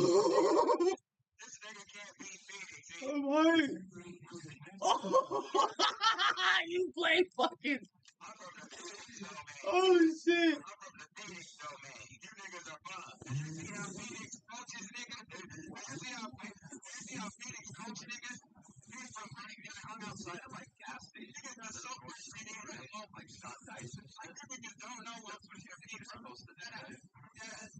This nigga can't beat Phoenix. I'm like, you play fucking. I'm from the Phoenix domain. Oh shit. I'm from the Phoenix domain. You niggas are bums. You see how Phoenix coaches niggas? You see how Phoenix coach niggas? He's from I'm outside of like gas station. Niggas are so much shit in there. Like Sean Dyson. Like you niggas don't know what's your Phoenix supposed to do. Yeah.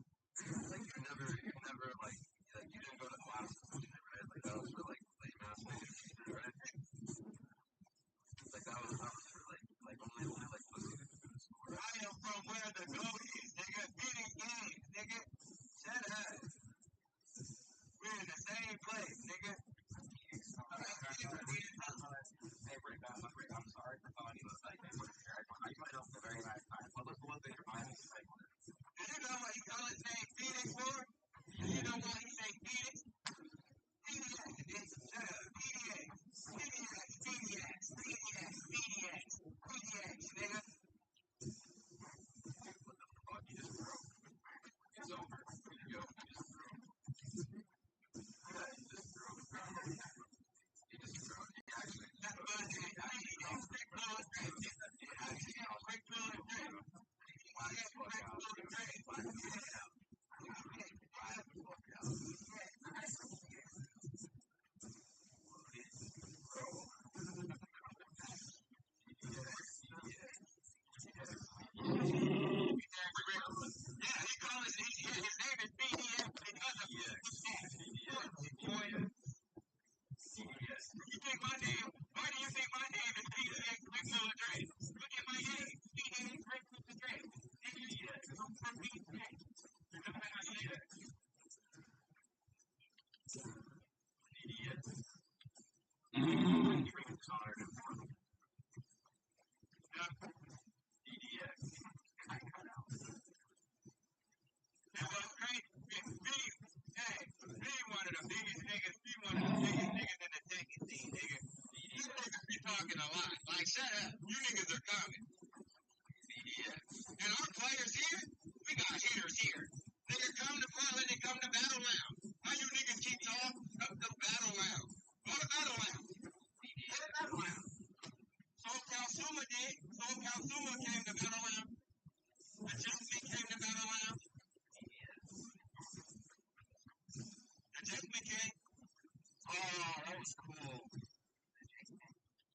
Like you never like you didn't go to classes, right? Like that was for like late mass major, right? Like that was for like only like pussy to go to school. I am from where the goat is, nigga. Beating games, nigga. Shut up. We're in the same place, nigga. Hey, Rick, I'm sorry for calling you a psych. You might know for a very long time. But look, one thing reminds me of psych. Do you know what he called his name Phoenix for? Do you know why he said Phoenix? PDX, shut up. PDX, nigga. What the fuck? You just broke. It's over. You just broke. Yeah, you just broke. You just broke. Actually, that's what I did. I need to quick blow and drink. Quick blow and drink. Why is quick blow and drink? Why is it out? Why is it out? Yeah, he calls it, his name is BDX because of you think my name, why do you think my name is BDX Quick Blow and Drink? Look at my name, BDX Quick Blow and Drink. BDX, I'm from BDX. And what's great, be one of the biggest niggas, be one of the biggest niggas in the taking scene, nigga. You niggas be talking a lot. Like, shut up. You niggas are coming. And our players here, we got hitters here. Nigga, come to Portland and come to Battle Lounge. How you niggas keep talking? Come to Battle Lounge. Go to Battle Lounge. Go to Battle Lounge. SoCal Suma did. SoCal Suma came to Battle Lounge. Adjustment came to Battle Lounge. Adjustment came. Oh, that was cool.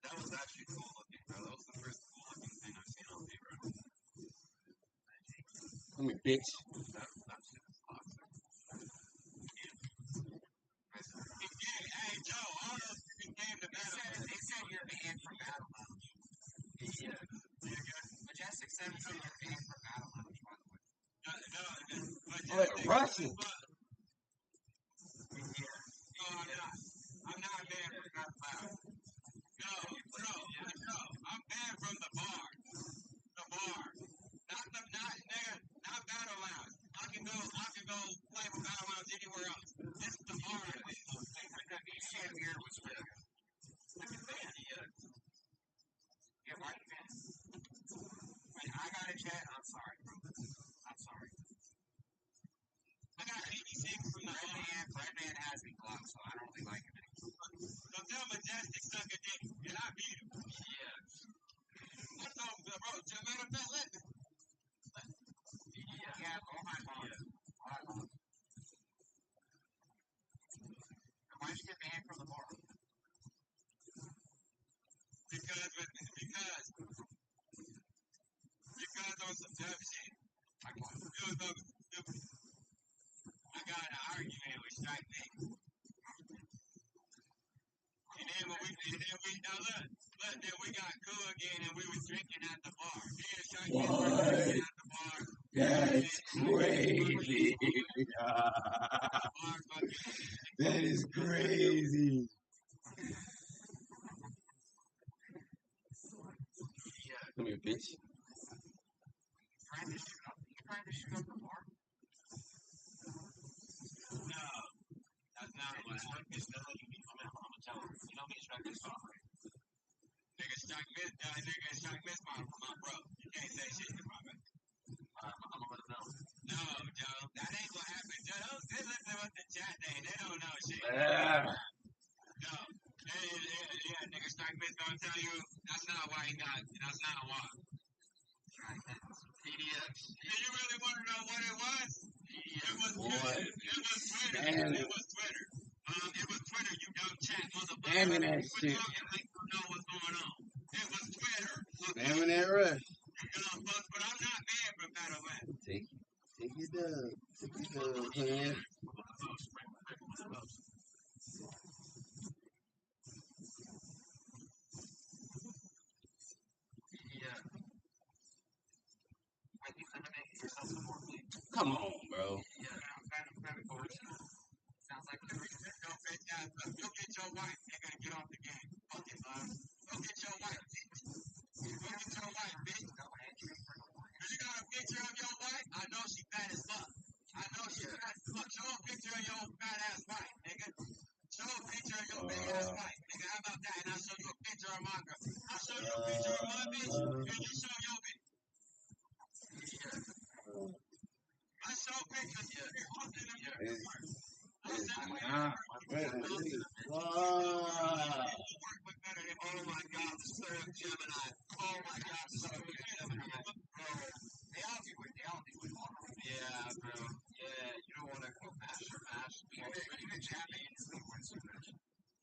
That was actually cool looking, bro. That was the first cool looking thing I've seen on me, bro. Come here, bitch. That shit is toxic. Hey, Joe, all those people came to Battle Lounge. They said you're banned from Battle Lounge. Yeah. Majestic 7 said you're banned from Battle Lounge, by the way. No. Russian. No, I'm not banned from Battle Lounge. No. I'm banned from the bar. The bar. Not Battle Lounge. I can go play with Battle Lounge anywhere else. This is the bar. You can't hear what's good. I'm banned. Yeah, why are you banned? Wait, I got a chat. I'm sorry, bro. I'm sorry. I got 86 from the Red Man has me blocked, so I don't really like him anymore. So tell Majestic suck a dick, and I beat him. Yeah. I told him, bro, just matter of fact, let me. Yeah, go my mom. Why'd you get banned from the bar? Because on some tough shit. I got an argument with Strike Nick. And then we got cool again and we was drinking at the bar. Me and Strike Nick were drinking at the bar. That's crazy. That is crazy. Come here, bitch. You trying to shoot up the bar? No. That's not what happened. You know me, Strike Miss software. Nigga, Strike Miss, my bro. You can't say shit to my man. I'm gonna let him know. No, Joe, that ain't what happened. they listen with the chat name. They don't know shit. No. Yeah, nigga, Strike Miss gonna tell you that's not why he got. That's not why. PDX. Do you really want to know what it was? It was Twitter. It was Twitter. It was Twitter, you dumb chat motherfucker. Spamming that Quit shit. talking like you know what's going on. It was Twitter. Spamming that rush. You dumb fuck, but I'm not bad for battle rap. Take it up. Take it up, man. Come on, bro. Sounds like you'll get your wife, nigga, to get off the game. Fuck it, man. Go get your wife, bitch. Go get your wife, bitch. Cause you got a picture of your wife? I know she fat as fuck. I know she fat as fuck. Show a picture of your fat ass wife, nigga. Show a picture of your big ass wife, nigga. How about that? And I'll show you a picture of my girl. I'll show you a picture of my bitch, and you show your bitch. I show pictures of your husband and your wife. Wow. Oh my God, so Gemini. Oh my God, so Gemini. Bro, they all do it. Yeah, bro. Yeah, you don't want to go mash. Even Japanese don't want to mash.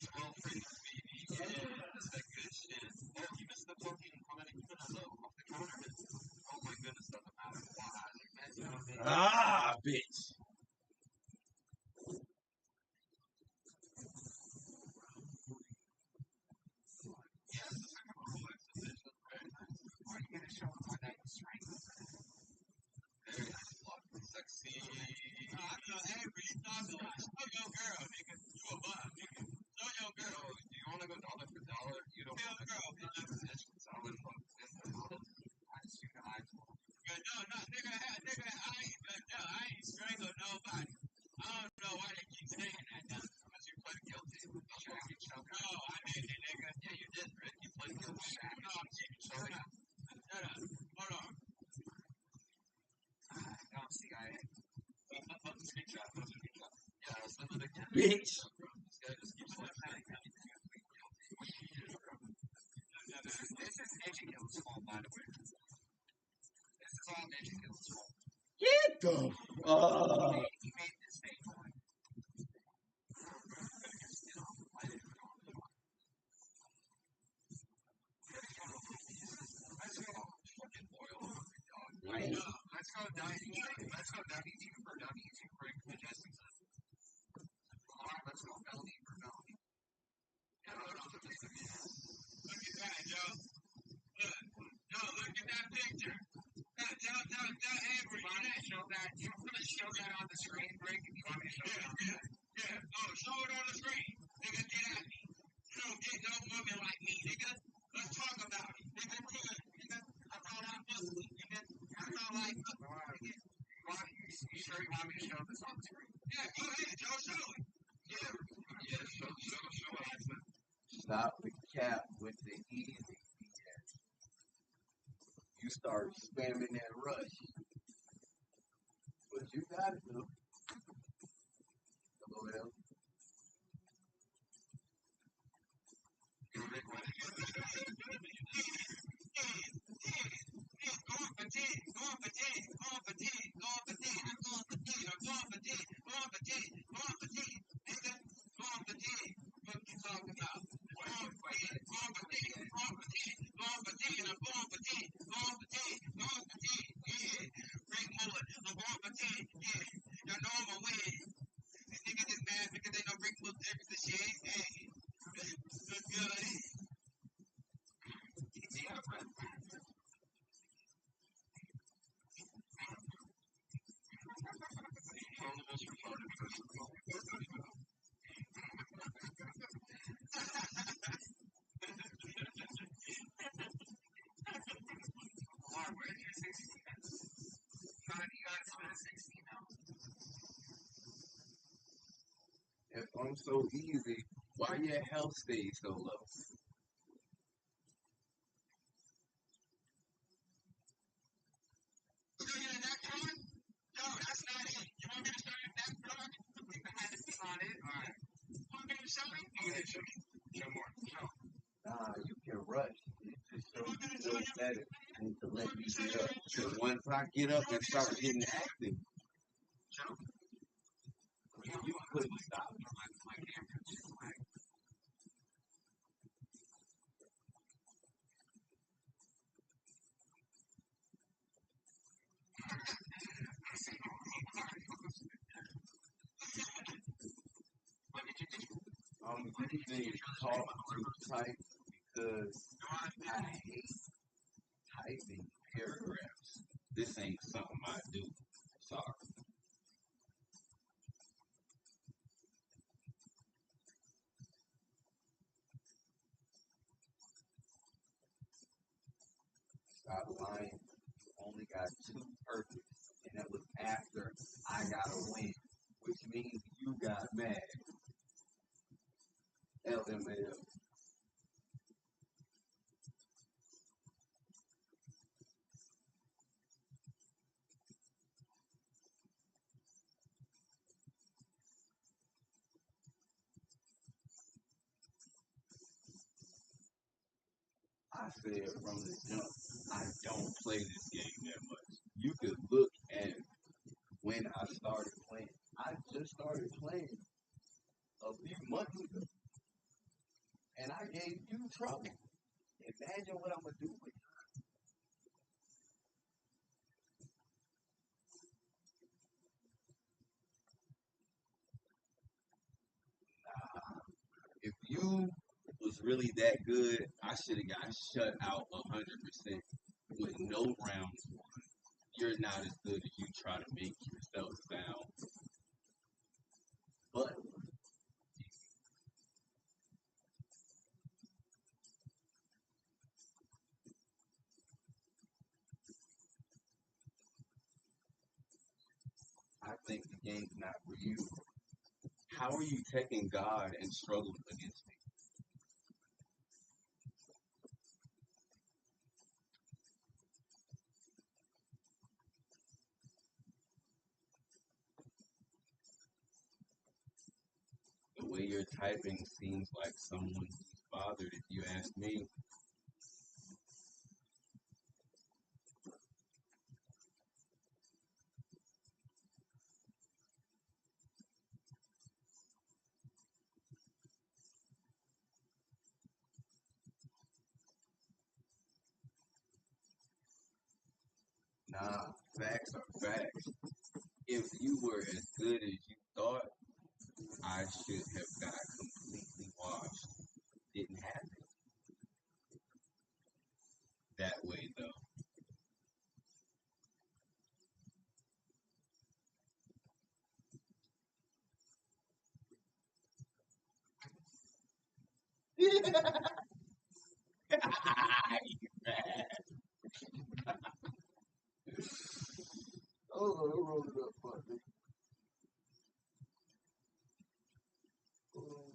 12 fingers, baby. Yeah, that's that good shit. Oh, you missed the fucking commenting off the counter. Oh my goodness, doesn't matter. Ah, bitch. Sexy. I know, Avery, you talking like, show your girl, nigga. You a bum, nigga. Show your girl. Do you want to go dollar for dollar? You don't want to go positions. I wouldn't want to. I just see the eyes. No, nigga, I ain't strangled nobody. I don't know why they keep saying that now. Because you pled guilty. No, I didn't, nigga. Yeah, you did, Rick. You pled guilty. No, shut up. Hold on. No, CIA. Yeah, I'll send it again. Bitch. This guy just keeps like this is Ninja Kill's fault, by the way. This is all Ninja Kill's fault. Get the fuck. He made this thing for me. Let's go fucking boil. Let's go WT for Majestic. Let's go Belly for Belly. Look at that, Joe. Look at that picture. Tell Avery. You want to show that on the screen, Rick? If you want me to show that. Yeah. Oh, show it on the screen. Nigga, get at me. You don't get no woman like me, nigga. Let's talk about it. Nigga, I thought I was, nigga. I thought like, you sure you want me to show this on the screen? Yeah, go ahead, Joe. Show it. Yeah, show it. Stop the cap with the easy. You start spamming that rush. But you got it, though. Hello, L. If I'm so easy, why your health stays so low? No, that's not it. You want me to show you that? better than to let me get up. Because once I get up and start getting active, You couldn't stop me. I'm using talk to type because I hate typing paragraphs. this ain't something I do. Sorry. Stop lying. You only got 2 perfects, and that was after I got a win, which means you got mad. LMAO. I said from the jump, I don't play this game that much. You could look at when I started playing. I just started playing a few months ago, and I gave you trouble. Imagine what I'm gonna do with If you was really that good, I should have got shut out 100% with no rounds won. You're not as good as you try to make yourself sound. but I think the game's not for you. How are you taking God and struggling against me? The way you're typing seems like someone who's bothered, if you ask me. Nah, facts are facts. If you were as good as you thought, I should have got completely washed. Didn't happen that way though. Oh, I rolled it up, buddy. Oh,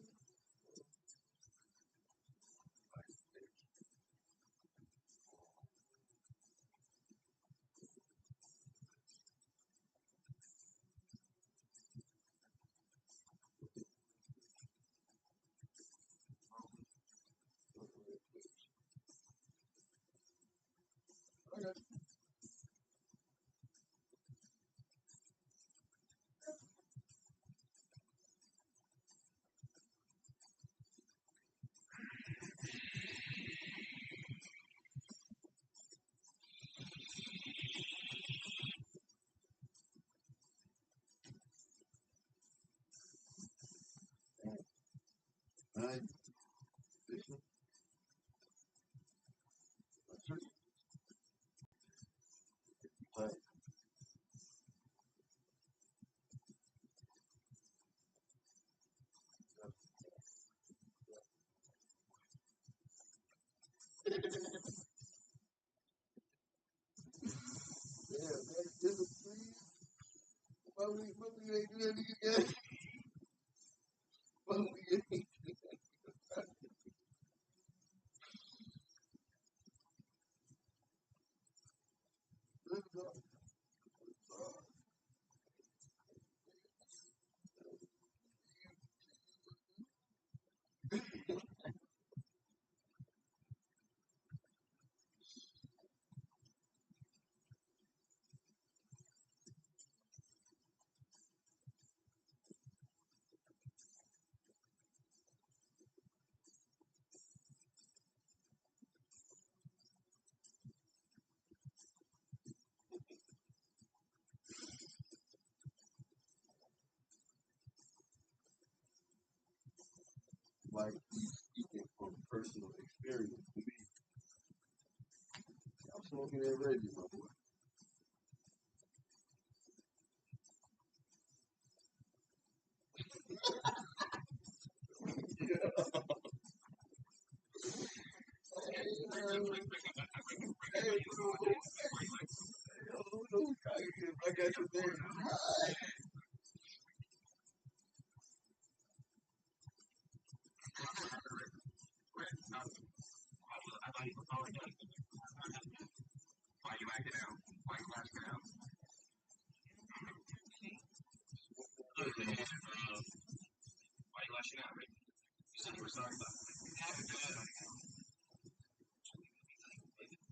okay. Alright, this one, that's it. But, yeah, man, this is please. Why we ain't do that to you guys? Why we ain't Let's go. like he's speaking from personal experience to me. I'm smoking that Reggie, my boy. I got your thing. Why you acting out? Why you acting out? Why you lashing out, Rick? You said you were sorry about it.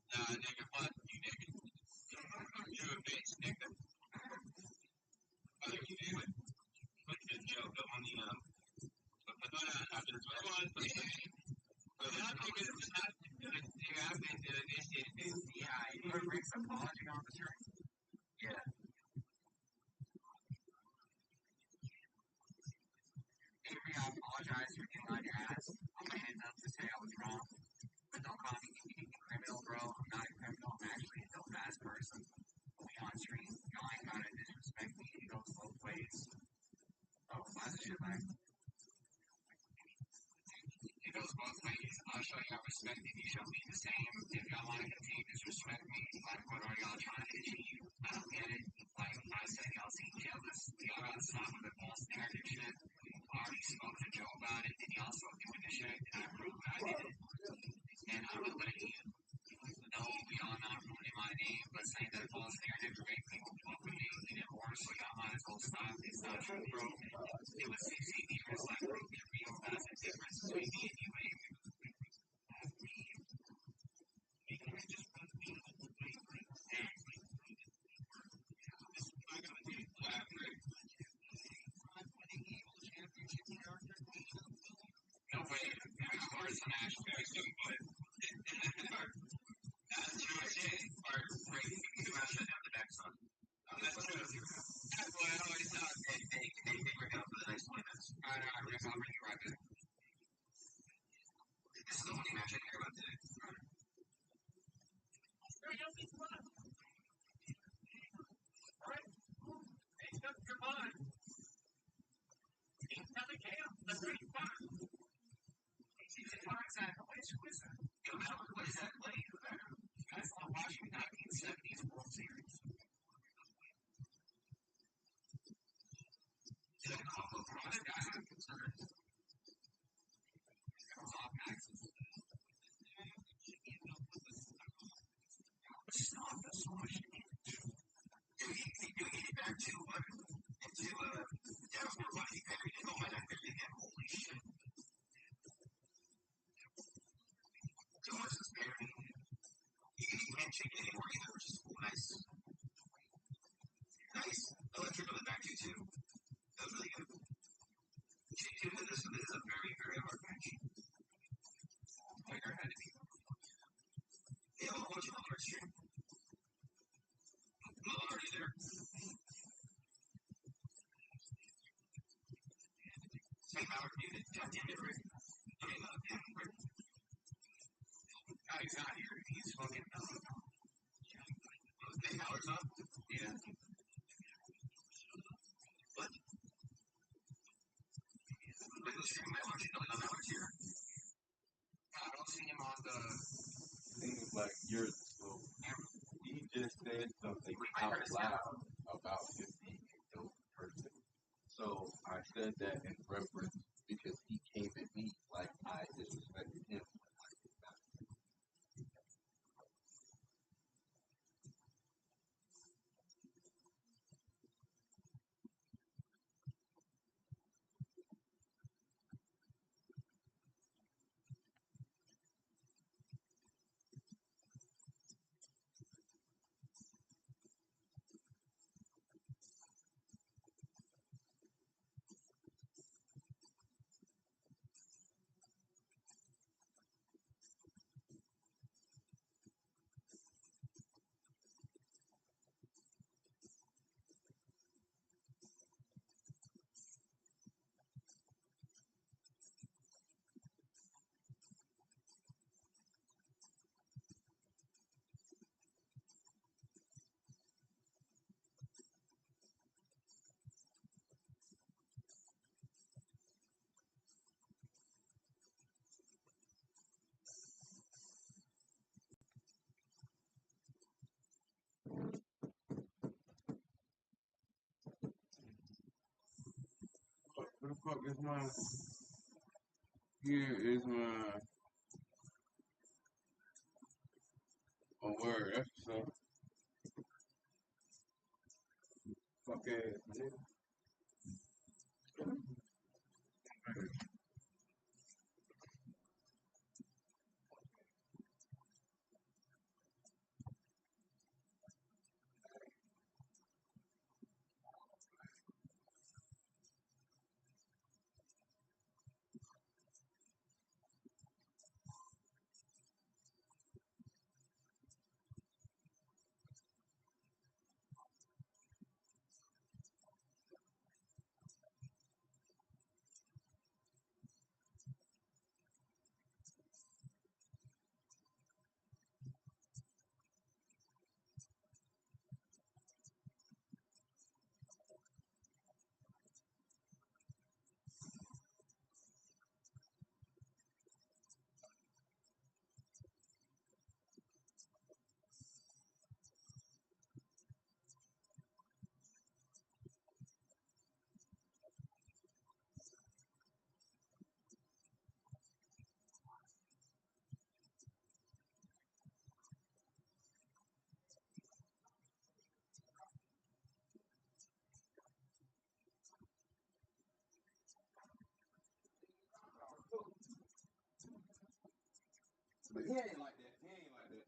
Nah, nigga, fuck you, nigga. You a bitch, nigga. Fuck you, nigga. Put the joke up on the, after the 21, but I'm thinking it's not good. I've been doing this shit since, you heard Rick's apology on the street? Yeah. Avery, I apologize for getting on your ass. I'm my hands up to say I was wrong. But don't call me a criminal, bro. I'm not a criminal. I'm actually a dope ass person. We on stream. Y'all ain't gotta disrespect me. It goes both ways. Oh, lots of shit, man. It goes both ways. I'll show y'all respect if you show me the same. If y'all want to continue to disrespect me, like, what are y'all trying to achieve? I don't get it. Like I said, y'all seem jealous. Y'all gotta stop with the false narrative shit. I already spoke to Joe about it, and y'all still doing the shit, and I proved I did it. And I'm gonna let you know y'all not ruining my name, but saying that false narrative to make people fuck with me and it worse, so y'all might as well stop. It's not true, bro. It was 16 years, like, bro, get real. That's the difference between me and you, baby. No way. Of course, I'm actually very simple. That's true shit. Or, wait, you can shut down the back, son. That's true. That's what I always thought. Hey, we're down for the next 20 minutes. Alright, Rick, I'll bring you right back. This is the only match I care about today. Alright. Alright. Hey, you're fine. Tell the camp. That's pretty fun. What is that? Who is that? What is that play? You guys not watching 1970s World Series? Did I call the other guys I'm concerned? Comes off Max's. Stop, that's so much. You get back to, Dallas more money. Everything on my neck, everything. Holy shit. So much is sparing. You can't check it anymore either, which is cool. Nice. Nice. Electric on the back too. That was really good. This is a very, very hard match. Tiger had to be. Yeah, I'll watch it on our stream. I'm already there. Same hour muted. God damn it, Rick. I mean, damn Rick. He's not here. He's fucking Big hours up? Yeah. What? Wait, the stream might watch it. No, hours here. I don't see him on the. Seems like you're slow. He just said something out loud about him being a dope person. So I said that in reference because he came at me like I disrespected him. fuck is my? Here is my. Oh word, that's so fuck ass nigga. But he ain't like that. He ain't like that.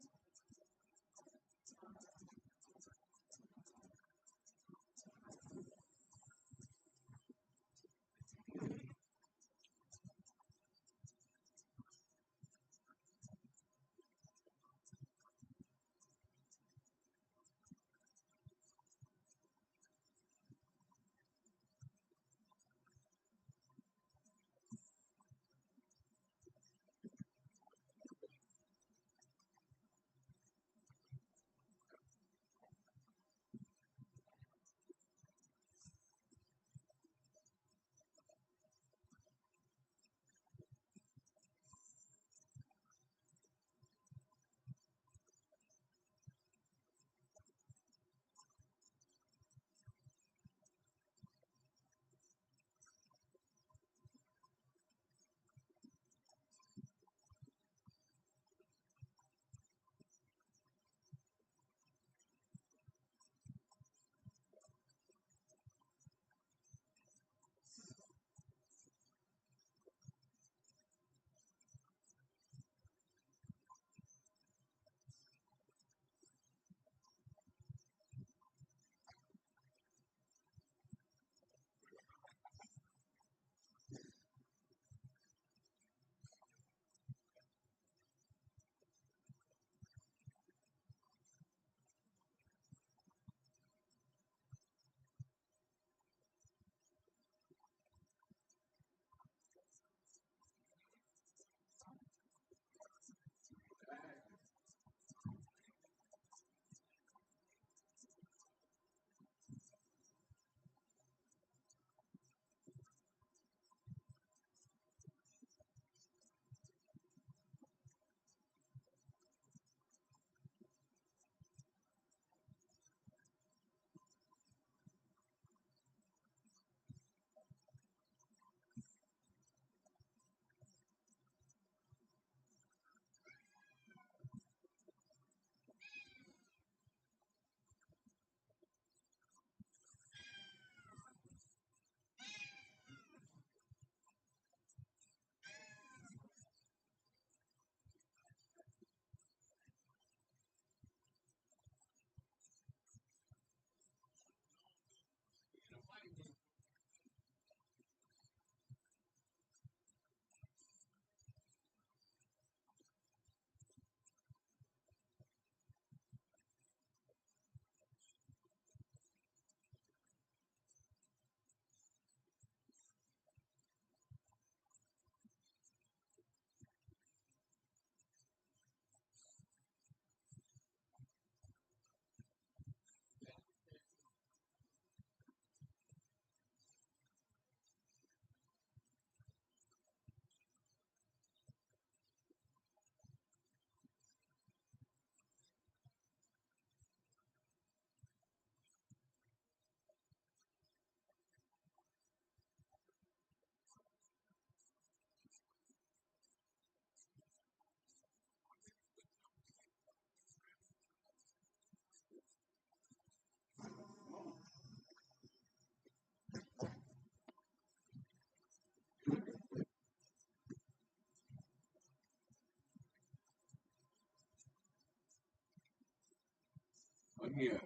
I'm here.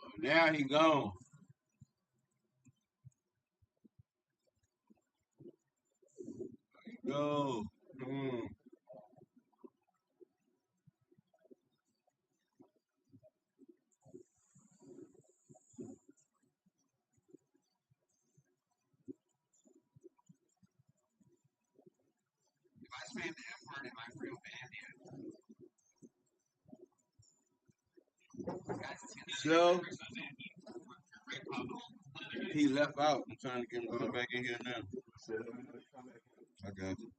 Oh, now he gone. Go. Mm. If I spam the F word in my real band, guys, it's gonna So great problem. he left out. I'm trying to get him going back in here now. I got you.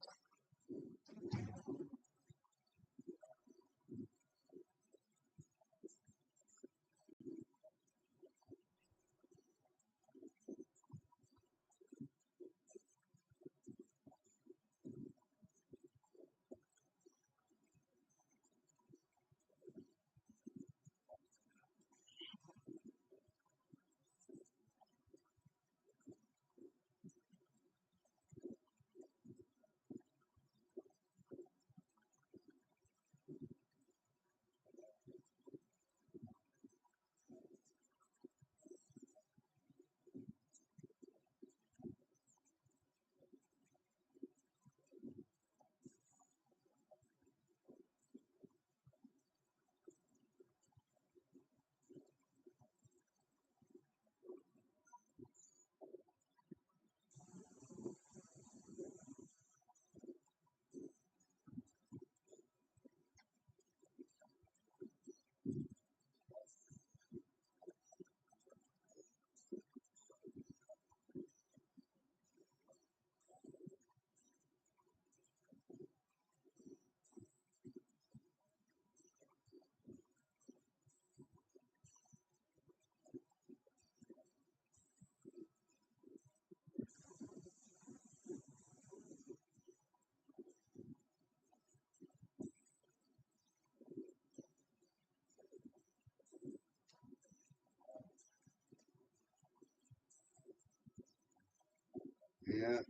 Yeah.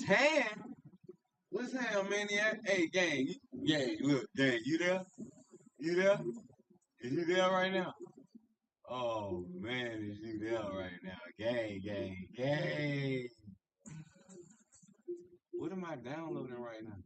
10? What's hell, maniac? Hey, gang, look, gang, you there? You there? Is you there right now? Oh man, is you there right now? Gang. What am I downloading right now?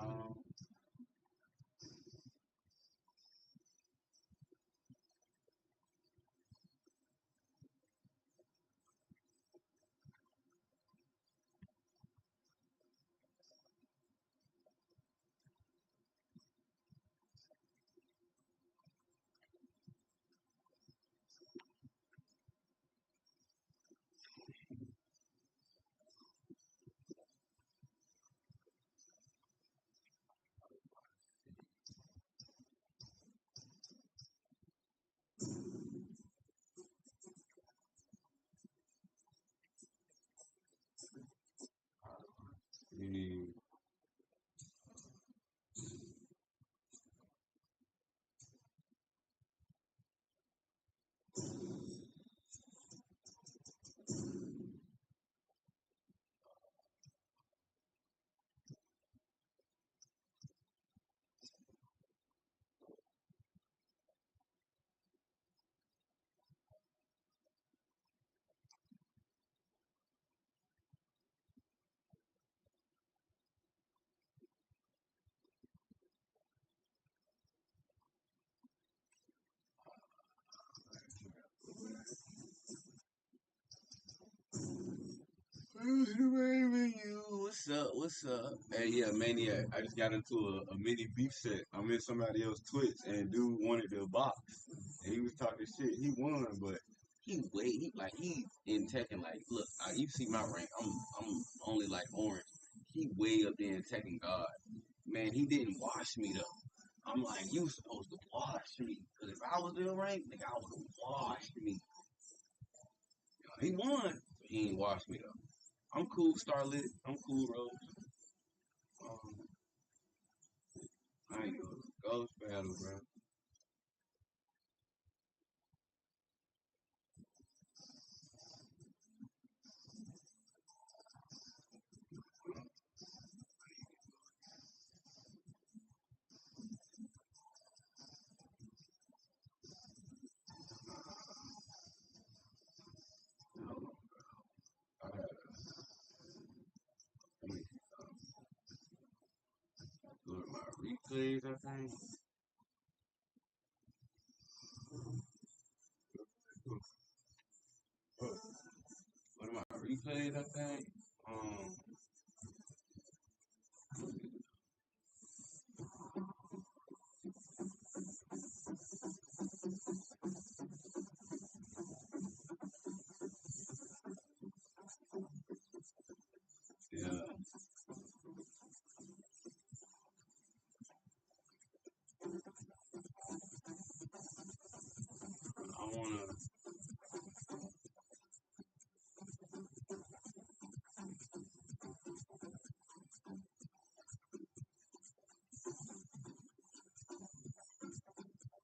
Um, mm, what's up? What's up? Hey, yeah, Maniac. I just got into a mini beef set. I'm in somebody else's Twitch, and dude wanted to box, and he was talking shit. He won, but he in Tekken. Like, look, you see my rank. I'm only like orange. He way up there in Tekken God. Man, he didn't wash me though. I'm like, you supposed to wash me, because if I was in rank, nigga, I would have washed me. He won. He ain't washed me though. I'm cool, Starlit. I'm cool, Rose. Um, I ain't gonna ghost battle, bro. I had let me go to my replays, I think. Go to my replays, I think. Um, yeah, I wanna.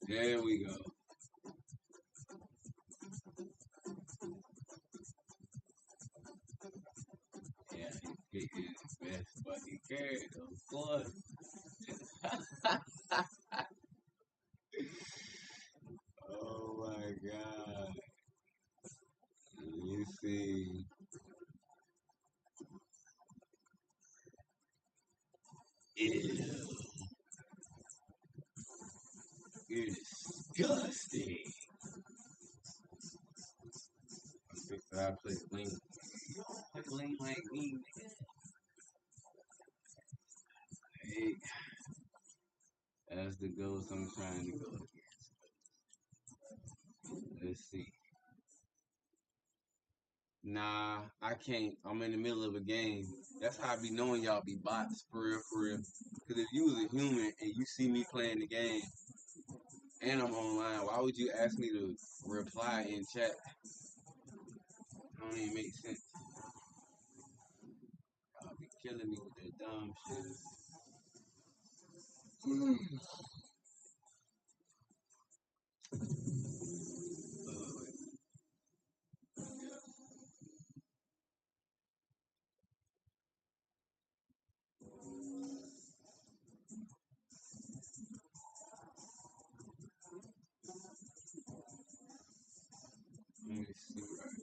There we go. Yeah, he picked his best fucking character, of course. Oh my god. You see, ew, you're disgusting. I play Link. Play Link like me, nigga. Hey, that's the ghost I'm trying to go against. Let's see. Nah, I can't. I'm in the middle of a game. That's how I be knowing y'all be bots, for real, for real. Because if you was a human and you see me playing the game and I'm online, why would you ask me to reply in chat? It don't even make sense. killing me with that dumb shit. Let me see right.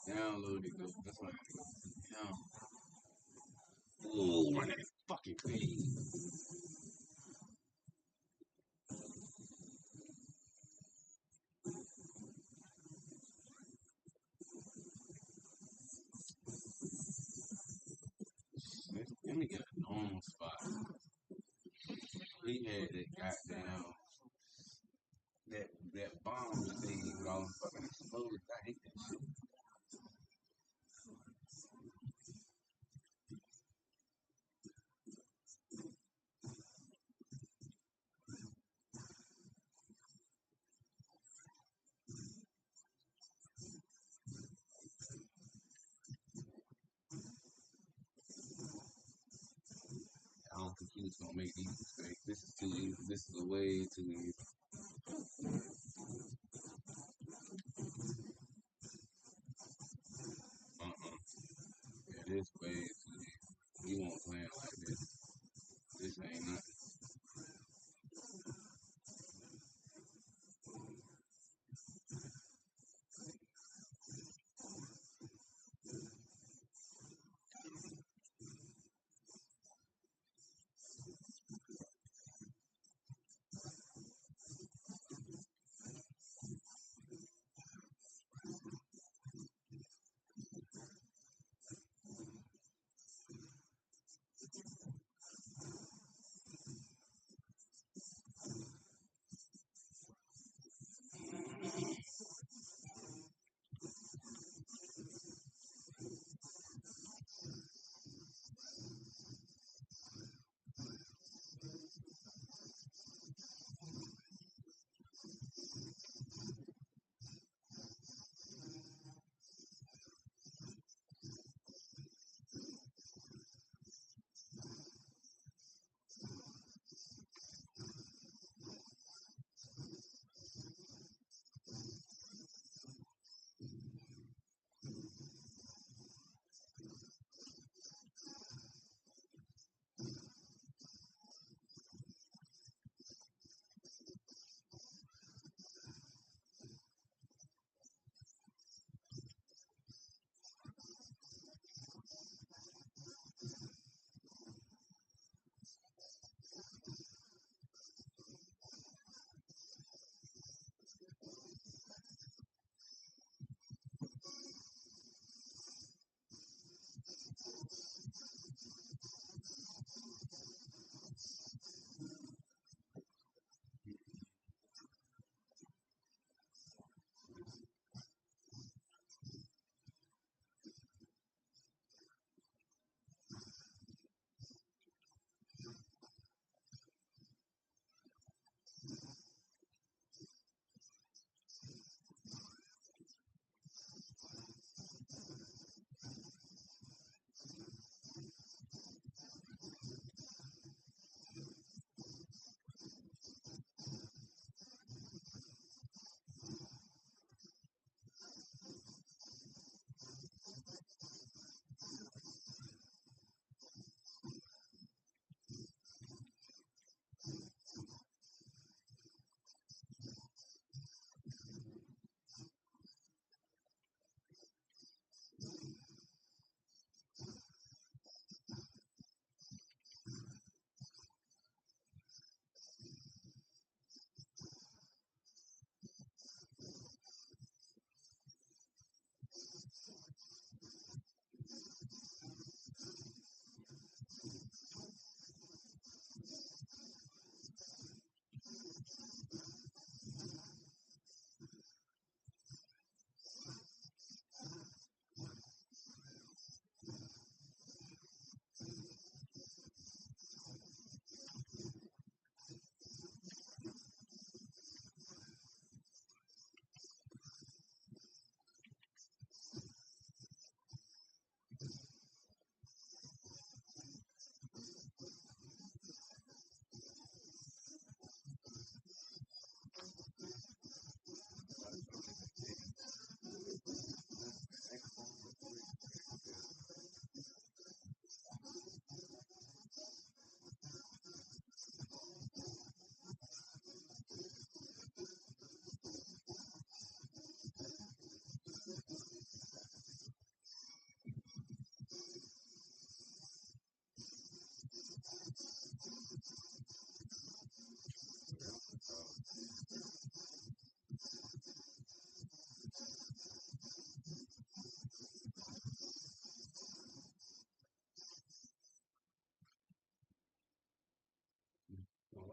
Download it though. That's why I gotta go. Ooh, run that fucking page. Let me get a normal spot. He had that goddamn that bomb thing with all the fucking exploded. I hate that shit. I don't think he was gonna make these mistakes. This is too easy. This is way too easy. Yeah, this way too easy. He won't play it like this. This ain't nothing.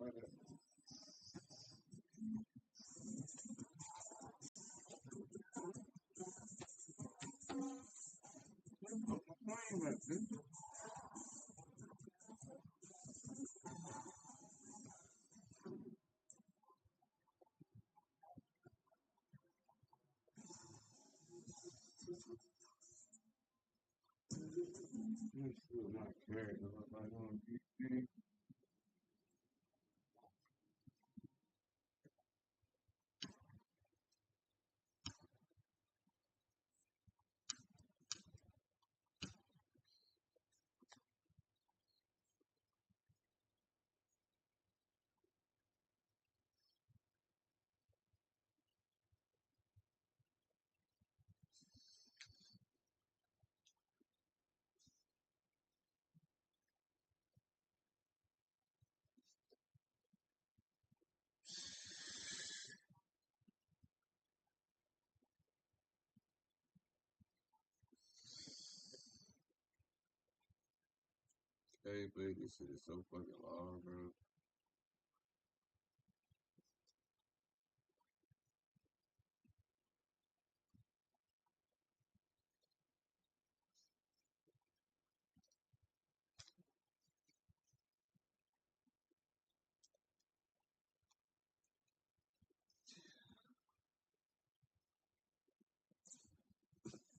Hey, baby, this shit is so fucking long, bro.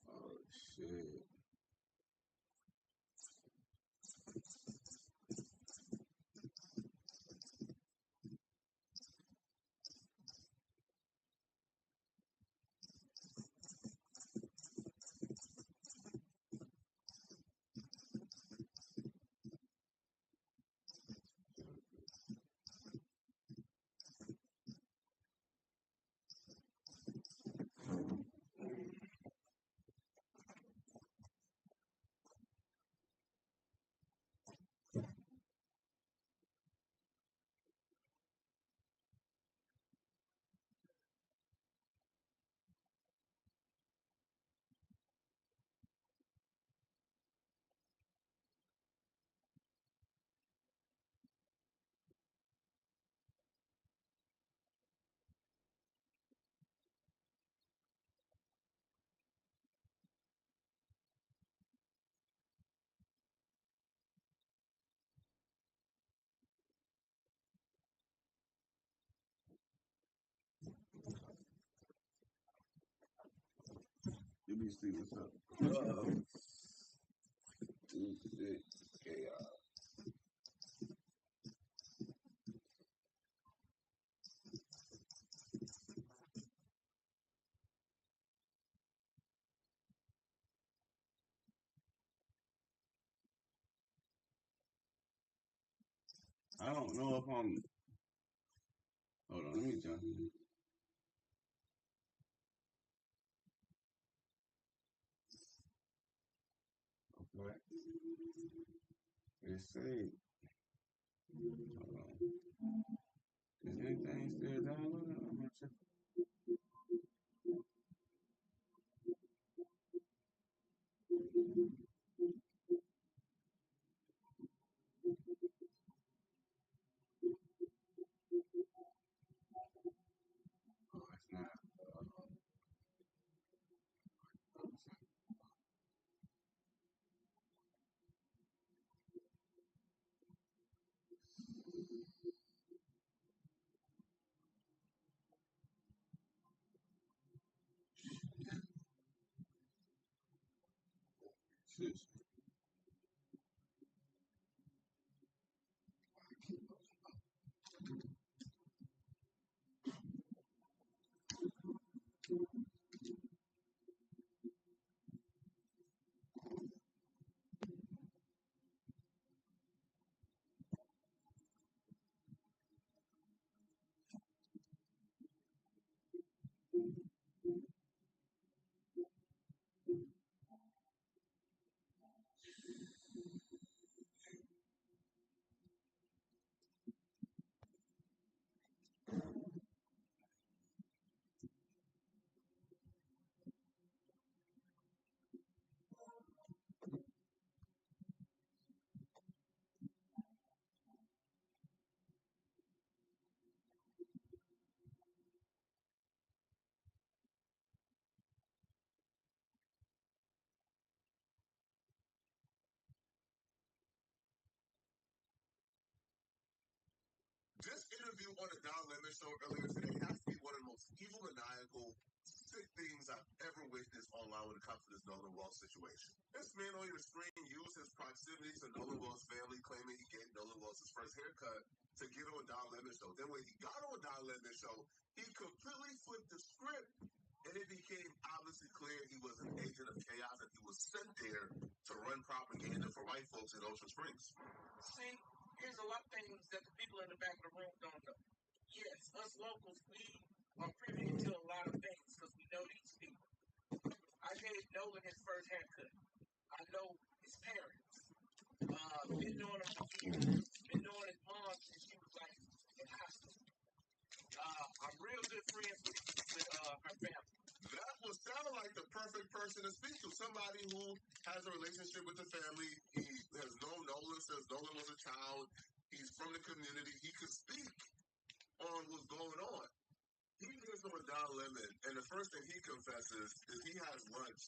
Oh, shit. You be sleep, what's up? Shit. Okay, I don't know if I'm. Hold on, let me jump in. Okay. It's say. Hold on. Is anything still downloading? I'm gonna check. Oh, it's not. Shit. interview on the Don Lemon show earlier today has to be one of the most evil, maniacal, sick things I've ever witnessed online when it comes to this Nolan Wells situation. This man on your screen used his proximity to Nolan Wells' family, claiming he gave Nolan Wells his first haircut to get on Don Lemon show. Then when he got on Don Lemon show, he completely flipped the script. And it became obviously clear he was an agent of chaos and he was sent there to run propaganda for white folks in Ocean Springs. See, here's a lot of things that the people in the back of the room don't know. Yes, us locals, we are privy to a lot of things because we know these people. I gave Nolan his first haircut. I know his parents. Been knowing him for years. Been knowing his mom since she was like in high school. I'm real good friends with her family. That would sound like the perfect person to speak to. Somebody who has a relationship with the family. He has known Nolan since Nolan was a child. He's from the community. He could speak on what's going on. He lives on Don Lemon, and the first thing he confesses is he has lunch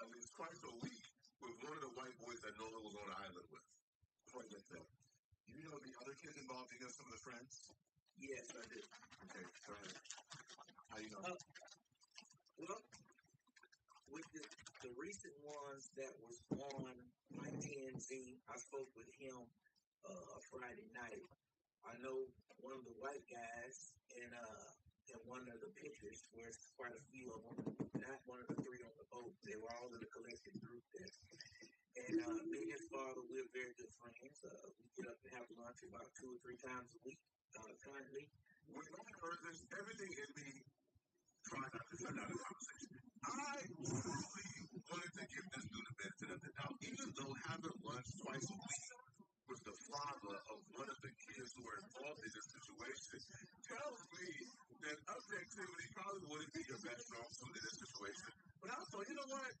at least twice a week with one of the white boys that Nolan was on the island with. Before I get there, you know the other kids involved? You know some of the friends? Yes, I do. Okay, go ahead. How you know? Well, with the recent ones that was on my TNZ, I spoke with him Friday night. I know one of the white guys and one of the pictures, where it's quite a few of them, not one of the three on the boat. They were all in a collective group there. And me and his father, we're very good friends. We get up and have lunch about 2 or 3 times a week currently. When I heard this, everything in me tried not to shut down the conversation. I truly wanted to give this dude the benefit of the doubt, even though having lunch twice a week with the father of one of the kids who were involved in this situation tells me that objectivity probably wouldn't be your best strong suit in this situation. But also, you know what?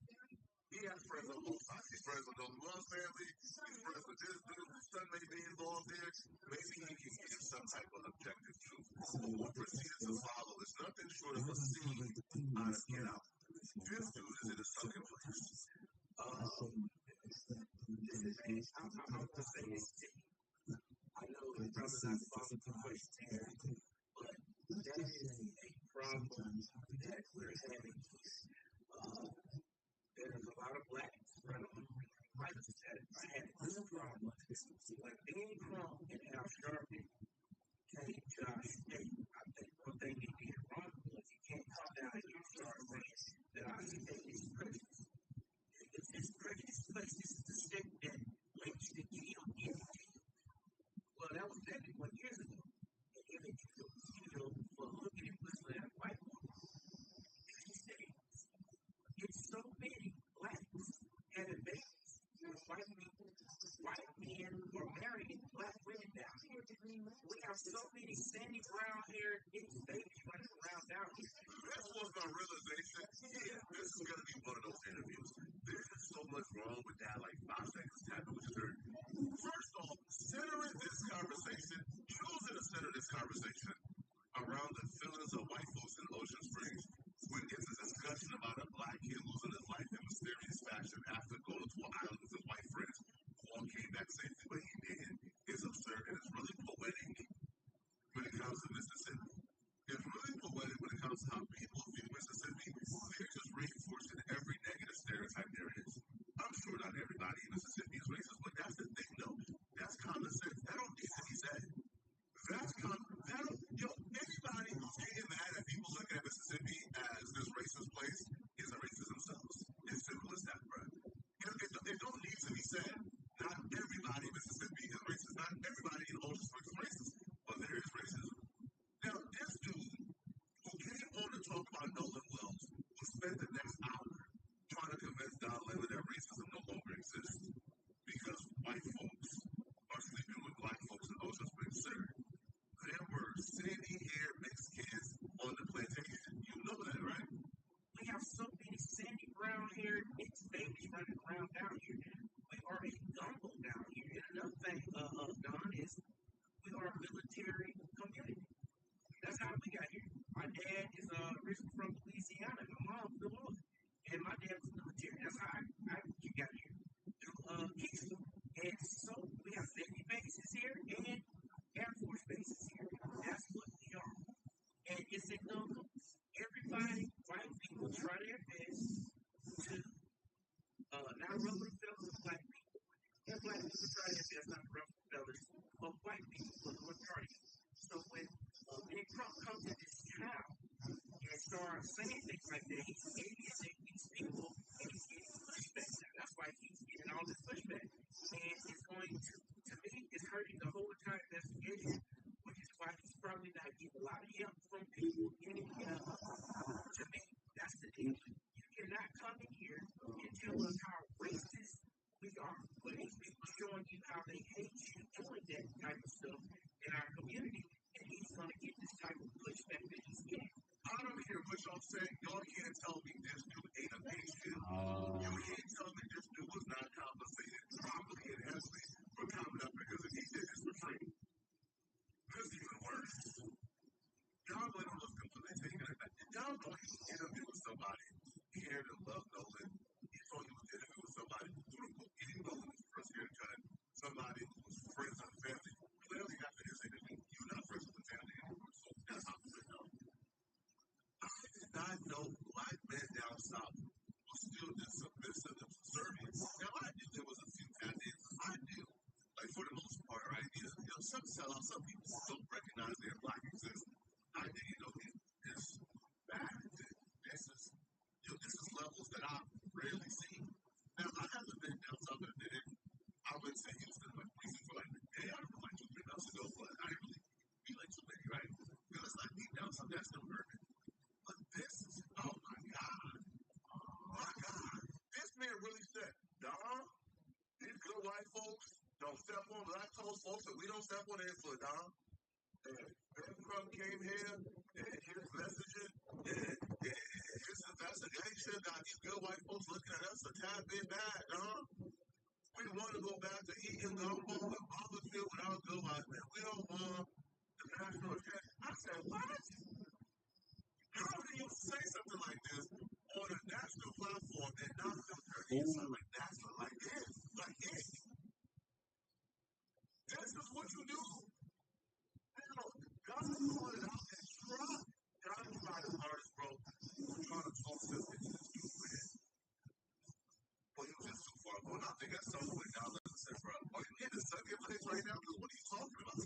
He has friends on both sides. He's friends with Nolan Wells' family. He's friends with this dude. His son may be involved there. Maybe he can give some type of objective truth. What proceeded to follow is nothing short of a scene out of Get Out. This dude is in a sunken place. Listen, man, I'm going to say this to you. I know it's probably not following the question there, but that is a problem that we're having here. There's a lot of blacks, right? Like you said, I had this problem. When Ben Crump and Al Sharpton came to our state, I think one thing they did wrong was you can't come down here and start saying that our state is prejudiced. It's prejudiced because this is the state that links the deal in jail. Well, that was 71 years ago. And if it was jail for looking and whistling at white women, these days, it's so many blacks having babies with white people. White men are marrying black women down here. We have so many sandy brown haired babies running around down here. This was my realization. Yeah, this is going to be one of those interviews. There's just so much wrong with that, like 5 seconds tapping, which is very. First off, centering this conversation, choosing to center this conversation around the feelings of white folks in Ocean Springs when it's a discussion about a black kid losing his life in mysterious fashion after going to an island with his white friends who all came back safely, but he didn't. It's absurd and it's really poetic when it comes to Mississippi. It's really poetic when it comes to how people view Mississippi. They're just reinforcing every negative stereotype there is. I'm sure not everybody in Mississippi is racist, but that's the thing, though. That's common sense. That don't need to be said. Anybody who's getting mad at people looking at Mississippi as this racist place is a racist themselves. It's simple as that, bro. It don't need to be said. Not everybody in Mississippi is racist. Not everybody in Ocean Springs is racist, but there is racism. Now, this dude who came on to talk about Nolan Wells will spend the next hour trying to convince Don Lemon that racism no longer exists because white folks are sleeping with black folks in Ocean Springs. Sir, there were sandy-haired mixed kids on the plantation. You know that, right? We have so many sandy brown-haired mixed babies running around down here. We are a gumbo down here. And another thing, Don, is we are a military community. That's how we got here. My dad is originally from Louisiana. My mom from Illinois. And my dad was military. That's how I got here. Through Keystone. And so we have Navy bases here and Air Force bases here. That's what the rougher fellas of black people. And black people try to say it's not the rougher fellas of white people for the majority. So when Big Trump comes to this town and starts saying things like that, he's alienating these people and he's getting pushback. That's why he's getting all this pushback. And it's going to me, it's hurting the whole entire investigation, which is why he's probably not getting a lot of help from people in Indiana. To me, that's the deal. You cannot come in here and tell us how racist we are. But these people showing you how they hate you doing that type of stuff in our community, and he's going to get this type of pushback that he's getting. I don't care what y'all say. Y'all can't tell me this dude ain't a patient. You can't tell me this dude was not compensated properly and heavily for coming up because if he did this for free, this is even worse. John Lennon was completely taken aback. John thought he was interviewing with somebody. He cared and loved Nolan. He thought he was interviewing with somebody who threw the book in Nolan was first haircut. Somebody who was friends of the family. Clearly after his interview, you're not friends with the family anymore. So that's how we know. I did not know black men down south were still this submissive and subservient. Now I knew there was a few tap-ins. I knew. Like for the most part, right? Some sellouts, some people don't recognize their black existence. I think it's bad. This is levels that I've rarely seen. Now I haven't been down south in a minute. I went to Houston like recently for like a day. I don't know like 2-3 months ago, but I didn't really feel like too many, right? Because it's like deep down south, that's no urban. But this is, oh my God. My God. This man really said, Dom, these good white folks don't step on lactose folks, and we don't step on their foot, Dom. And Ben Crump came here, and his messaging, and his investigation got these good white folks looking at us a tad bit bad, Dom. We want to go back to eating gumbo and barbecue without good white men. We don't want the national agenda. I said, what? How do you say something like this on a national platform and not feel dirty inside like national like this? Like this? This is what you do. God put it out and try. God tried his hardest, bro. Trying to talk to this stupid. Well, he was just too far going. I think at some point now, let's say, bro, are you in the second place right now? Because what are you talking about?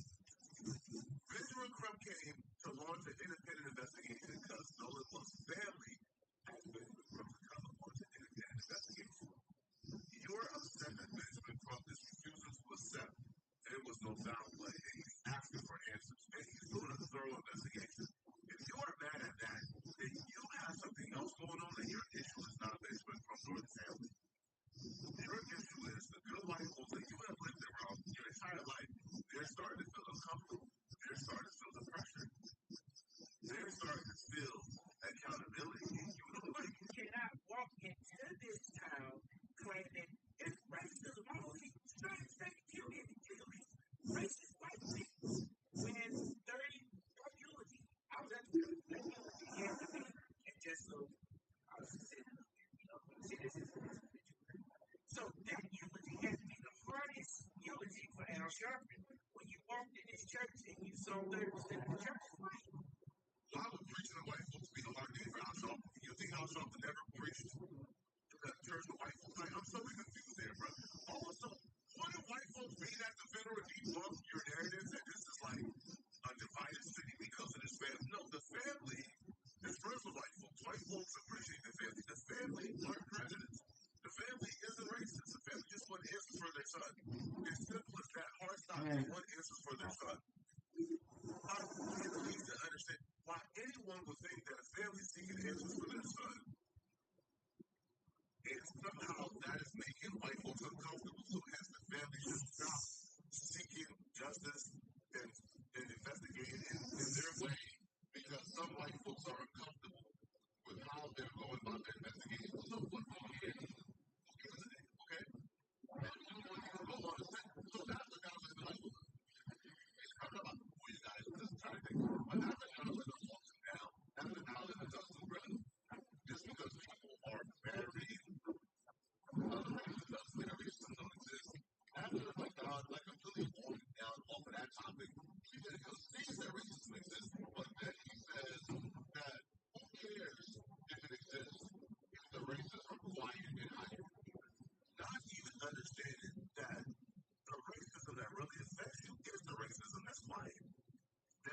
Benjamin Crump came to launch an independent investigation because Nolan was family as Benjamin Crump to come and launch an independent investigation. You are upset that Benjamin Crump is refusing to accept there was no foul play, and he's asking for answers, and he's doing a thorough investigation. If you are mad at that, then you have something else going on, and your issue is not Benjamin Crump or the family. Your issue is the good white folks that you have lived around your entire life. They're starting to feel uncomfortable. They're starting to feel the pressure. They're starting to feel accountability. You know, like you cannot walk into this town claiming it's racism. Oh, he's trying to say you didn't do it. Racist white people. When 30 that eulogy, I was at the that eulogy here to me, and just so I was sitting up here, see this is so that eulogy had to be the hardest eulogy for Al Sharpton. When you walked in this church and you saw 30% of the church is white. Why would preaching to white folks be the hard thing for Al Sharpton? You think Al Sharpton never preached to the church of white folks? Like, I'm so confused there, bro. Also, what do white folks mean at the funeral debunk your narrative that this is like a divided city because of this family? No, the family is first of white folks. White folks appreciate the family. The family aren't prejudice. The family isn't racist. The family just want answers for their son. It's simple as that. Hard stop. They want answers for their son. I really need to understand why anyone would think that a family seeking answers for their son and somehow that is making white folks uncomfortable. So hence the family should stop seeking justice and investigating in their way because some white folks are uncomfortable with how they're going about their investigation. So what's wrong here? Okay? And you want to go on and say, so that's what I was like, I don't know about who you guys are just trying to think, but that's an outlet of walking down. That's an outlet of justice, brother. Just because people are very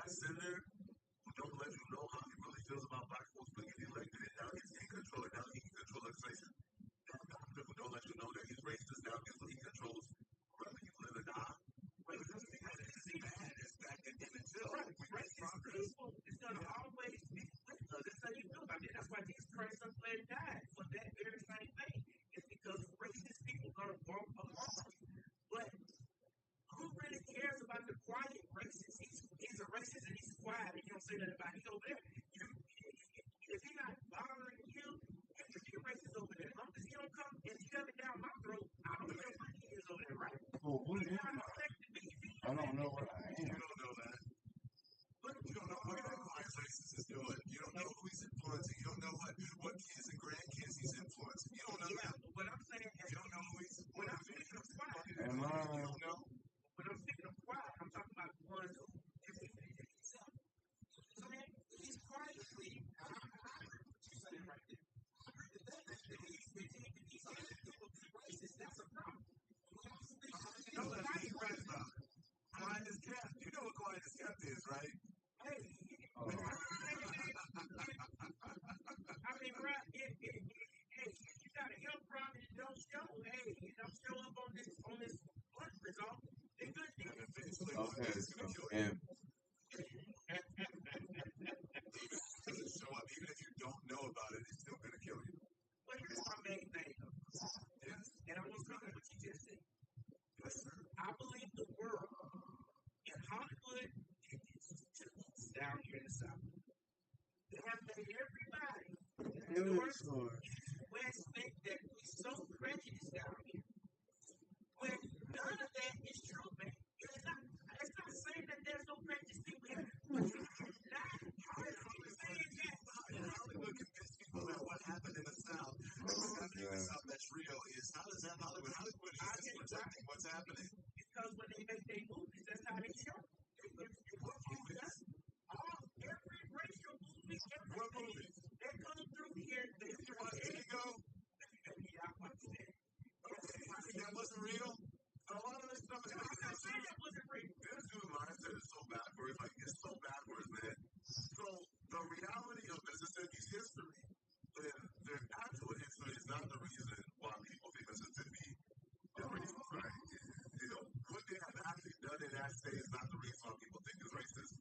got a senator who don't let you know how he really feels about black folks being elected, and now he's in control, and now he can control legislation. That doctor who don't let you know that he's racist now because he controls whether you live or die. Right, it doesn't mean that it's bad, it's bad in itself. Right, racist people is going to always be with us. That's how you feel about it. That's why Jesus Christ died for that very same thing. It's because racist people are going to walk among us. But who really cares about the quiet racist? He's a racist and he's quiet and you don't say nothing about it. He's over there. If he's not bothering you, if you're racist over there, as long as he don't come and shove it down my throat, I don't care what he is over there, right? Oh, who is that? I don't know what I am. You don't know that. But you don't know what that quiet racist is doing. You don't know who he's influencing. You don't know what kids and grandkids he's influencing. You don't know that. What I'm saying is, you don't know who he's influencing. When I'm speaking of quiet, Am I? you don't know. When I'm speaking of quiet, I'm talking about the ones who himself. So man, he's quietly. I agree with what you're saying right there. I agree with that. He's saying that people be racist. That's a problem. You know that he's right about it. Quiet as kept. You know what quiet as kept is, right? Hey. I mean, right? Hey, you got a health problem and don't show. Hey, you don't show up on this blood result. It's good thing. Okay, and Doesn't show up. Even if you don't know about it, it's still going to kill you. Well, here's my main thing. Yes. And I'm going to talk about what you just said. Yes, sir. I believe the world in Hollywood down here in the South. They have made everybody north, east, west think that we're so prejudiced down here. When none of that is true, man. It's not saying that there's no prejudice people here. But you cannot saying that. Hollywood convince people that what happened in the South, the South that's real is how does that Hollywood? Hollywood is just protecting what's happening. Because when they make their movies, that's how they show. What movies? Every racial movie, what movies? They come through here. Did you watch Ego? Yeah, I watched that. Okay, you think that wasn't real? A lot of this stuff is I'm not saying that wasn't real. This dude's mindset is so backwards. Like, it's so backwards, man. So, the reality of Mississippi's history, their actual history is not the reason why people think Mississippi is racist, right? You know, what they have actually done in that state is not the reason why people think it's racist.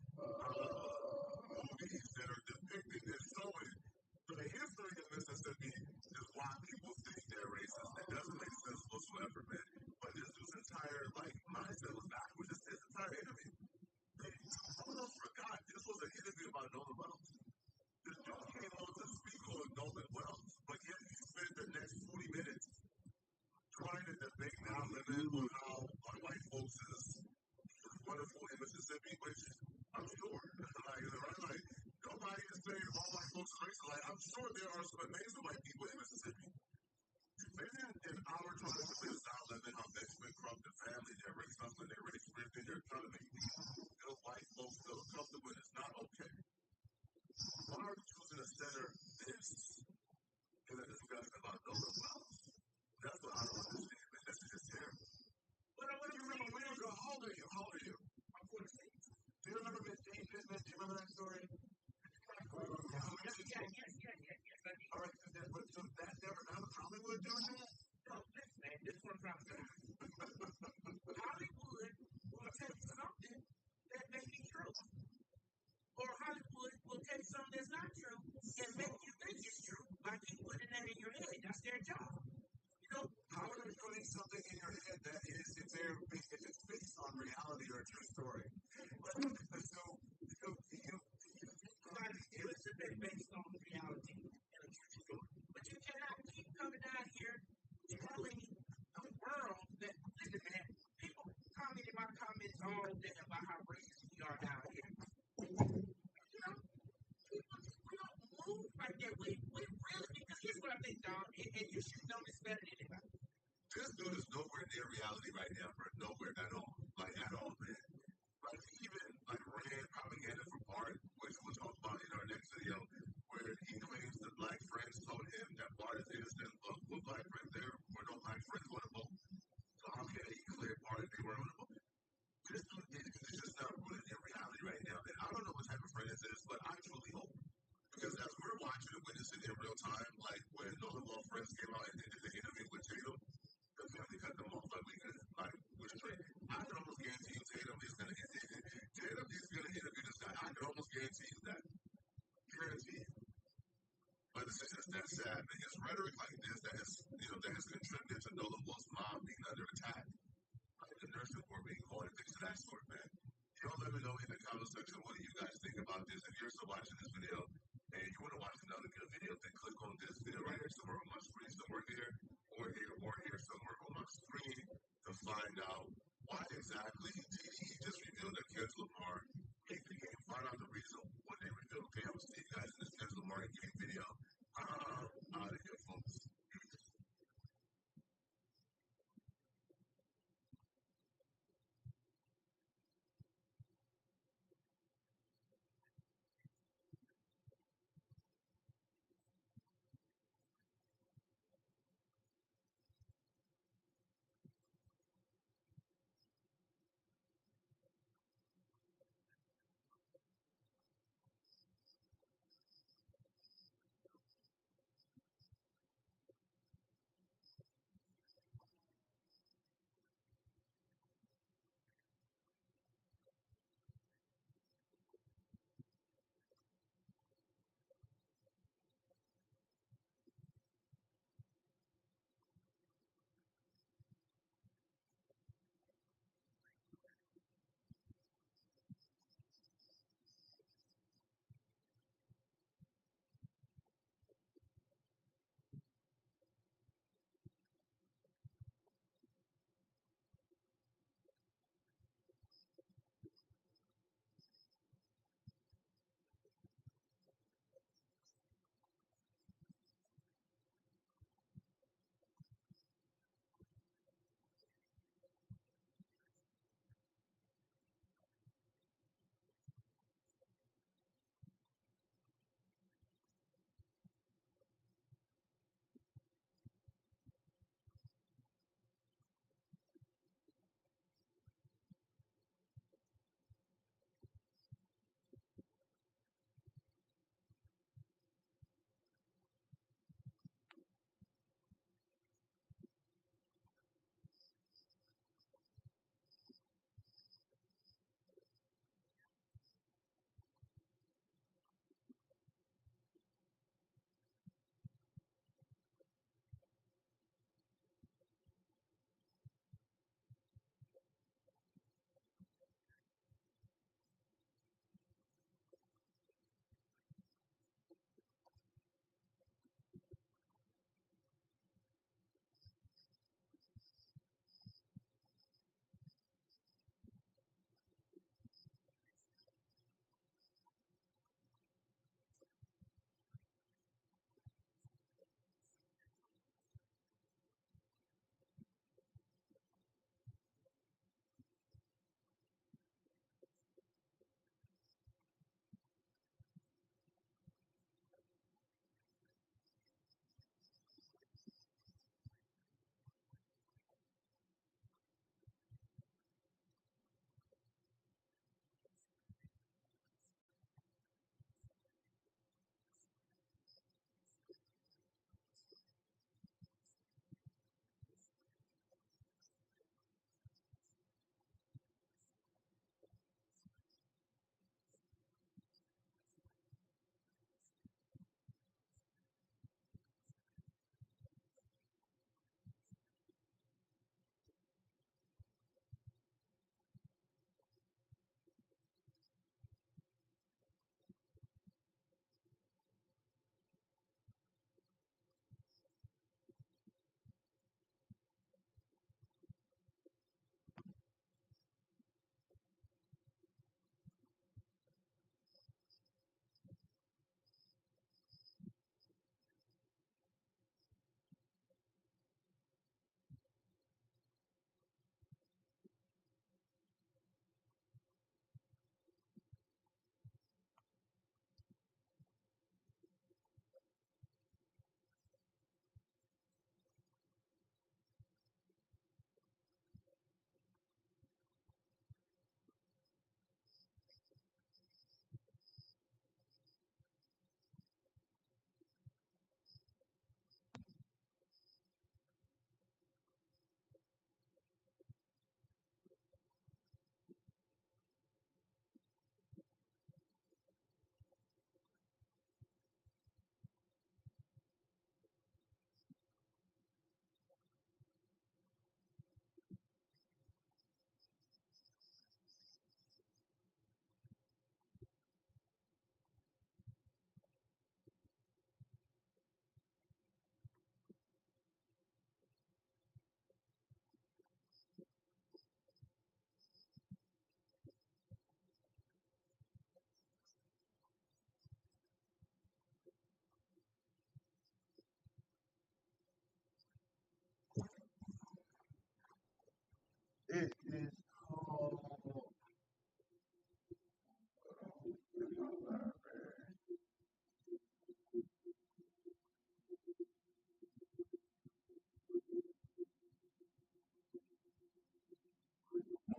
Movies that are depicting and showing the history of Mississippi is why people think they're racist. It doesn't make sense whatsoever, man. But this dude's entire mindset was backwards. His entire interview. Someone else forgot. This was an interview about Nolan Wells. This dude came on to speak on Nolan Wells, but yet he spent the next 40 minutes trying to debate now living on how white folks is wonderful in Mississippi, which I'm sure. Like, nobody is saying all white folks are racist. Like, I'm sure there are some amazing white people in Mississippi. Maybe in our trying to convince our living how Benjamin Crump, the family, they're race hustling, they're race drifting, they're trying to make those white folks feel comfortable, and it's not okay. Why are we choosing to center this in a discussion about Nolan Wells? That's what I don't understand, man. This is just terrible. But I want to remember when you go, how old are you? How old are you? I'm 46. Do you remember Miss Jane Business? Do you remember that story? Yes. All right, so that never, that was Hollywood doing that? No, listen, man, this is what I'm trying to say. Hollywood will take something that may be true. Or Hollywood will take something that's not true and make you think it's true by keep putting that in your head. That's their job. You know, how are they putting something in your head that is, if it's based on reality or a true story? So you it's a bit based on reality and a true story. But you cannot keep coming down here telling the world that, listen, man, people comment in my comments all day about how racist we are down here. You know, we don't move like that way. We really, because here's what I think, Don, and you should know this better than anybody. This dude is nowhere near reality right now, bro. Nowhere at all. Like, at all, man. Like, even, ran propaganda for Bart, which we'll talk about in our next video, where he claims that black friends told him that Bart is innocent of black friends. There were no black friends on the boat. So how can he clear Bart if they were on the boat? This dude is just not rooted in reality right now. And I don't that's sad, man. It's rhetoric like this that has, that has contributed to Nola Wolf's mom being under attack, like the nursing board being called and things of that sort, man. Y'all let me know in the comment section what do you guys think about this. If you're still watching this video and you want to watch another good video, then click on this video right here somewhere on my screen, somewhere here, or here somewhere on my screen to find out why exactly TDE just revealed that Kendrick Lamar made the game. Find out the reason what they revealed. Okay, I will see you guys in this Kendrick Lamar game video. Out of here, folks.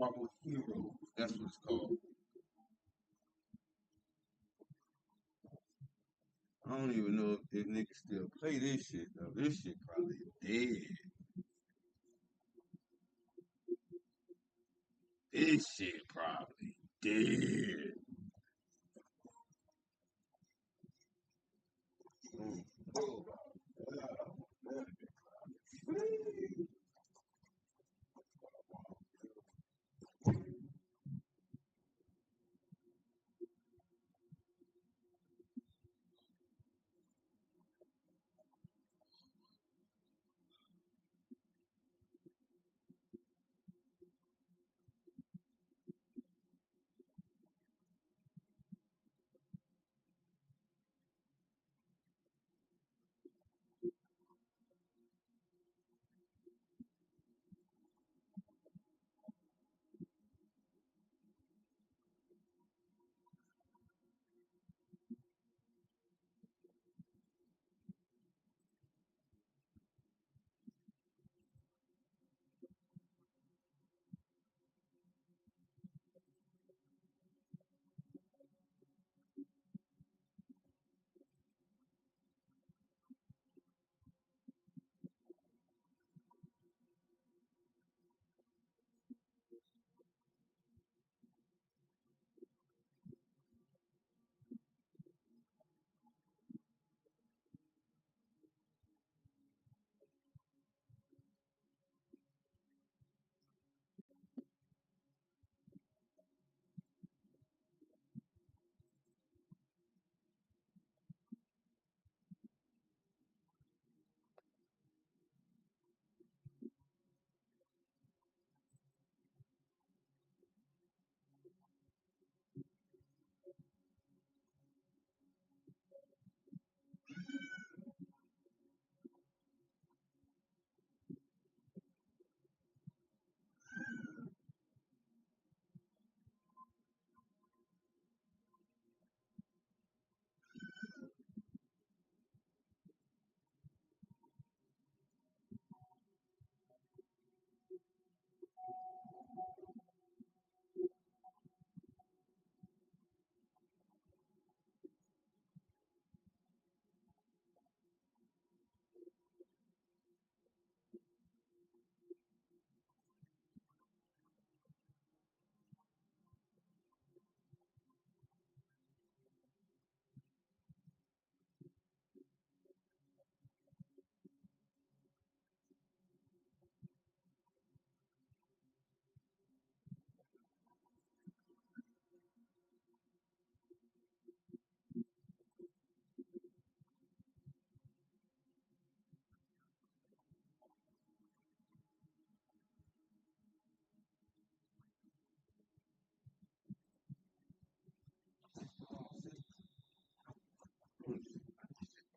Trouble Hero. That's what it's called. I don't even know if niggas still play this shit though. This shit probably dead. This shit probably dead.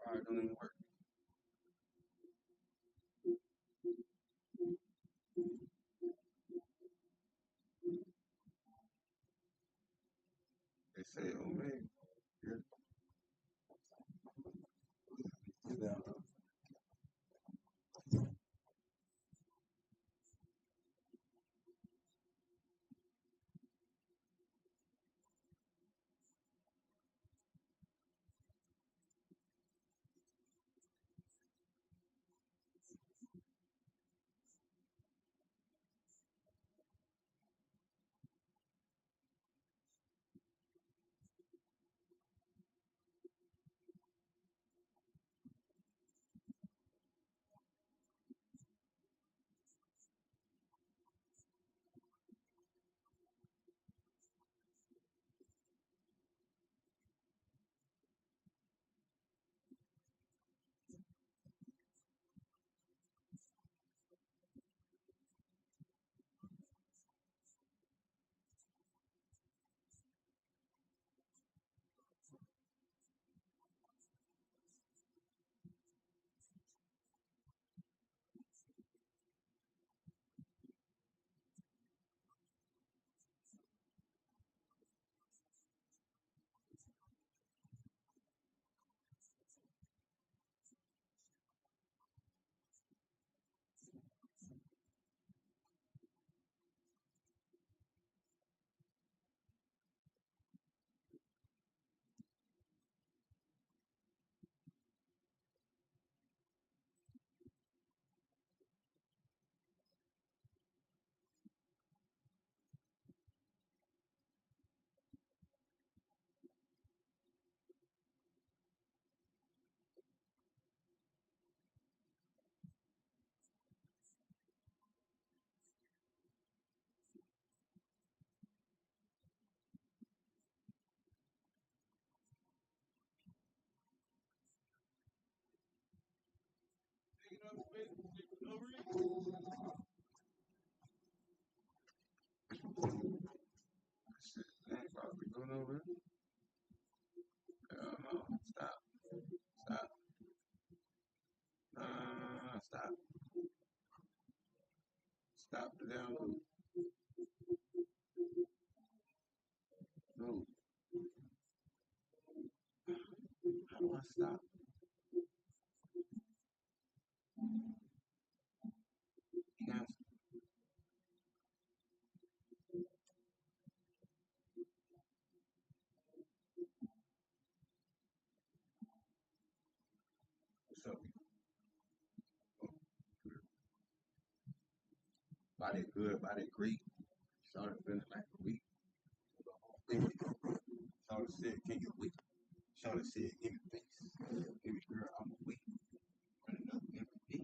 Probably don't even work. They say, oh man, Yeah. Shit, they ain't probably going over it. No, stop. Stop. Stop. Stop the download. No. How do I stop? Cancel. What's up? Body good, body great. Started feeling like a week. Shawty said, can you wait? Shawty said, give me face. Baby girl, I'm a wait. Running up every day.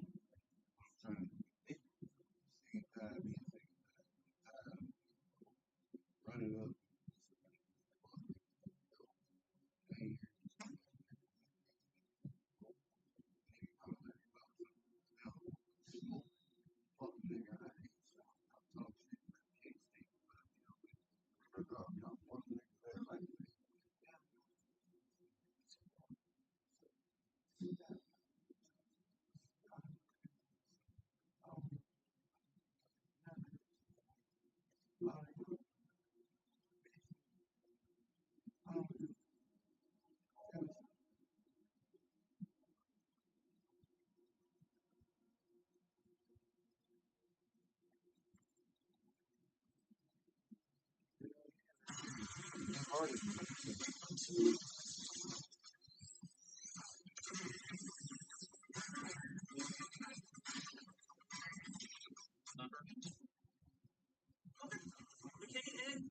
Trying to be second time, be second time. Running up. Hey, fuck nigga, I hate y'all. I'm talking shit, but I can't stay. Fuck up, y'all. One nigga that like me.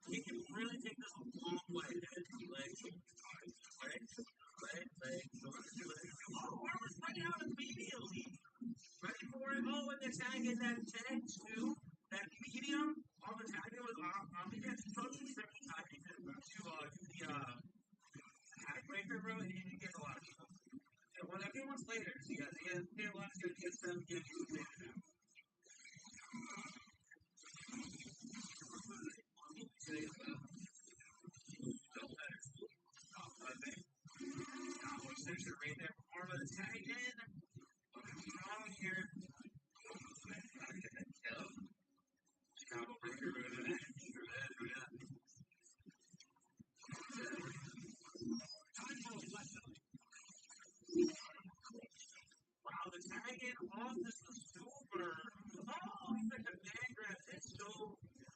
He can really take this a long way. Leg, oh, where was right out immediately? Right before it, oh, and they're tagging that tag too. That medium on the tag was on the instruction seven tagging to do the tag breaker, bro, and you get a lot of people. Yeah, well, that game was later, so yeah, they have a lot of good get seven games later now. Right there, arm of the tag in. Wrong here. Combo breaker, wow, the tag in off this was super. Oh, he's like a man grab. It's so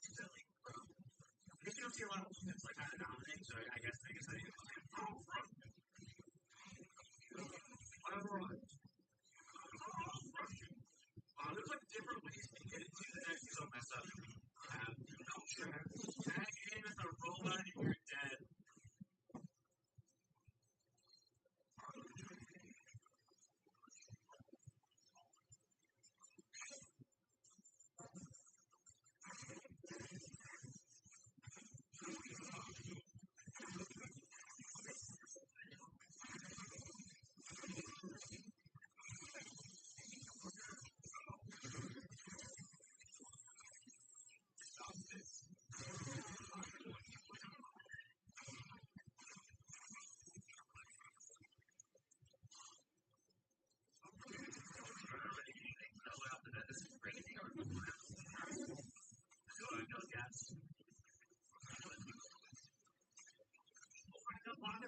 silly, bro. I guess you don't see a lot of movements like that dominate, so I guess I oh, front. Whatever on. There's like different ways to get it. The tag is so messed up. No track. Tag in with a robot and you're dead.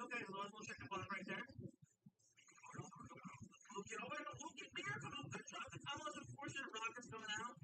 Okay, we'll check the button right there. We'll get over. We'll get there. Good job. The tunnel is unfortunate. Rockets coming out.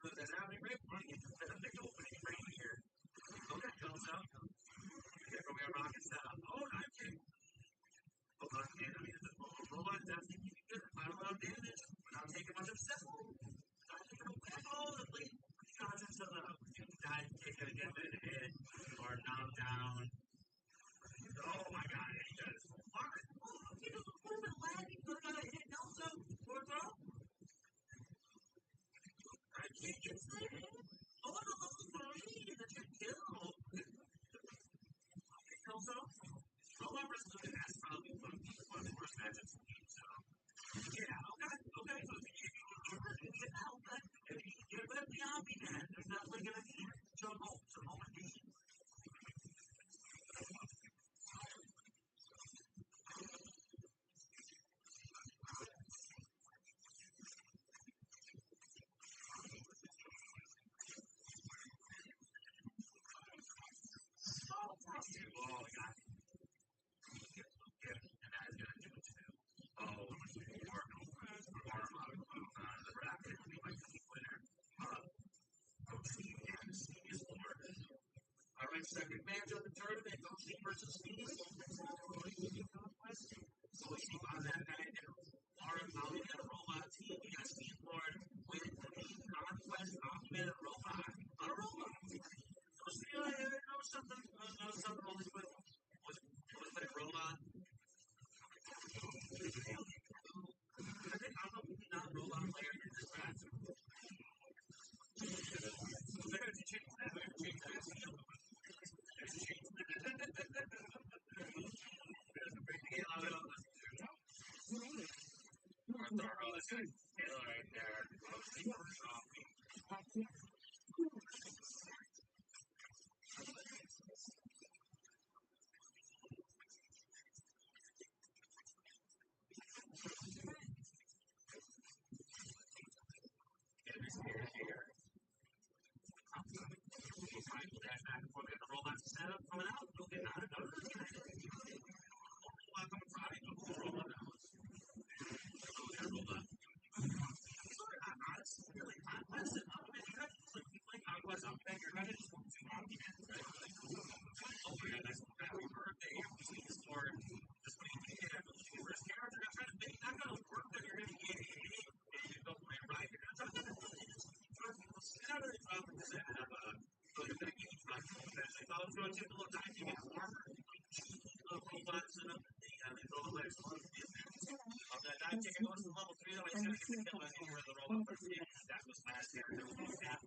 those that have any great money, it's a big opening right here. Okay, comes out. Here we are rocking down. Oh, nice kick. Oh, I can't. I mean, it's a robot that's keeping good. I don't know damage without taking much of a step. Not taking a back all the way. Shots into the dive kick and again in the head or knocked down. Oh my god, he does. Mark, he does a little bit lagging. Could have got a hit also. Fourth row. I can't get there. Oh, no, three. That's a kill. Also, robot versus the that's probably one of the worst matchups in the game. So, yeah, okay. So if you can get out, if you can get rid of the Omni Man, there's definitely going to be some motivation. Oh, God. And that is going to do it too. Oh, the bracket. We might be winner. All right, second match of the tournament, Coach versus Phoenix. So we see on that night, Omni and Robot team. We got Steve Lord with the Conquest Omni and Robot. On a robot. So there was something really good. Was it a robot? I think I'm not a robot player in this match. So there's a change that. There's a change there's a big deal out of this. Thorough is good. Right there. Here. Back before we have the robot set up coming out. Okay, not another. Welcome Friday. Robot out. Robot. Honestly, really, listen, you play Conquest, I'm betting you're going to just want to right? Oh my god, that's happy birthday. Please, for just what you did after the first character. I'm trying to think, not going to work that you're going to get it. And you don't play right. You're going to talk about it. It's not really fun to say, I have a good thing. I thought I was going to take a little time to get warmer. Robots and they throw the legs on that dive ticket goes to level 3, though he's going to get the kill anywhere the robot first hit. That was last year. There was no gap.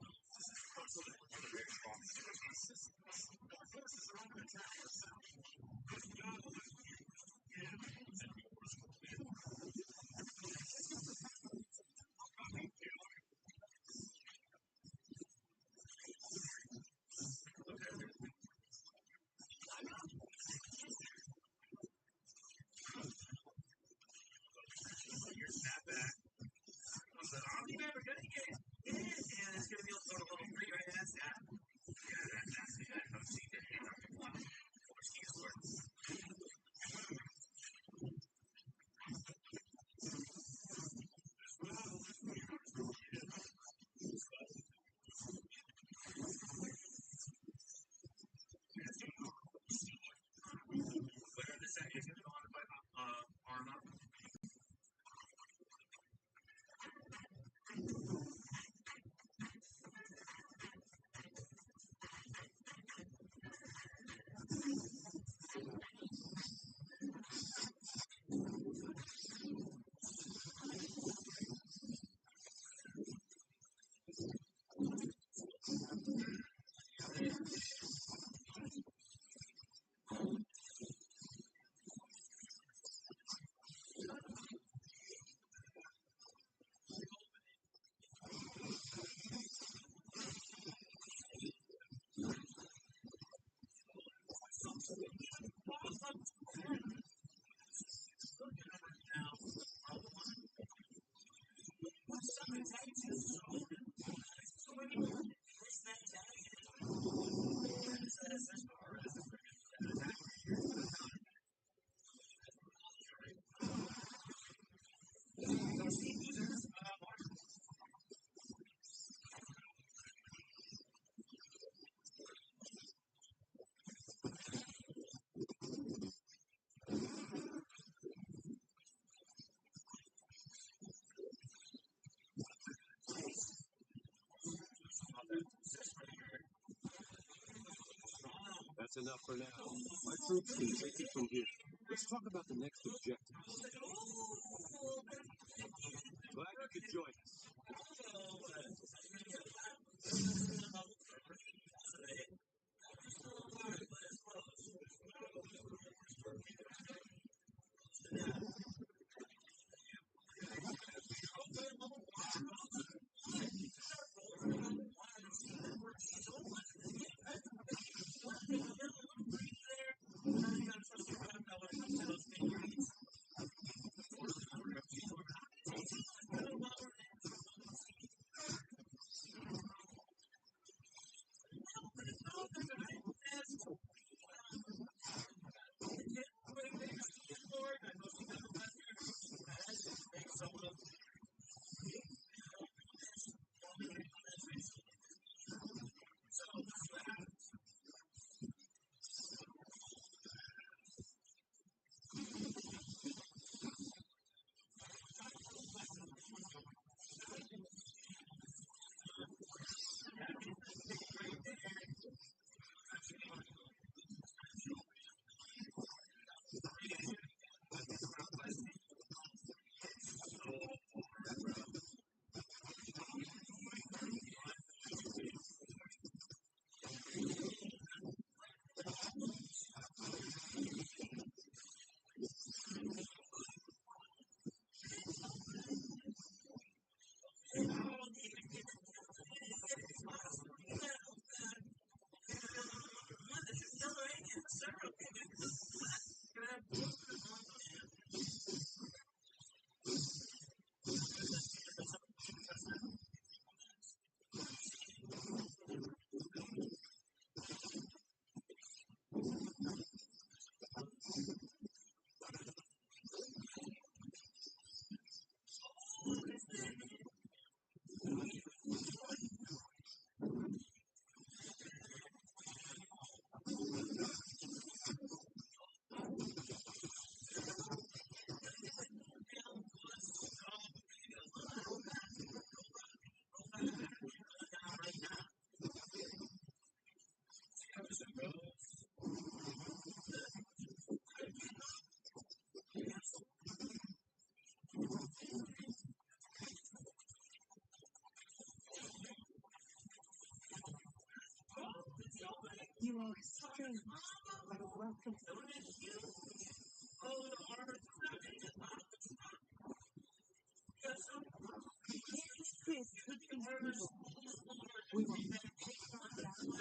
Your snapback. The Omni Man, we're going to get it. And it's going to be able to go to level 3 right now. That's that. Yeah, that's the guy. I've seen it. Where this is going to go on by Arma. that's enough for now. My troops can take it from here. Let's talk about the next objective. Glad you could join us. You are strange, but welcome. Chris, with these people, we will take on that.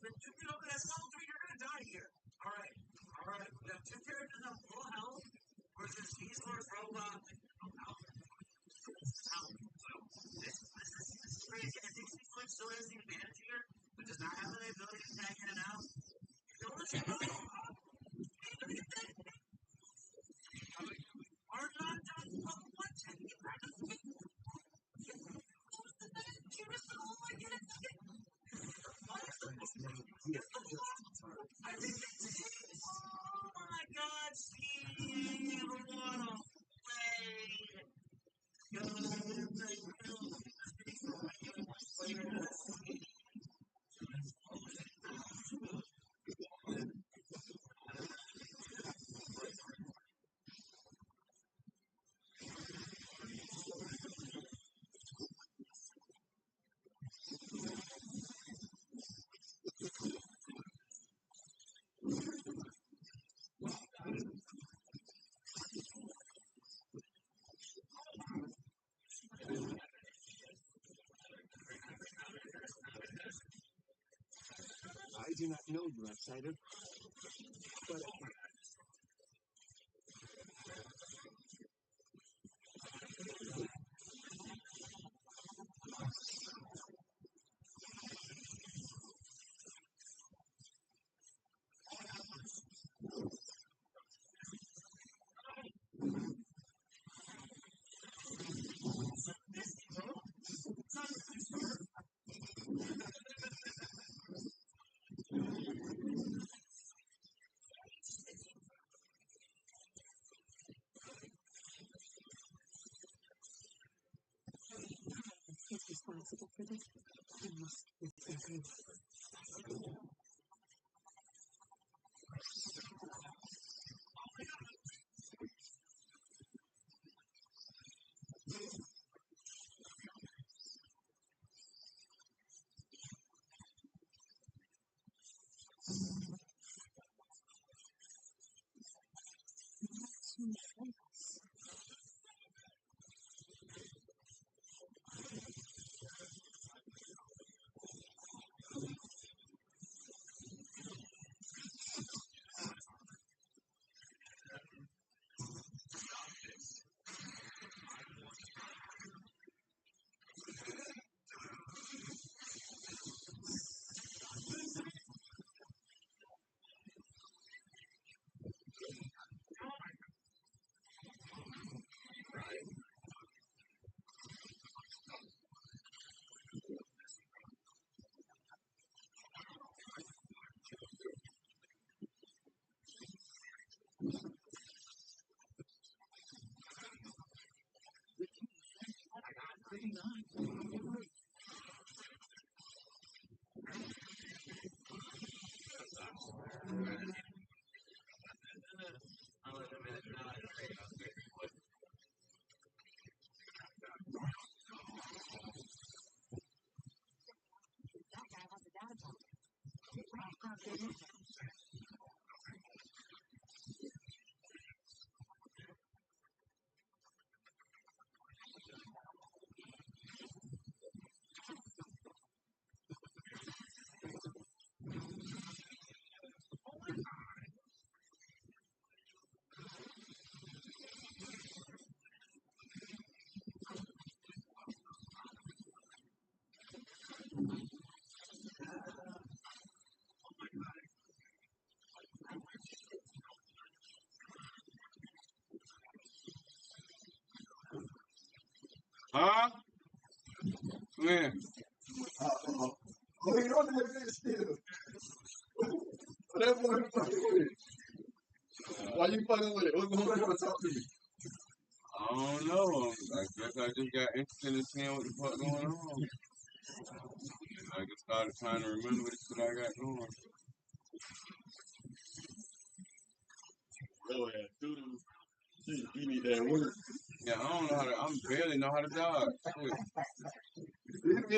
that's level 3, you're gonna die here. Alright. We have 2 characters on full health versus Eastward Robot. This is crazy. I think Eastward still has the advantage here, but does not have the ability to tag in and out. Don't let you go. Are not done. What? I think it's oh my God, Steve! What a play! I do not know you, outsider, but is responsible for this. I must listen to Huh? Man. Oh, he on that bitch still. That boy fucking with it. Why you fucking with it? What's going on? Talk to me. I don't know. I guess I just got interested in seeing what the fuck going on. I just started trying to remember the shit I got going. Go ahead, do them. You need that work. Yeah, I don't know how to. I barely know how to dodge. I'm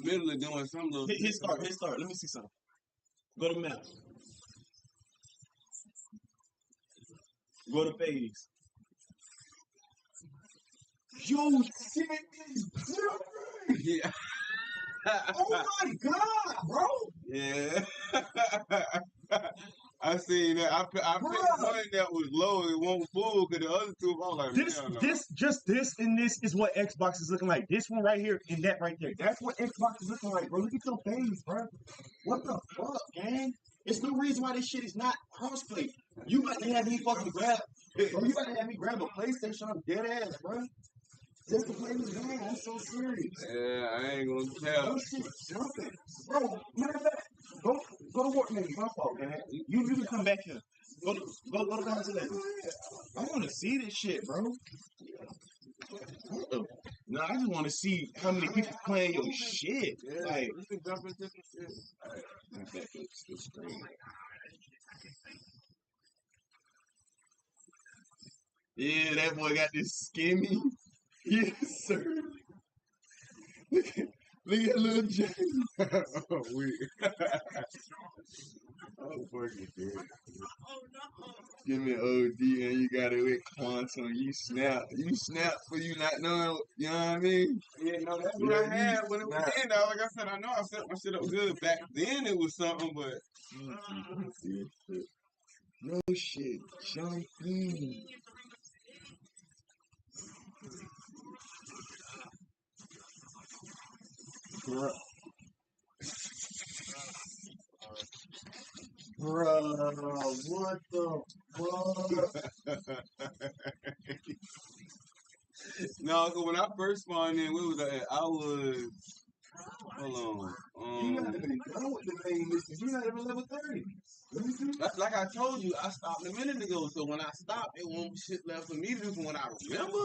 literally doing some little. hit start. Let me see something. Go to map. Go to phase. Yo, shit is different. Yeah. Oh my god, bro. Yeah. I seen that. I picked one that was low and one full because the other two, I was like, This, hell no. this, and this is what Xbox is looking like. This one right here and that right there. That's what Xbox is looking like, bro. Look at your face, bro. What the fuck, man? It's no reason why this shit is not crossplay. You got to have me fucking grab, bro. You got to have me grab a PlayStation. I'm dead ass, bro. Just to play this game. I'm so serious. Yeah, I ain't gonna tell. Those shit jumping, bro. Matter of fact, go to work, man. My fault, man. You can come back here. Go to down to that. I want to see this shit, bro. No, I just want to see how many people playing your shit. Like, You can jump into some shit. I'm back to the screen. Yeah, that boy got this skinny. Yes, sir. Look at little James. Oh, weird. Oh, fucking dead. Give me an OD and you got it with quantum. You snap for you not knowing. You know what I mean? Yeah, no, that's what I had when it was in. Though. Like I said, I know I set my shit up good. Back then it was something, but No shit. Jumping. Bruh. Bruh, what the fuck? no, cause when I first spawned in, we was at, I was hold on. You not even done with the main mission. You're not even level 30. Let me see. That's like I told you, I stopped a minute ago. So when I stopped, it won't shit left for me to do from what I remember.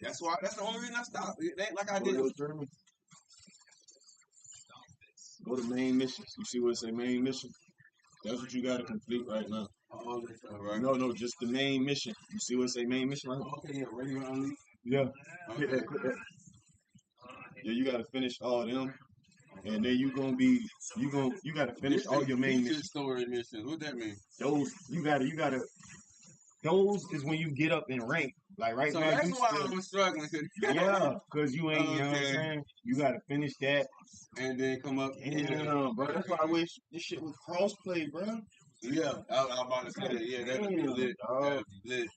That's why. That's the only reason I stopped. It ain't like I did. Go to main missions. You see what it say main mission? That's what you gotta complete right now. All this stuff, right? No, just the main mission. You see what it say main mission right now? Okay, yeah, regular only. Yeah. Okay. Hit that. Yeah, you gotta finish all them. And then you gotta finish all your main missions. Story missions. What that mean? Those you gotta those is when you get up in rank. Like right So now that's you why still, I'm struggling. yeah, cause you ain't, you know what I'm Okay. saying? You gotta finish that. And then come up. Damn, bro. That's why I wish this shit was crossplay, bro. Yeah, I'm about to say that. Yeah, that'd be lit. That'd be lit.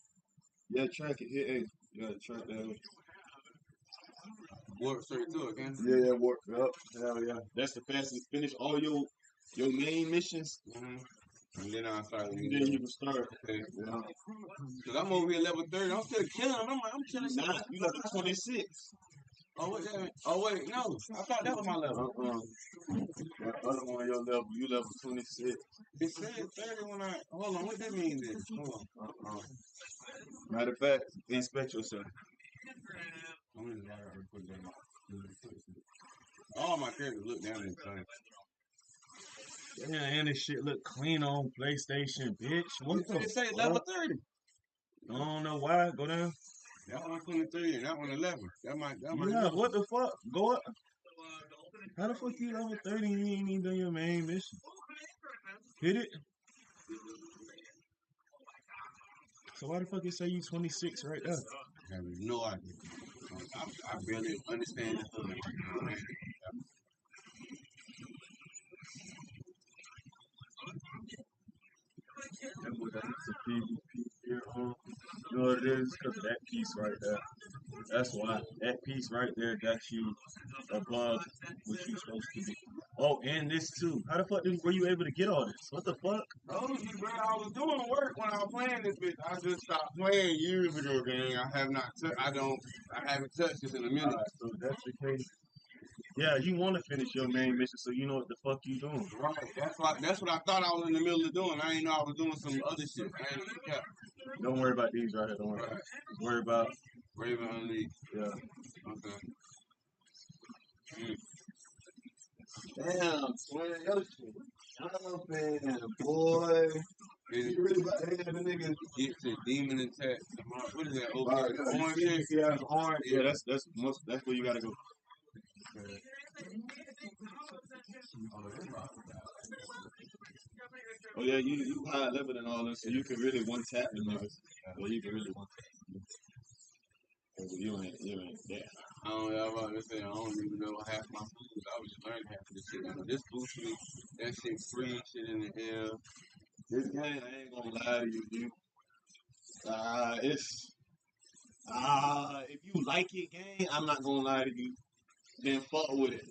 Yeah, track it. Yeah, you gotta track that. Work straight to it, man. Yeah, work up. Hell yeah. That's the fastest. Finish all your main missions. Mm-hmm. And then I started. And then you can start. Okay. Yeah. Cause I'm over here level 30. I'm still killing them. I'm killing Nah, them. you level 26. Oh, what that mean? Oh, wait, no. I thought that was my level. That other one, your level, you level 26. It said 30 when I. Hold on, what that mean then? Hold on. Matter of fact, inspect yourself. I'm in the library, put that on. All my characters look down in time. Yeah, and this shit look clean on PlayStation, bitch. What the It say fuck? level 30. I don't know why. Go down. That one 23 and that one 11. That might. Yeah, what the fuck? Go up. How the fuck you level 30 and you ain't even done your main mission? Hit it. So why the fuck it say you 26 right there? I have no idea. I barely understand this feeling right now. That boy got some PvP here on. You know what it is? Because of that piece right there. That's why. That piece right there got you above what you supposed to be. Oh, and this too. How the fuck were you able to get all this? What the fuck? Oh, bro, I was doing work when I was playing this bitch. I just stopped playing years ago, gang. I haven't touched this in a minute. Alright, so that's the case. Yeah, you want to finish your main mission so you know what the fuck you doing. Right, that's what I thought I was in the middle of doing. I didn't know I was doing some other shit. I ain't even care. Don't worry about these right here. Don't worry about it. Worry about Raven Unleashed. Yeah. Okay. Damn, swear your shit. Jumping, boy. You really about to hit the nigga. Get to demon attack. What is that? Alright, Orange shit? Yeah, orange. Yeah, that's where you gotta go. Oh yeah, you high level and all that, so you can really one tap the niggas. Yeah, you can really one tap them. You ain't there. I don't know about to say I don't even know half my moves. I was just learning half of this shit. This boost me, that shit free, shit in the air. This game, I ain't gonna lie to you, dude. If you like it, gang, I'm not gonna lie to you. Then fuck with it.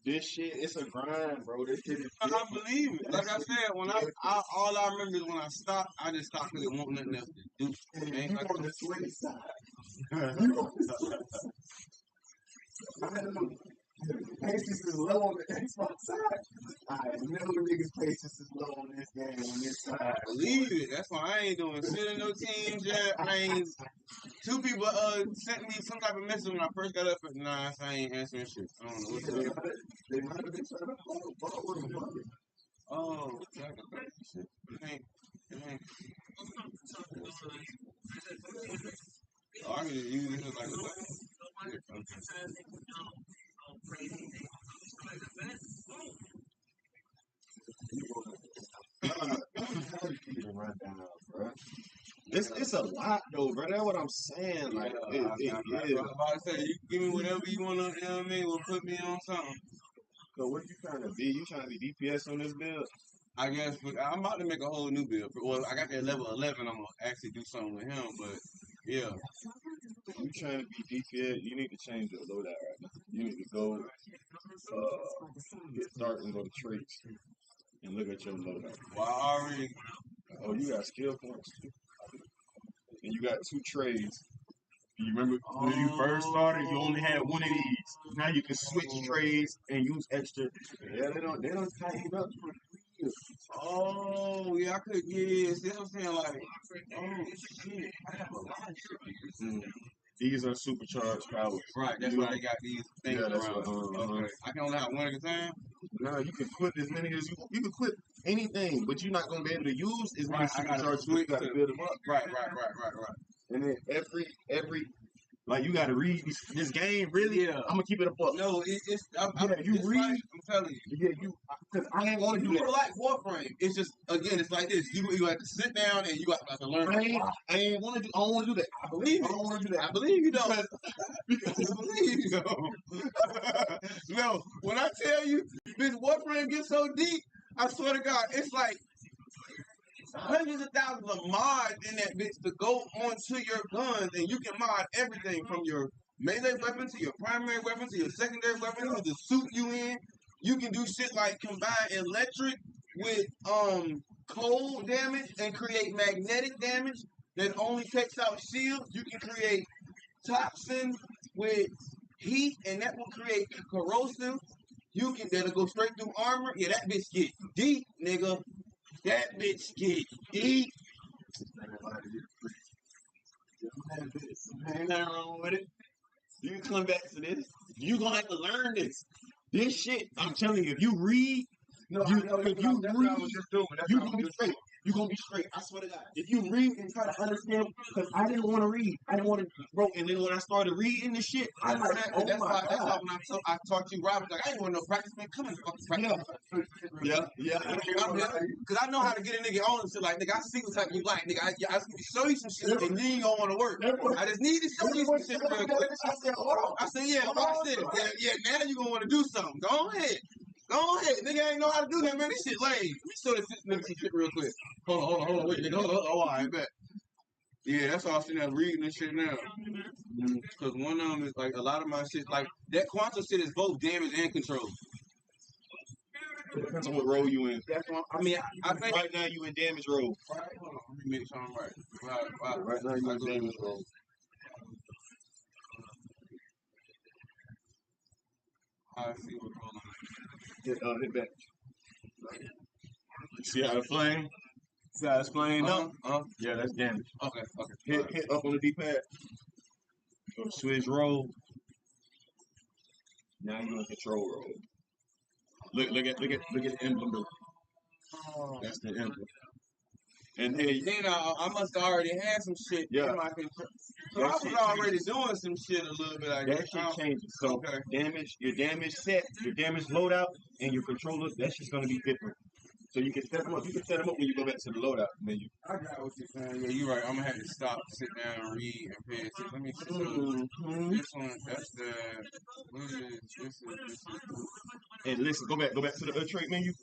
This shit, it's a grind, bro. This shit is. I believe it. Like I said, when all I remember is when I stopped, I just stopped because it wasn't nothing else to do. You on the sweaty side. You on the sweaty side. I know patience is low on the Xbox side. I know niggas' patience is low on this game on this side. Believe it. That's why I ain't doing shit in no teams yet. I ain't. Two people sent me some type of message when I first got up, but nah, I ain't answering shit. I don't know what's up. They might have been trying to follow with them. Oh, shit. It ain't. Oh, I can just use this as like a weapon. It's a lot though, bro. That's what I'm saying. Like it is. I'm about to say, you give me whatever you want to, you know what I mean? We'll put me on something. So what you trying to be? You trying to be DPS on this build? I guess, but I'm about to make a whole new build. Well, I got that level 11. I'm gonna actually do something with him, but yeah. You trying to be DPS? You need to change your loadout right now. You need to go get start and go to traits and look at your loadout. Well, I already. Oh, you got skill points too. And you got 2 trades. You remember when you first started, you only had one of these. Now you can switch trades and use extra. Yeah, they don't tighten up for real. Oh, yeah, I could, yeah, see what I'm saying? Like, oh, shit, I have a lot of shit. These are supercharged powers. Right, that's why they got these things around. Okay. I can only have one at a time? No, you can quit as many as you can quit anything, but you're not going to be able to use as many supercharged. You got to build them up. Right. And then every like you gotta read this game, really? Yeah. I'm gonna keep it a buck. No, you read. Like, I'm telling you. Yeah, because I ain't wanna do that. Like Warframe. It's just, again, it's like this. You have to sit down and you got to learn. I ain't wanna do. I don't wanna do that. I believe. I don't wanna do that. I believe you don't. Because I believe you don't. No, when I tell you this Warframe gets so deep, I swear to God, it's like hundreds of thousands of mods in that bitch to go onto your guns, and you can mod everything from your melee weapon to your primary weapon to your secondary weapon to the suit you in. You can do shit like combine electric with cold damage and create magnetic damage that only takes out shields. You can create toxin with heat, and that will create corrosive. That'll go straight through armor. Yeah, that bitch get deep, nigga. That bitch get deep. Ain't nothing wrong with it. You can come back to this. You gonna have to learn this. This shit, I'm telling you, if you read, you gonna be straight. You're gonna be straight. I swear to God. If you read and try to understand, because I didn't want to read. I didn't want to, bro. And then when I started reading this shit, I'm like, oh that's why when I taught you Robert, like I ain't want no practice, man. Come on, fucking practice. Yeah. Because I know how to get a nigga on and shit. Like, nigga, I see what type you like, nigga. I show you some shit, and then you don't want to work. I just need to show you some shit real quick. I said, hold on. I said, yeah, watch this. Yeah. Now you gonna want to do something. Go ahead. Nigga ain't know how to do that, man. This shit lame. Let me show this nigga some shit real quick. Hold on. Wait, nigga. Hold on. Oh, I bet. Yeah, that's all I'm sitting there reading this shit now. Because one of them is like, a lot of my shit, like, that quantum shit is both damage and control. It depends on what role you in. That's what I think right now you in damage role. Right, hold on. Let me make sure I'm right. Right now you in damage role. I see what's going on. Hit back. See how the flame? See how it's flamed up? Yeah, that's damage. Okay. Hit up on the D-pad. Go to switch roll. Now you're in control roll. Look at the emblem though. That's the emblem. And then I must have already had some shit in my control. So I was already doing some shit a little bit. That shit changes. So damage, your damage set, your damage loadout, and your controller, that's just gonna be different. So you can set them up. You can set them up when you go back to the loadout menu. I got what you're saying. Yeah, you're right. I'm gonna have to stop, sit down, and read and pay attention. Let me see. Mm-hmm. This one, that's the. What is this? This is. And listen, go back to the trade menu.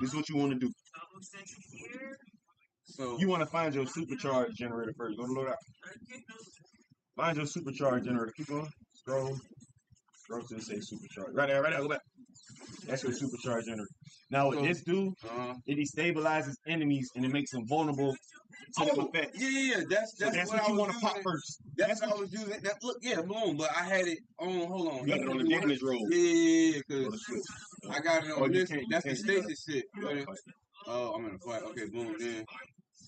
This is what you want to do. So You want to find your supercharged generator first. Go to loadout. Find your supercharged generator. Keep going. Scroll to say supercharged. Right there. Go back. That's your supercharged generator. Now what this do, it destabilizes enemies and it makes them vulnerable to the effect. Yeah. That's So that's what you want to pop first. That's what I was using. That look, yeah, boom. But I had it on. Hold on. You got it on the damage roll. Yeah, because I got it on this. That's the station. stasis shit. Oh, I'm in a fight. Okay, boom. Then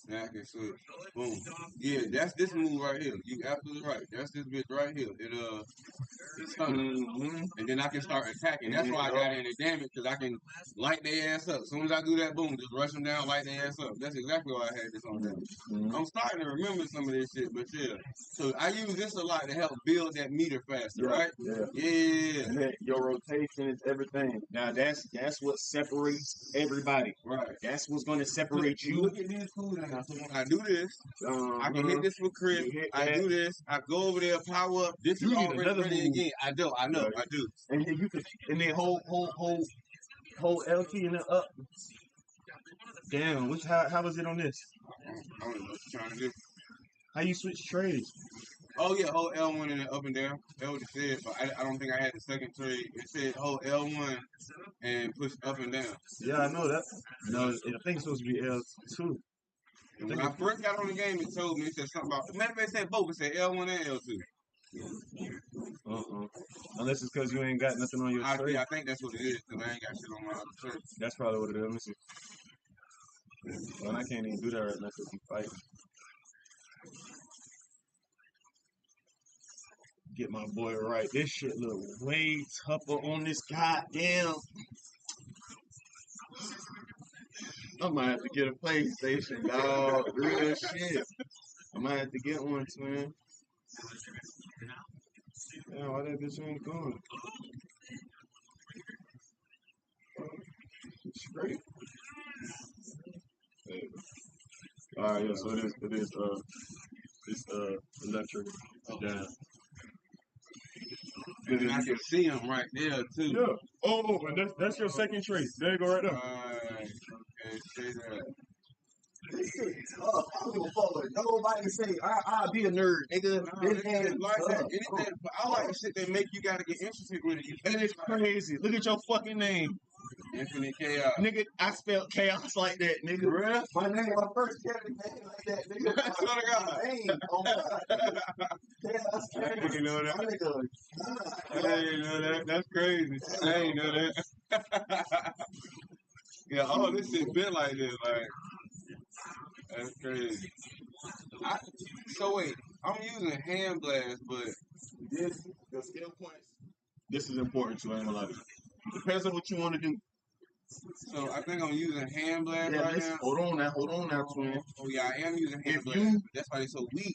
now I can switch. Boom. Yeah, that's this move right here. You absolutely right. That's this bitch right here. It's stunning. And then I can start attacking. That's why I got in the damage, because I can light their ass up. As soon as I do that, boom, just rush them down, light their ass up. That's exactly why I had this on damage. I'm starting to remember some of this shit, but yeah. So I use this a lot to help build that meter faster, right? Yeah. And then your rotation is everything. Now that's what separates everybody. Right. That's what's going to separate you. Look at these cooldowns. So when I do this, I can hit this with crit. I do this. I go over there, power up. This is already ready again. I know. I do. And then you can, and then hold LT and then up. Damn, how was it on this? I don't know what you're trying to do. How you switch trades? Oh yeah, hold L1 and then up and down. That what it said, but I don't think I had the second trade. It said hold L1 and push up and down. Yeah, I know that. No, I think it's supposed to be L2. And when I first got on the game, it told me, it said something about, matter of fact, it said both. It said L1 and L2. Unless it's because you ain't got nothing on your trade. Yeah, I think that's what it is, because I ain't got shit on my other trade. That's probably what it is. Let me see. Well, I can't even do that right now because you fight. Get my boy right. This shit look way tougher on this goddamn. I might have to get a PlayStation, dog. Real shit. I might have to get one, twin. Damn, why that bitch ain't going? Straight. Alright, yeah, so it is electric. Damn. And I can see him right there too. Yeah. Oh, and that's your second trait. There you go, right there. Alright. Okay, say that. This shit tough. I don't give a fuck what nobody say. I'll be a nerd, nigga. This game like that. Anything, but I like the shit that make you gotta get interested with it. And it's crazy. Look at your fucking name. Infinite Chaos. Nigga, I spelled chaos like that, nigga. Real? My first character name like that, nigga. I swear to God. Chaos character. I didn't know that. I didn't know that. That's crazy. I didn't know that. Yeah, all this shit been like this, like. That's crazy. So wait, I'm using hand blast, but your skill points. This is important too. I ain't gonna lie to you. Depends on what you want to do. So I think I'm using hand blast right now. Hold on now, twin. Oh yeah, I am using hand blast. But that's why they're so weak.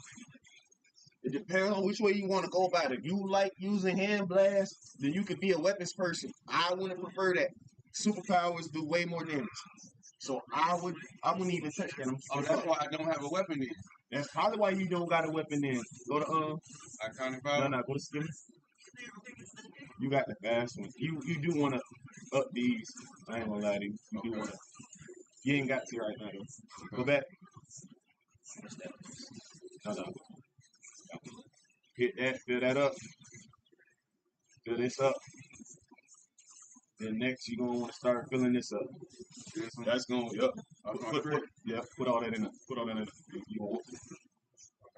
It depends on which way you want to go about it. If you like using hand blast, then you could be a weapons person. I wouldn't prefer that. Superpowers do way more damage. So I wouldn't even touch that. That's why I don't have a weapon then. That's probably why you don't got a weapon then. Go to iconic power. No, go to skill. You got the fast one. You do want to up these. I ain't gonna lie to you. You do want to. You ain't got to right now though. Go back. No. Hit that. Fill that up. Fill this up. Then next you're gonna want to start filling this up. That's going put all that in it. Put all that in it.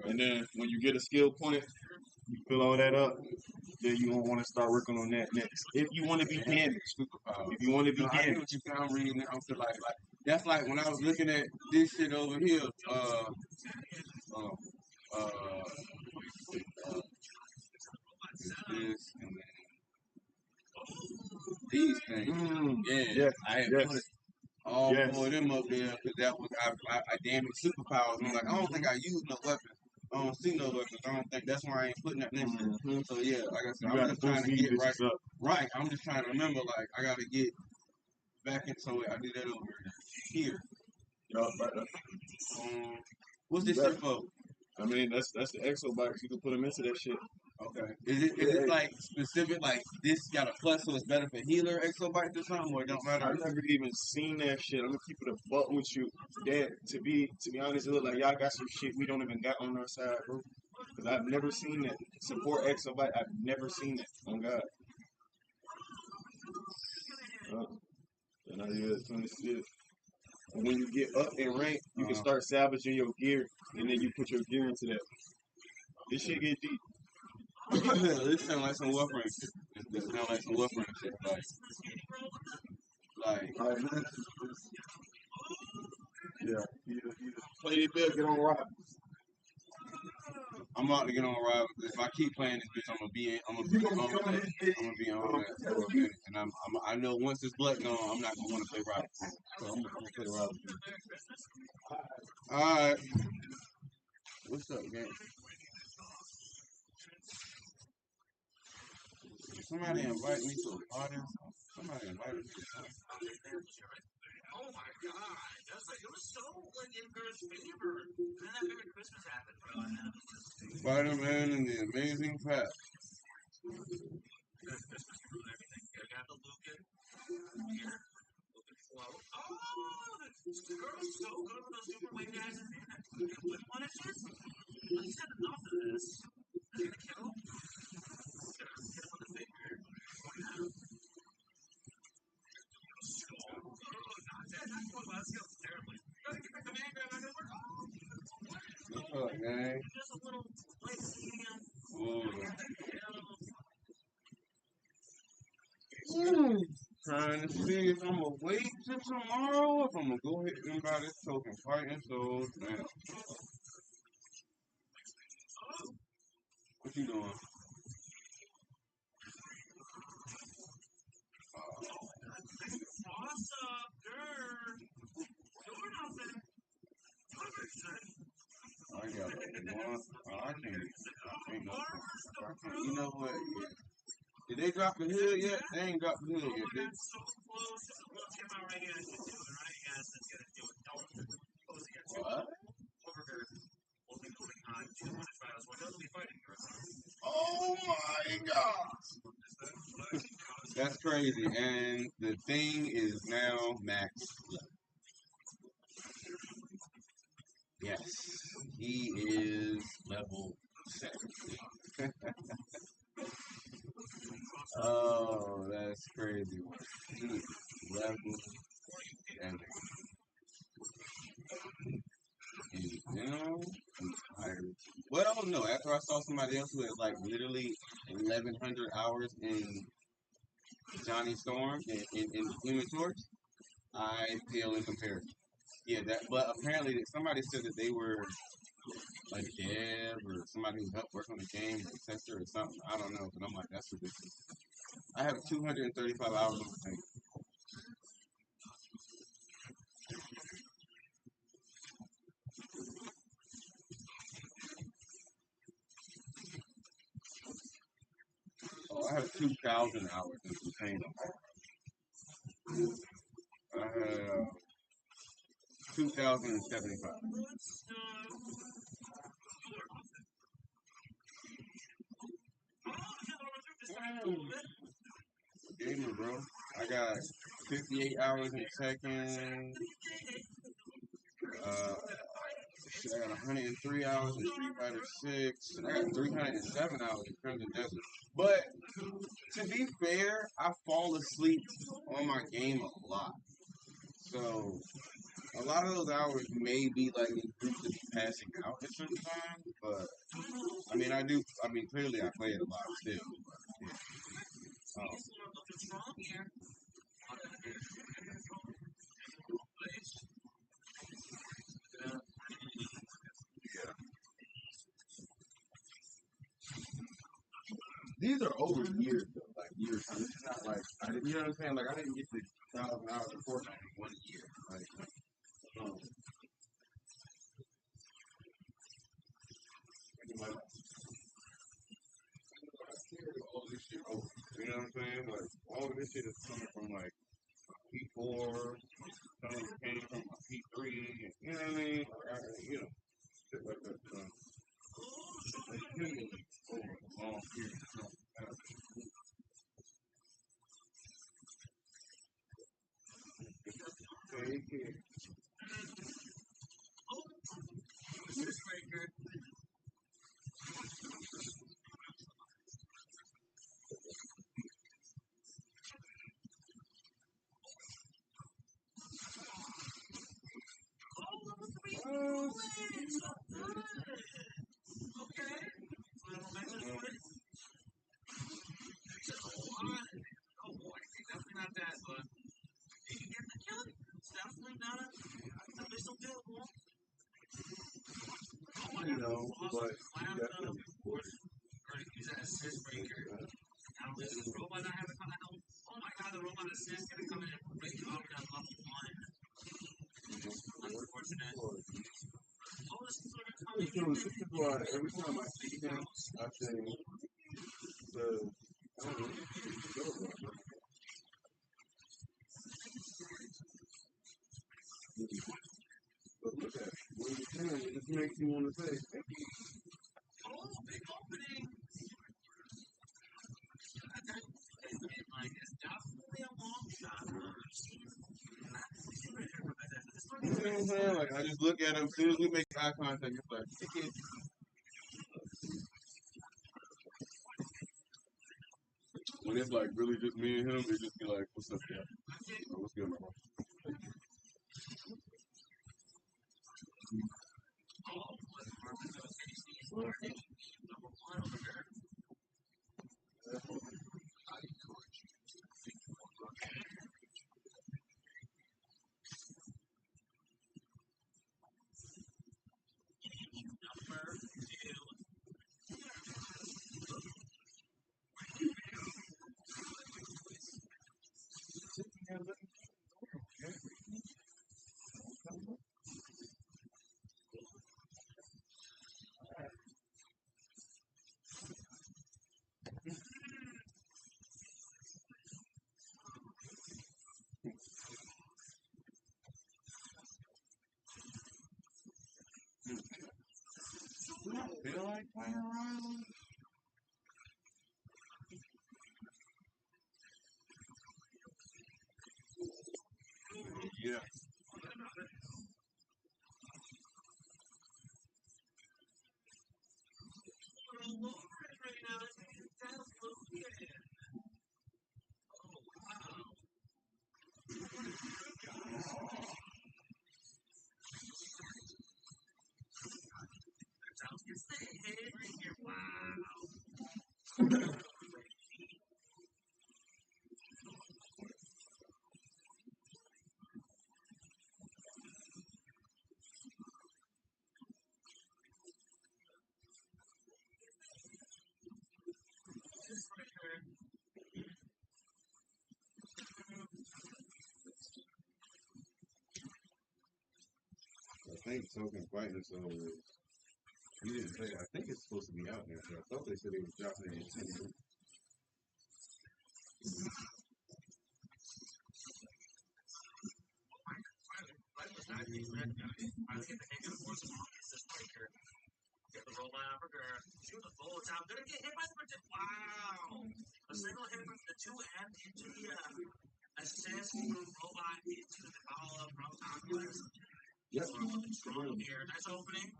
And then when you get a skill point, you fill all that up. Then you gonna want to start working on that next. If you want to be damaged, if you want to be damaged. I get what I'm reading. I'm still like that's like when I was looking at this shit over here. This and then these things. I had put all four of them up there because that was I damaged superpowers. And I'm like, I don't think I used no weapons. I don't see no weapons. I don't think that's why I ain't putting that in there. So yeah, like I said, I'm just trying to get right. I'm just trying to remember, like I gotta get back in, so I do that over here. Yo, brother. What's this Yeah. shit for? I mean, that's the exo box. You can put them into that shit. Okay. Is it like specific, like this got a plus so it's better for healer exobites or something, or it don't matter? I've never even seen that shit. I'm gonna keep it a buck with you. That to be honest, it look like y'all got some shit we don't even got on our side, bro. Cause I've never seen that. Support exobite, I've never seen it. On God. And I hear it's 26. And when you get up in rank, you can start salvaging your gear, and then you put your gear into that. This shit get deep. This sound like some Warframe shit. This sound like some Warframe shit. Like, Yeah, you play it there, get on rock. I'm about to get on Rob. If I keep playing this bitch, I'm gonna be on that for a minute. And I know once this blood gone, I'm not gonna want to play Rob. So I'm gonna play Rob. Alright. What's up, gang? Somebody invite me to a party. Somebody invited me to a party. Oh my god, it was so like in Gert's favor. And then that Merry Christmas happened, bro. And then it was just Spider-Man and the Amazing Path. Christmas ruined everything. You got the Lucan here. Lucan flow. Oh, the girl was so good with those super wave guys in there. Which one is this? I just had enough of this. Is he gonna kill? Hit him with the finger. What's up, gang? Trying to see if I'm gonna wait till tomorrow or if I'm gonna go ahead and buy this token fighting souls now. What you doing? What's up, girl? Doing nothing. I got one. I can't go. You know what? Yeah. Did they drop the hood yet? They ain't dropped the hood yet. They... So close. Let's get out right here. Let's do it, right? Yes, let's get it. Do it. Don't. What? Overgird will be moving on to one trials where they'll be fighting her. Oh my god! That's crazy. And the thing is now max. Yes, he is level 7. Oh, that's crazy. He is level 7. And now he's tired. Well, no, after I saw somebody else who had like literally 1,100 hours in Johnny Storm in Human Torch, I feel in comparison. Yeah, that. But apparently, somebody said that they were like dev or somebody who helped work on the game, or a tester or something. I don't know, but I'm like, that's ridiculous. I have 235 hours on the thing. Oh, I have 2,000 hours in the thing. I have 2,075. Gamer, bro. I got 58 hours in Tekken. I got 103 hours in Street Fighter 6. And I got 307 hours in Crimson Desert. But to be fair, I fall asleep on my game a lot. So a lot of those hours may be like in groups to be passing out at certain times. But I mean, clearly I play it a lot still. But, yeah. These are over years, though. Like years. It's not like You know what I'm saying? Like I didn't get the 1,000 hours of Fortnite in 1 year. Like, all this shit over. You know what I'm saying? Like all of this shit is coming from like P4, some came from my P3, you know what I mean? You know, shit like that. Accumulate over a long period of time. Take it. This breaker. Oh boy, definitely not that, but you can get the killing. It's definitely not a missile doable. You know, but definitely important. Or use that assist breaker. Now this is robot not having come out. Oh my god, the robot assist gonna come in and break it off that level 1. Unfortunate. Oh, this is sort of coming in. This is why every time I see him, I say, I don't know, but look at it. When you can, it just makes you want to say, thank you. Oh, big opening. Like, it's definitely a long shot. You know what I'm saying? Like, I just look at him, as soon as we make eye contact, it's like, ticket. When it's like really just me and him, they just be like, what's up, yeah? What's good, bro? Feel like playing around? Yeah. I think Token Fighting so you didn't say. I think it's supposed to be out there. So I thought they said it was dropping in 10 minutes. Get the robot hamburger. Shoot the bullets out. Gonna get hit by the project. Wow. A single hit from the 2 and into the assist from robot into the follow-up from Oculus. Yep. Strong here. Nice opening.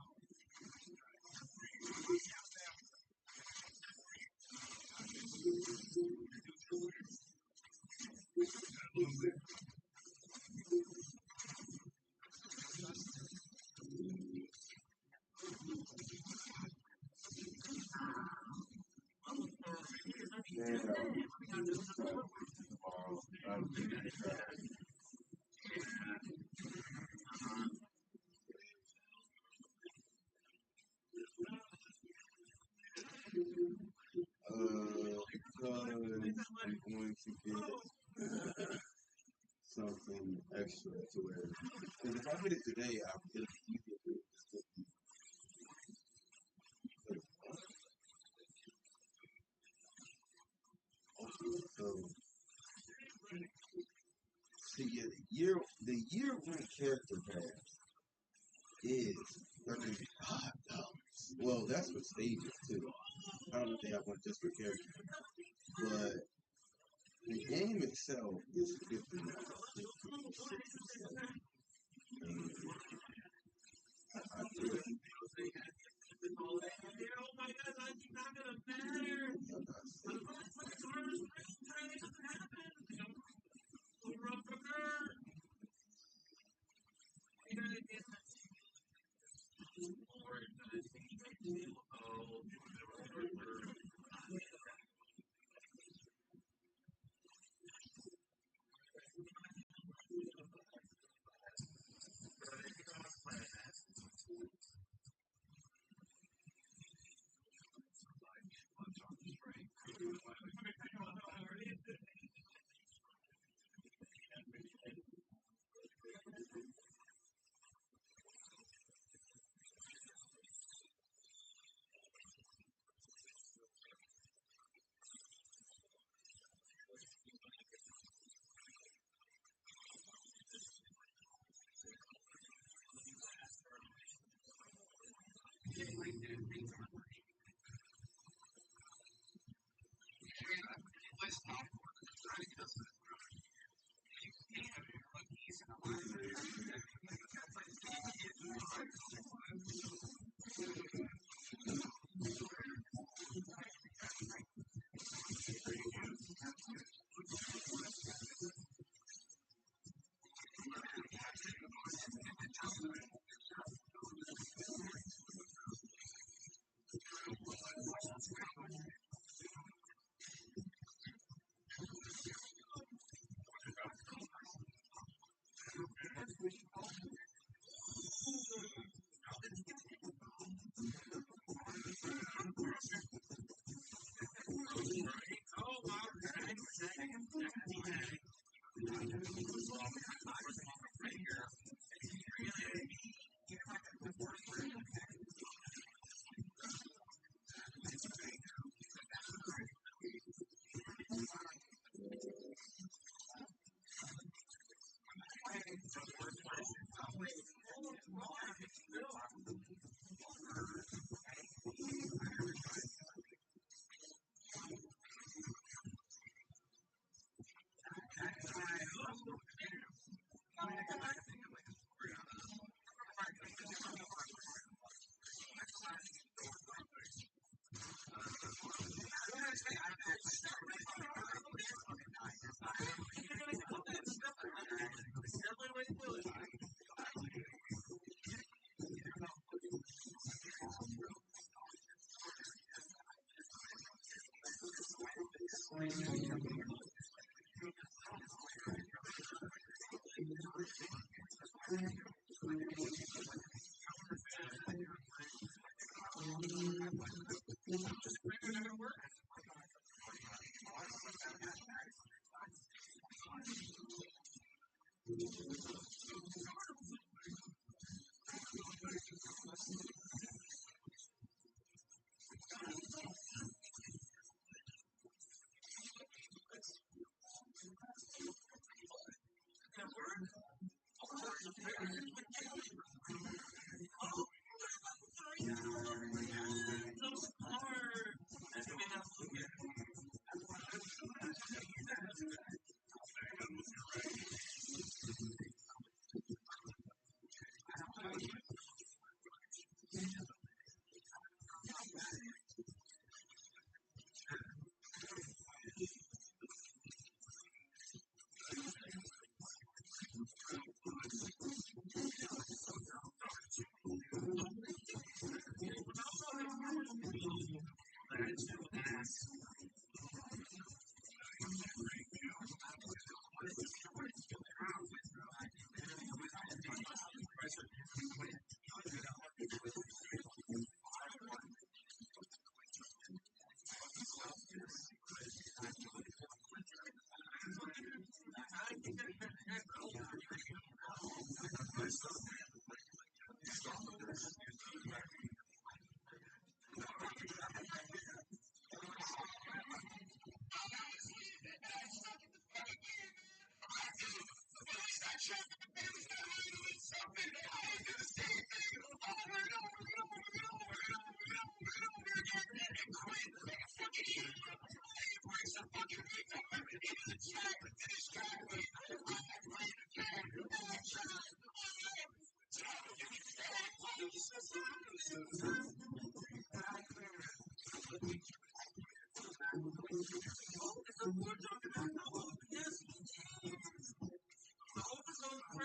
Because I'm going to get something extra to wear. Because if I get it today, I'll get it easier. So, see, year one character pass is $35. Well, that's for stages too. I don't know if they have one just for characters, but the game itself is $50. And I feel like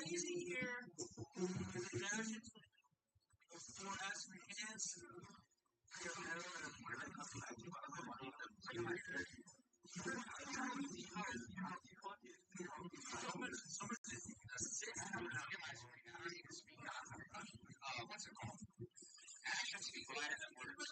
easy here. For us kids. What's it called? I should speak Latin and words.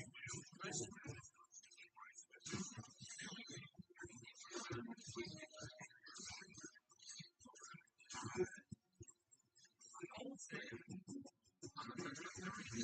Oh, You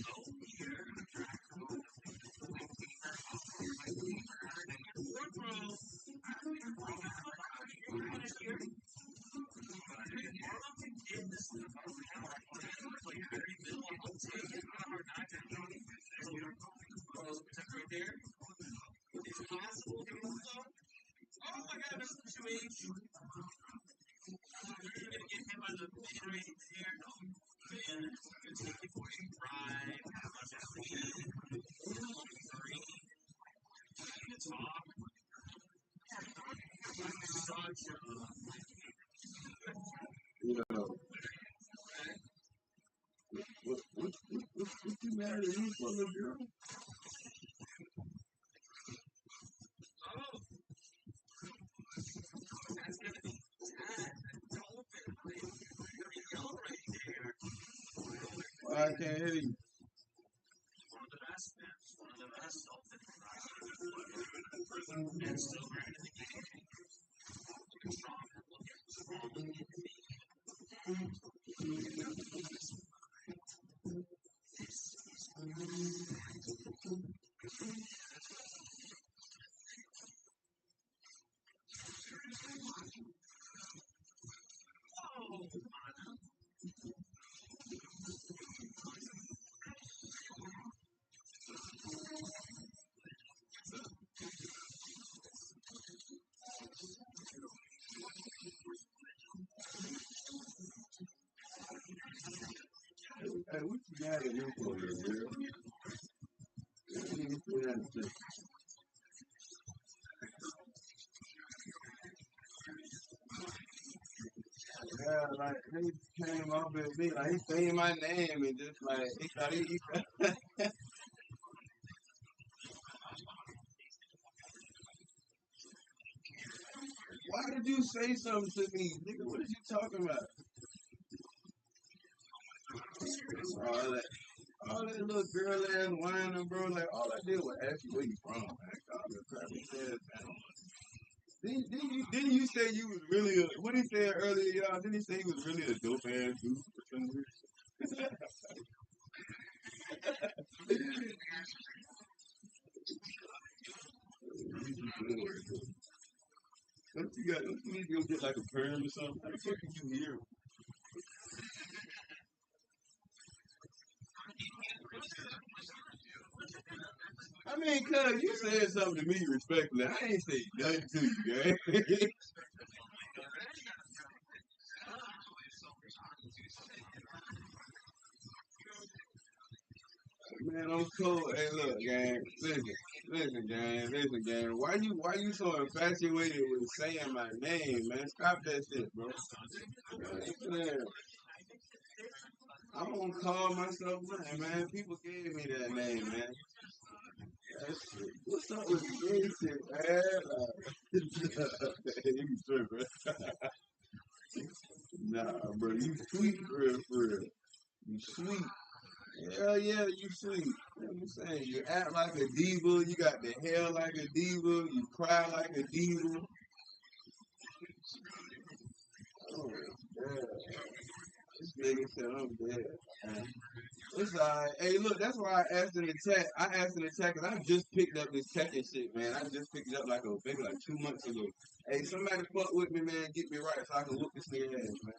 know, what you married to me for, little girl? Why I can't hear you? Hey, what you mad at me for, little girl? You need to put that shit. Yeah, like he came up at me, like he saying my name and just like he thought he why did you say something to me, nigga? What are you talking about? All that little girl ass whining, bro. Like all I did was ask you where you from, man. Call me a crappy ass, man. Didn't you say you was really a, what he said earlier, y'all? Didn't he say he was really a dope ass dude for some reason? Don't you need to go get like a perm or something? How the fuck did you hear? I mean, cuz you said something to me respectfully. I ain't say nothing to you, man. Man, I'm cold. Hey, look, gang. Listen, gang. Why you so infatuated with saying my name, man? Stop that shit, bro. Man, I'm gonna call myself nothing, man. People gave me that name, man. That shit. What's up with gay shit, man? You tripping. Nah, bro, you sweet for real. You sweet. Hell yeah, you sweet. You know what I'm saying? You act like a diva, you got the hair like a diva, you cry like a diva. Oh, yeah. This nigga said I'm dead. Man. It's alright. Hey, look, that's why I asked in the chat. I asked in the chat because I just picked up this checking shit, man. I just picked it up like maybe like 2 months ago. Hey, somebody fuck with me, man. Get me right so I can whoop this nigga ass, man.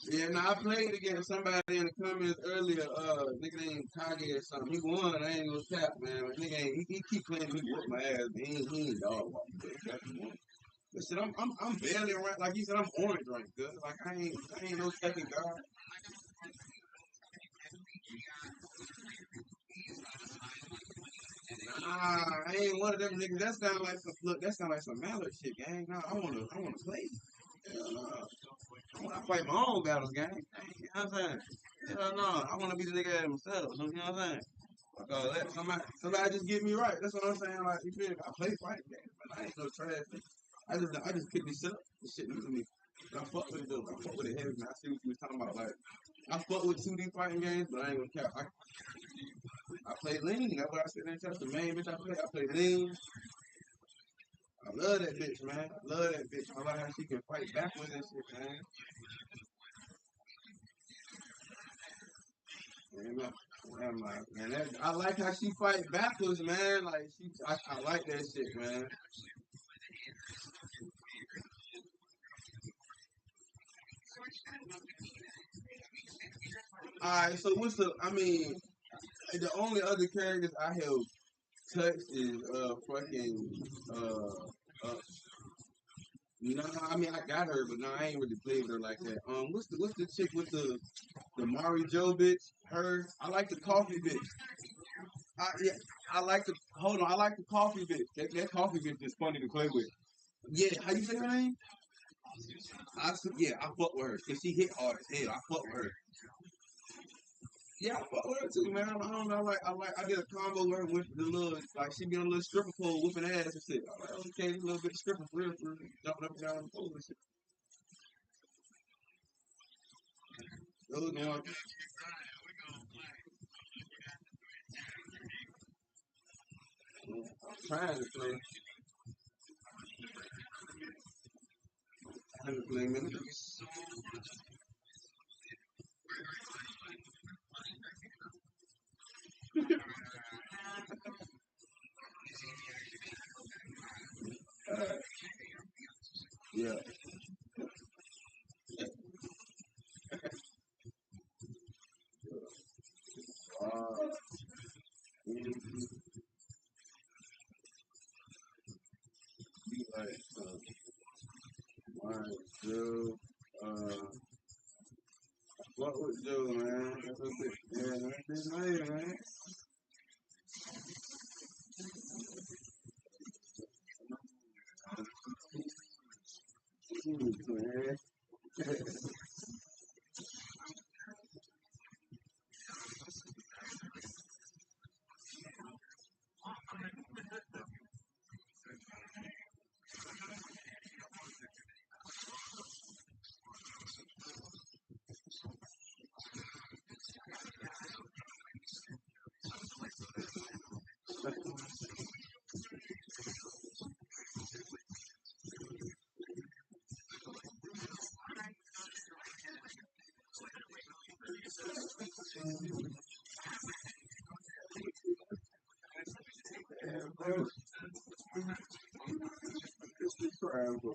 Yeah, now I played against somebody in the comments earlier. Nigga named Kage or something. He won. I ain't gonna cap, man. But nigga ain't. He keep playing. He whoop my ass. But he ain't dog walking. But he got won. Listen, I'm barely around. Like he said, I'm orange right good. Like I ain't no second guard. Nah, I ain't one of them niggas. That sound like some look. That sound like some Mallard shit, gang. Nah, I wanna play. Hell no. I wanna fight my own battles, gang. You know what I'm saying? Hell no. I wanna be the nigga himself. You know what I'm saying? Let somebody just get me right. That's what I'm saying. Like you feel me? I play fighting games, but I ain't no trash nigga. I just pick this shit up. This shit new to me. But I fuck with it though. I fuck with it heavy, man. I see what you was talking about. Like I fuck with 2D fighting games, but I ain't gonna cap. I play lean. That's what I said in the main bitch I play. I play lean. I love that bitch, man. I love that bitch. I like how she can fight backwards and shit, man. I like how she fight backwards, man. Like I like that shit, man. All right, so what's the? I mean, the only other characters I have touched is fucking uh. No, I mean I got her, but no, I ain't really played with her like that. What's the chick with the Mari Joe bitch? Her, I like the coffee bitch. Yeah, I like the hold on. I like the coffee bitch. That coffee bitch is funny to play with. Yeah, how you say her name? I fuck with her because she hit hard as hell. I fuck with her. Yeah, I fuck with her too, man. I don't know. I did a combo with her with the little like she be on a little stripper pole whooping ass and shit. I'm like, okay, a little bit of stripper for real, jumping up and down the pole and shit. Those ones. I'm trying to play. Trying to play, man. Yeah. Uh, be like, one, two, what would do, man? That's a bit, yeah, that's nice, man. Man. Yeah, bro. It's crying, bro.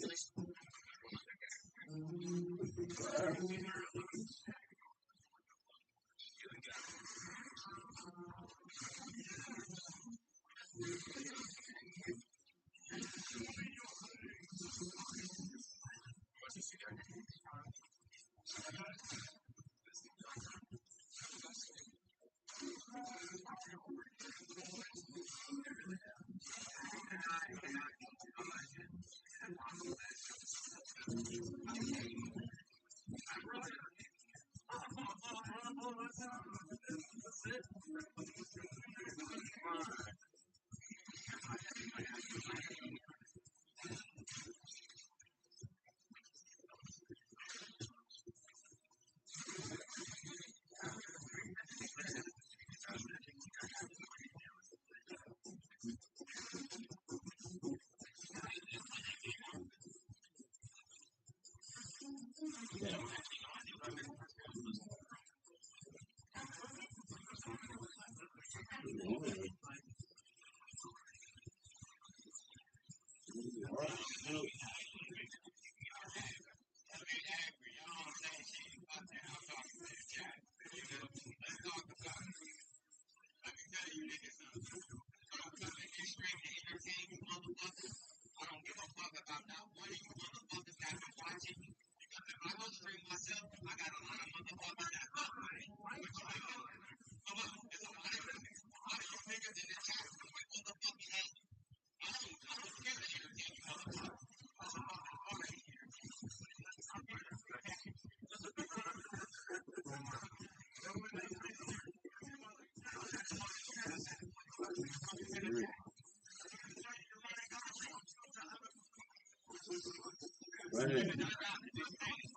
Man.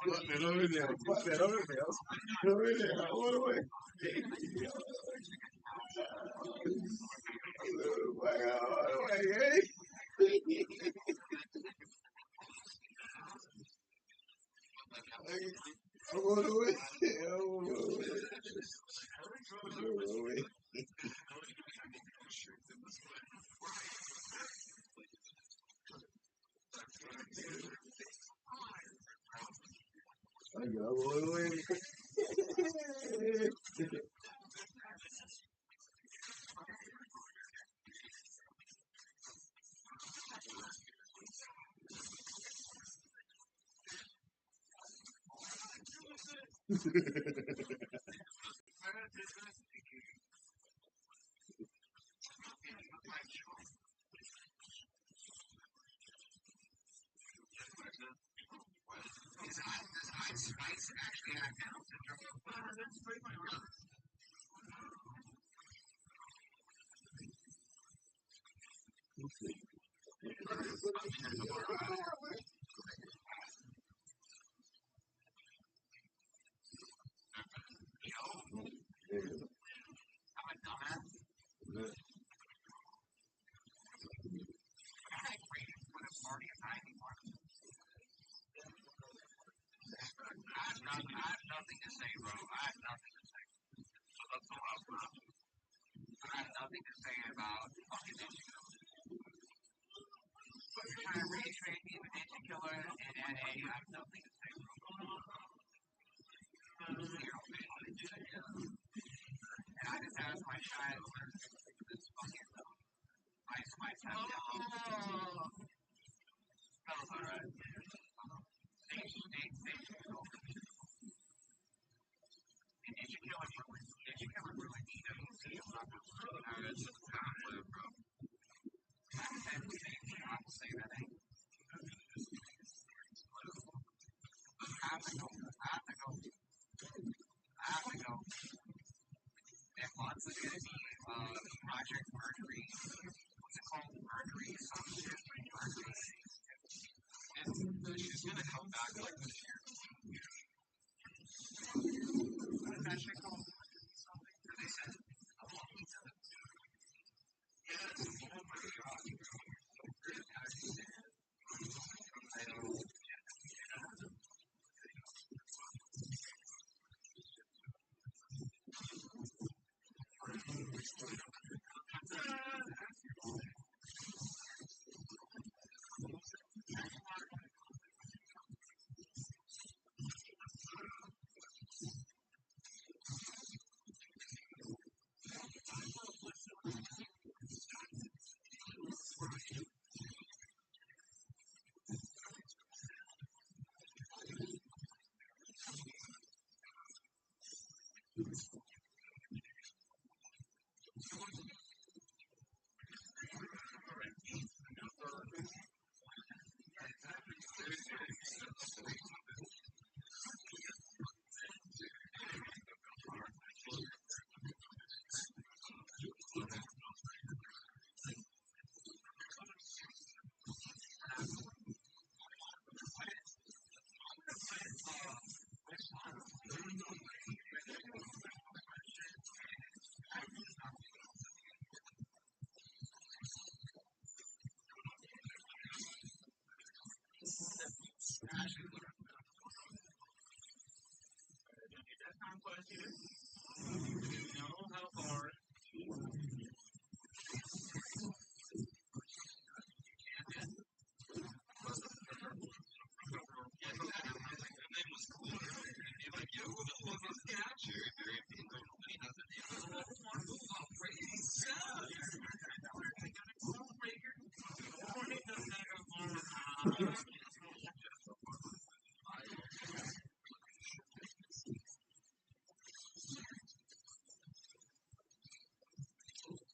Fuck that over there. Fuck that over there. Over there. All the way. All the way, hey. I'm on the way. I'm on the way. I'm on the way. His ice spice actually counts. I'm a dumbass. I ain't waiting for the party of 91. I have nothing to say, bro. I have nothing to say. I have nothing to say about fucking Ninja Killer. But you're trying to retrain me with Ninja Killer and NA. I have nothing to say, bro. And I just asked my child this fucking ice spice has yellow. Smells alright. Ninja Killer really neat. It's just kind of, bro. I have to say that ain't. I have to go. And once it's going to be Project Mercury. What's it called? Mercury? Some shit. Mercury. And she's going to come back like this year. What is that shit called? Something. They said, I want pizza. Yes. Oh my god. I know.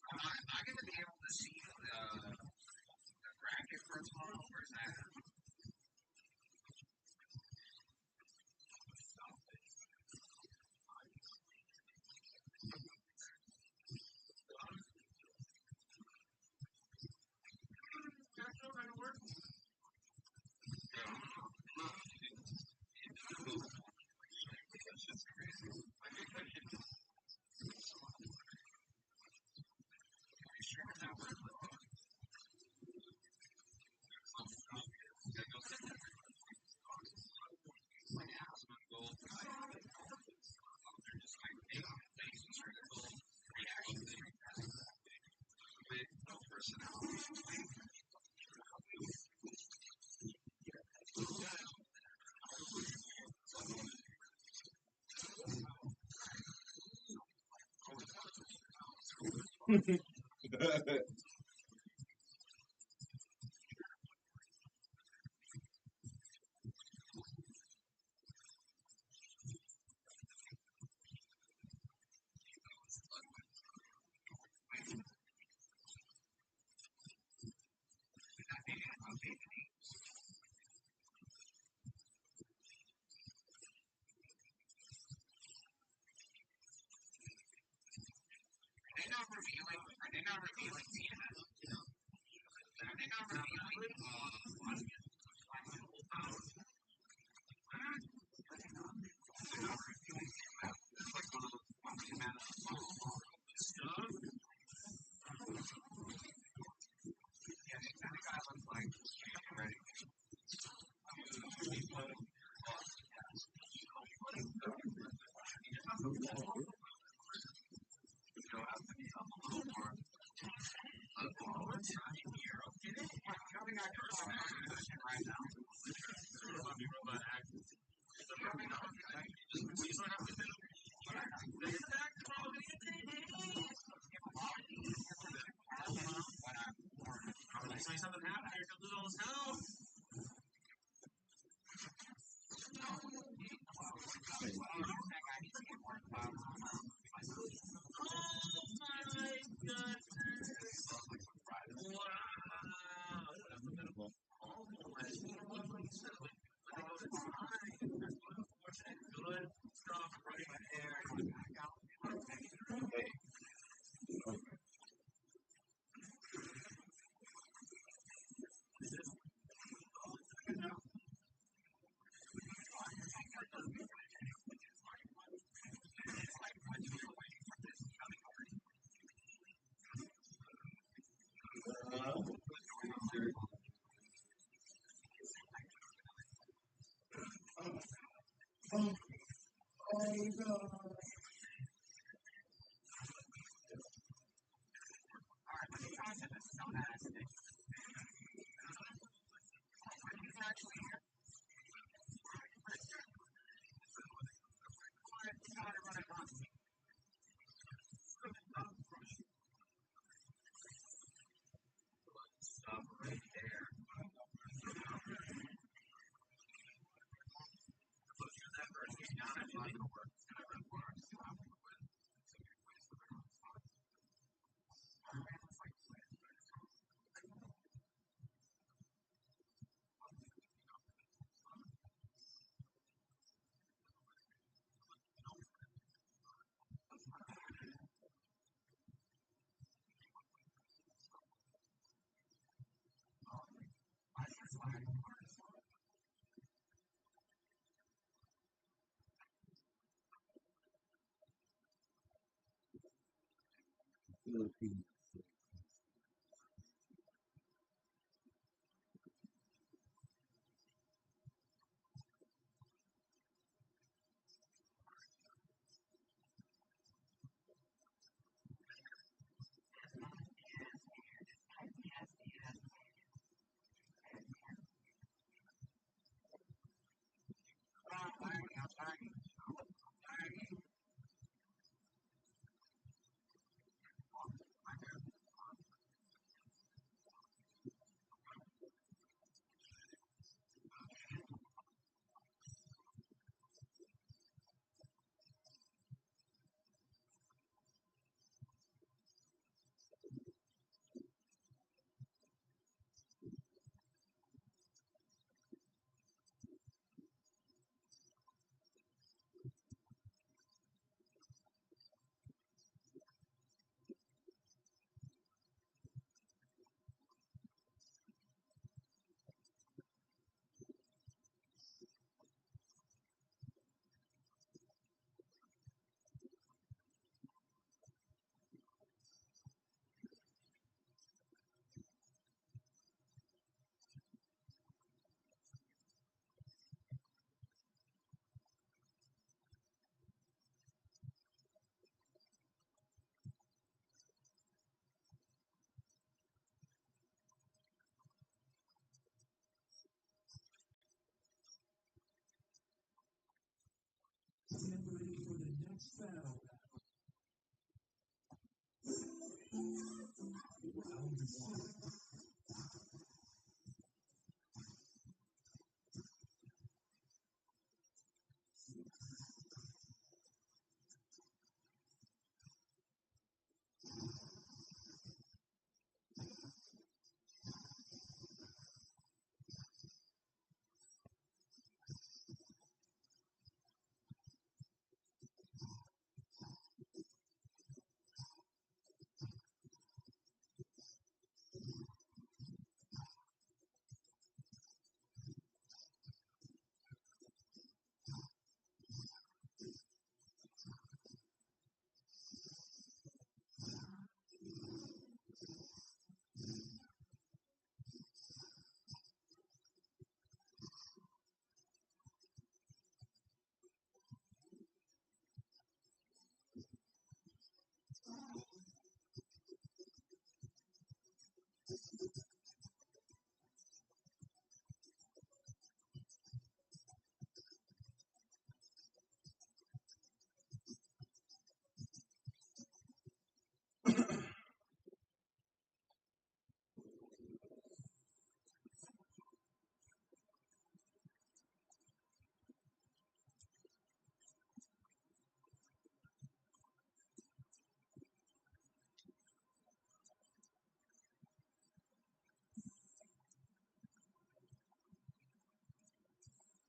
Am I going to be able to see the bracket for tomorrow, or is that? Are they not revealing CNN? Are they not revealing something happened here, comes all this hell. Philippines.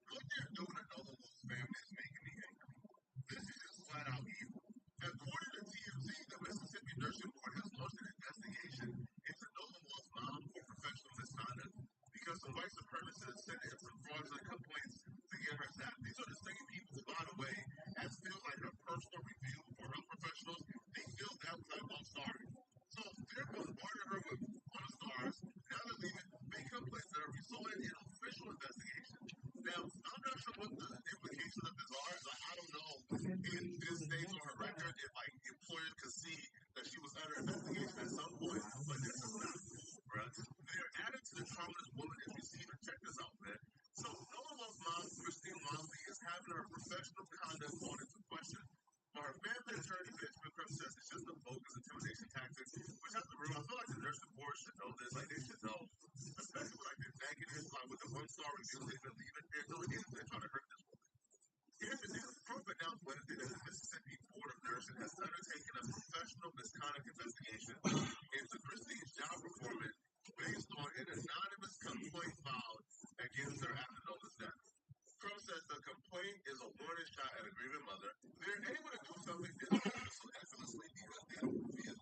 What they're doing to Nolan Wolf's family is making me angry. This is just flat out evil. According to TMZ, the Mississippi Nursing Board has launched an investigation into Nolan Wolf's mom for professional misconduct because some white supremacists sent in some fraudulent complaints to get her staff. These are the same people who, by the way, as feels like a personal review for health professionals, they feel that was like, I'm sorry. So they're bombarding her with one stars. Now they're leaving big complaints that are resulting in official investigation. Now, I'm not sure what the implications of this are. Like, I don't know if this stays on her record, if like employers could see that she was under investigation at some point. But this is not cool, bruh. They're adding to the trauma this woman is receiving. Check this out, man. So, Nolan Wolf's mom, Christine Mosley, is having her professional conduct called into question. But her family attorney, Benjamin Krebs, says it's just a bogus intimidation tactics, which has the real. I feel like the nursing board should know this. Like, they should know. Especially with like the negatives, like with the one-star reviews they've been leaving. They're doing anything to try to hurt this woman. Here's the deal. Trump announced Wednesday that the Mississippi Board of Nursing has undertaken a professional misconduct investigation into Christine's job performance based on an anonymous complaint filed against her after Nolan's death. Trump says the complaint is a warning shot at a grieving mother. They're able to do something this so effortlessly because they don't feel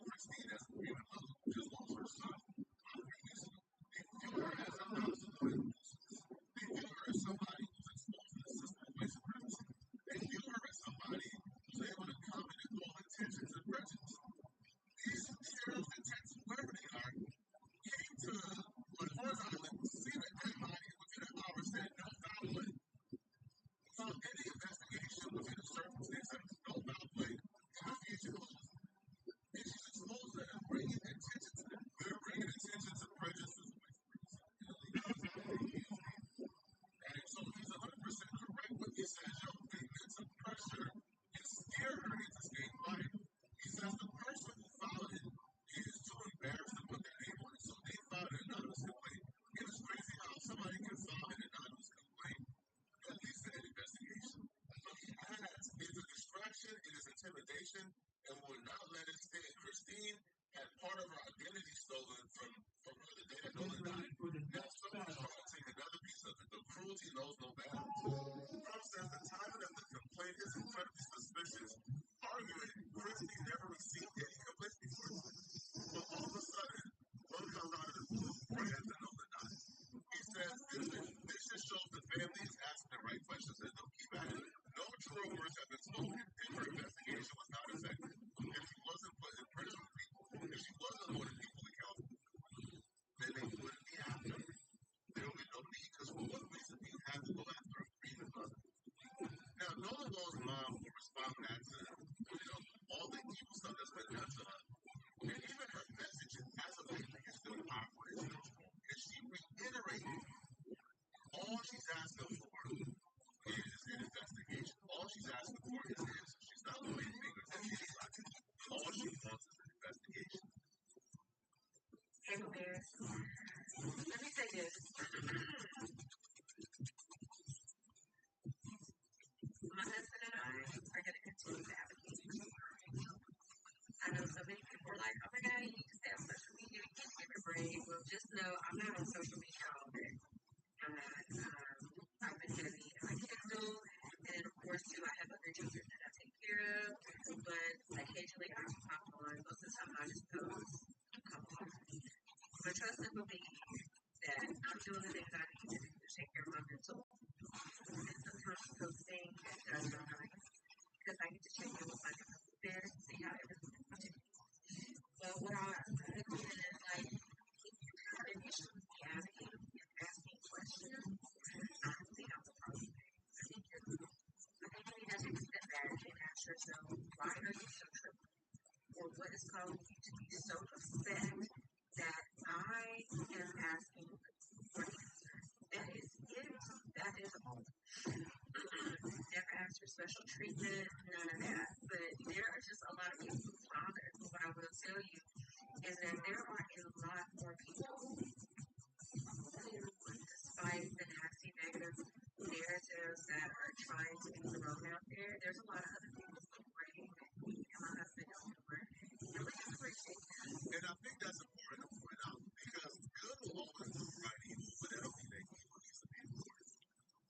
Christine as a grieving mother who just lost her son 3 weeks ago. They view her as a non-civilian. They view her as somebody who's exposed to the system of white supremacy. They view her as somebody who's able to come in and call attention to prejudice. These heroes, detectives, whoever they are, came to Lenore's Island, seen a dead body, and within an hour said no foul play. Without any investigation, within a circumstance that was no foul play, investigation closed. And she's exposed to them, bringing attention to them. They're bringing attention to prejudice. And so he's 100% correct when he says, yo, they meant to pressure and scare her into staying quiet. He says the person who filed it is too embarrassed to put their name on it, so they filed an anonymous complaint. It is crazy how somebody can file an anonymous complaint at least in an investigation. But he adds, it's a distraction, it is intimidation, and will not let it stand. Christine had part of her identity stolen from her the day that Nolan died. Now someone's trying to take another piece of it. The cruelty knows no bounds. Trump says the timing of the complaint is incredibly suspicious, arguing Christine never received any complaints before. But all of a sudden, one comes out of the blue right after Nolan died. He says this just shows the family is asking the right questions and they'll keep at it. No true words have been spoken if her investigation was not effective. If she wasn't put in prison with people, if she wasn't holding people accountable, then they wouldn't be after her. There will be no need, because for what reason do you have to go after her? I'm not on social media all day. And I've been heavy in my Kindle, and of course, too, I have other children that I take care of. But occasionally, I just pop on. Most of the time, I just post a couple of I trust and believe that I'm doing the things I need to do to take care of my mental. And sometimes posting does not nice because I get to check in with my different there, see how everything's going. But what I recommend is like, if you have an issue with me advocating and asking questions, I don't think I'm the problem. I think you need to take a step back and ask yourself, why are you so tripping? Or what is causing you to be so upset that I am asking for answers? That is it. That is all. Never ask for special treatment, none of that. But there are just a lot of people who bother. But what I will tell you is that there are a lot more people who, despite the nasty negative narratives that are trying to be thrown out there, there's a lot of other people who are brave and my husband is doing. And we appreciate that. And I think that's important to point out because good will always look right evil, but I don't think that evil needs to be important.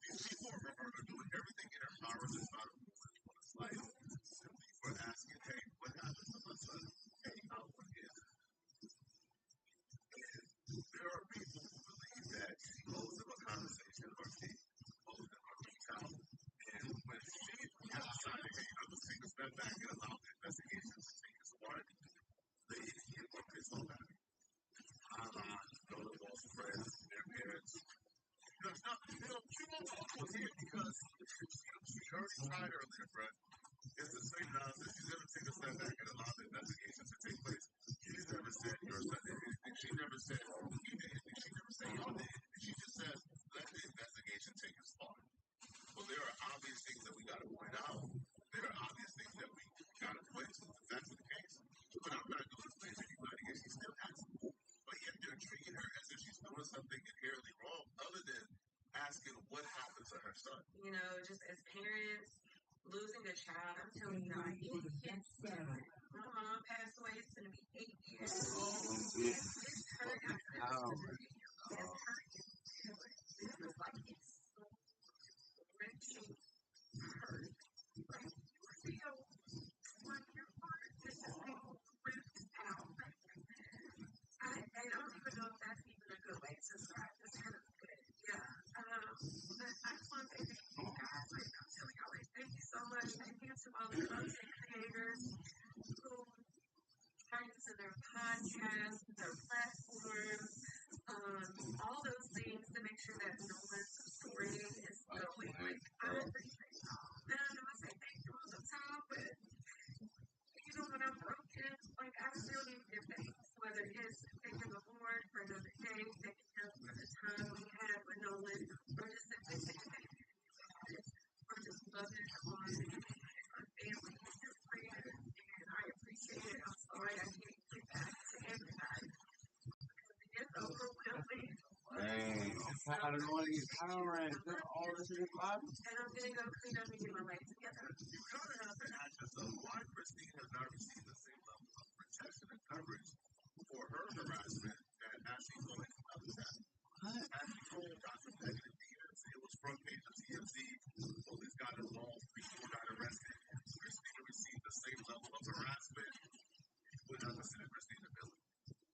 These people are doing everything in their power to try to ruin one's life simply for asking, hey, what happened to my son? Hey, how was it? And there are people who believe that she owes them a conversation or she owes them a reach out. And when she has decided, hey, I'm going to take a step back and allow the investigation to take its part, they get more pissed off at me. Go to lost friends, their parents. No, it's not, she won't talk to us here because she already tried earlier, Brett. It's the same nonsense. She's going to take a step back and allow the investigation to take place. She's never said your son did anything. She never said he did anything. She never said y'all did anything. She just says, let the investigation take its part. Well, there are obvious things that we got to point out. There are obvious things that we got to place. If that's the case, but I'm not going to place anybody, and she still has it. But yet they're treating her as if she's doing something inherently wrong, other than asking what happened to her son. You know, just as parents, losing a child, I'm telling you, it hits different. My mom passed away, it's going to be 8 years. It's hurt. I put it on the video. It's hurt. It was like it's so wrenching hurt. Like, you feel like your heart is just being ripped out. I don't even know if that's even a good way to describe this kind of good. Yeah. But I just want to say thank you guys. Like, I'm telling y'all, like, thank you so much. Thank you to all the content creators who are using their podcasts, their platforms, all those things to make sure that no one's story is going. Like, I appreciate y'all. And I know I say thank you all the time, but even when I'm broken, like, I still need to give thanks. Whether it's thanking the Lord for another day, thanking Him for the time we had with Nolan, or just simply saying thank you. Or just loving on our family and your friends. And I appreciate it. I'm sorry I can't get back to everybody. It's overwhelming. Dang, I'm tired of all these power and all this in this life. And I'm going to go clean up and get my life together. You kind of have to ask yourself why Christine has not received the same level of protection and coverage for her harassment that Ashley Cohen has. Ashley Cohen got some negative DMs. It was front page of TMZ. Police got involved. People got arrested. Christine received the same level of harassment. We're not considered Christine a villain.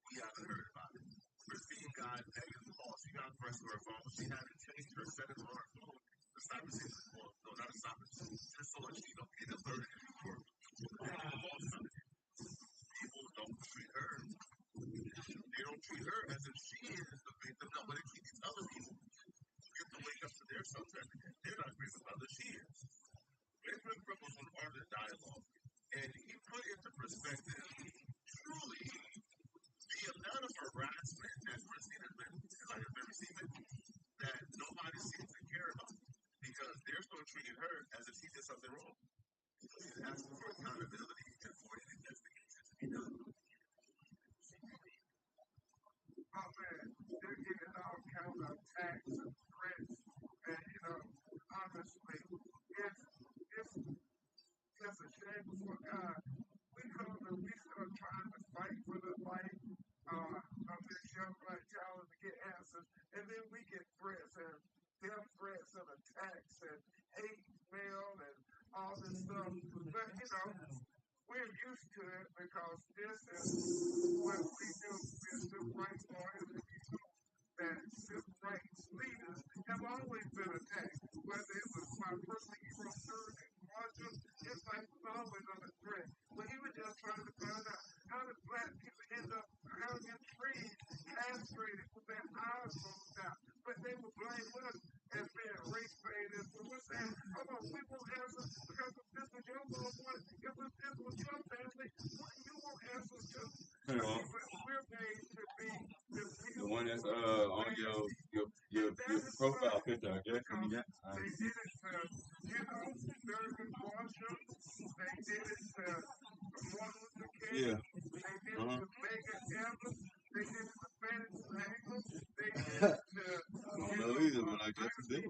We haven't heard about it. Christine got negative calls. She got pressed to her phone. She had to change her settings on her phone to stop receiving calls. No, not to stop it. Just so that she don't get alerted for negative calls coming in. People don't treat her. They don't treat her as if she is the victim. No, but they treat these other people who get to wake up to their sons every day. They're not agreeing with others. She is. Benjamin Cripples was part of the dialogue, and he put into perspective truly the amount of harassment that Christine has been receiving that nobody seems to care about because they're still treating her as if she did something wrong. So she's asking for accountability and for an investigation to be done. Oh man, they're getting all kinds of attacks and threats, and honestly, it's just a shame before God. We still trying to fight for the life of this young black child to get death threats and attacks and hate mail and all this stuff. But we're used to it because this is what we do. We're civil rights lawyers, and we know that civil rights leaders have always been attacked. Whether it was my brother Hero Third in Georgia, his life was always under threat. But he was just trying to find out how did black people end up getting trees castrated with their eyes rolled out. But they would blame us as being race baiters. But we're saying, oh, we won't answer because if this was your loved one, if this was your family, you won't answer to. Hang on. We're made to be the The one that's on your profile picture, I guess. When you got, they did it to, Thurgood Marshall. They did it to Martin Luther King. yeah. They did it to Megan Evans. They did it to Fannie Lou. They did it to, I don't know either, but I guess it did.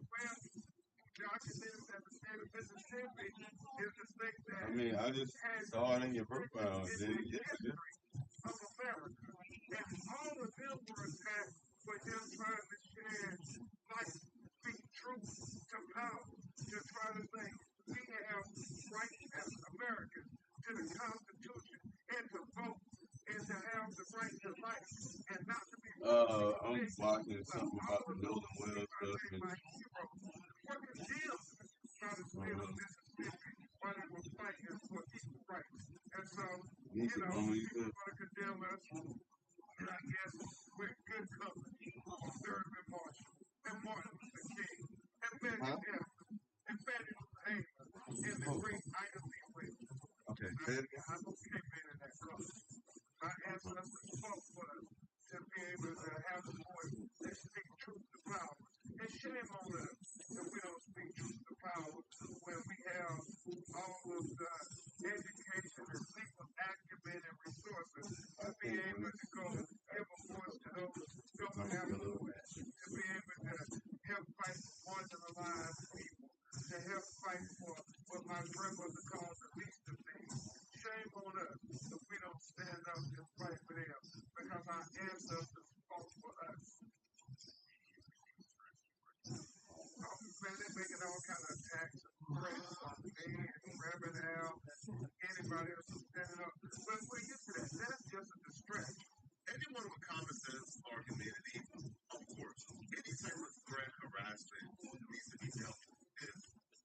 documents that the state of Mississippi is the state that I mean, I just saw it in your profile. in Then, the yeah, history of America. And all of them were attacked for them trying to share light, speak truth to power, to try to say we have rights as Americans to the Constitution and to vote and to have the right to life and not to be I'm watching something about the building well stuff. And, working deals trying to stay in Mississippi while they were fighting for equal rights. And so, people want to condemn us, and I guess we're good company on Thurgood Marshall and Martin Luther King and Megan Evans and Fannie Lou Hamer and the great Ida B. Wells. okay, say it again. I know we ain't been in that color. My ancestors fought for us to be able to have the voice that speak truth to power. And shame on us if we don't speak truth to power when we have all of the education and legal acumen and resources to be able to go give a voice to those who don't have a voice, to be able to help fight for marginalized people, to help fight for what my grandmother called the least of things. Shame on us if we don't stand up and fight for them because our ancestors fought for us. Man, they're making all kind of attacks and threats on me and Reverend Al and anybody else who's standing up. But we're used to that. That's just a distraction. Anyone with common sense or humanity, of course, any type of threat, harassment needs to be dealt with. If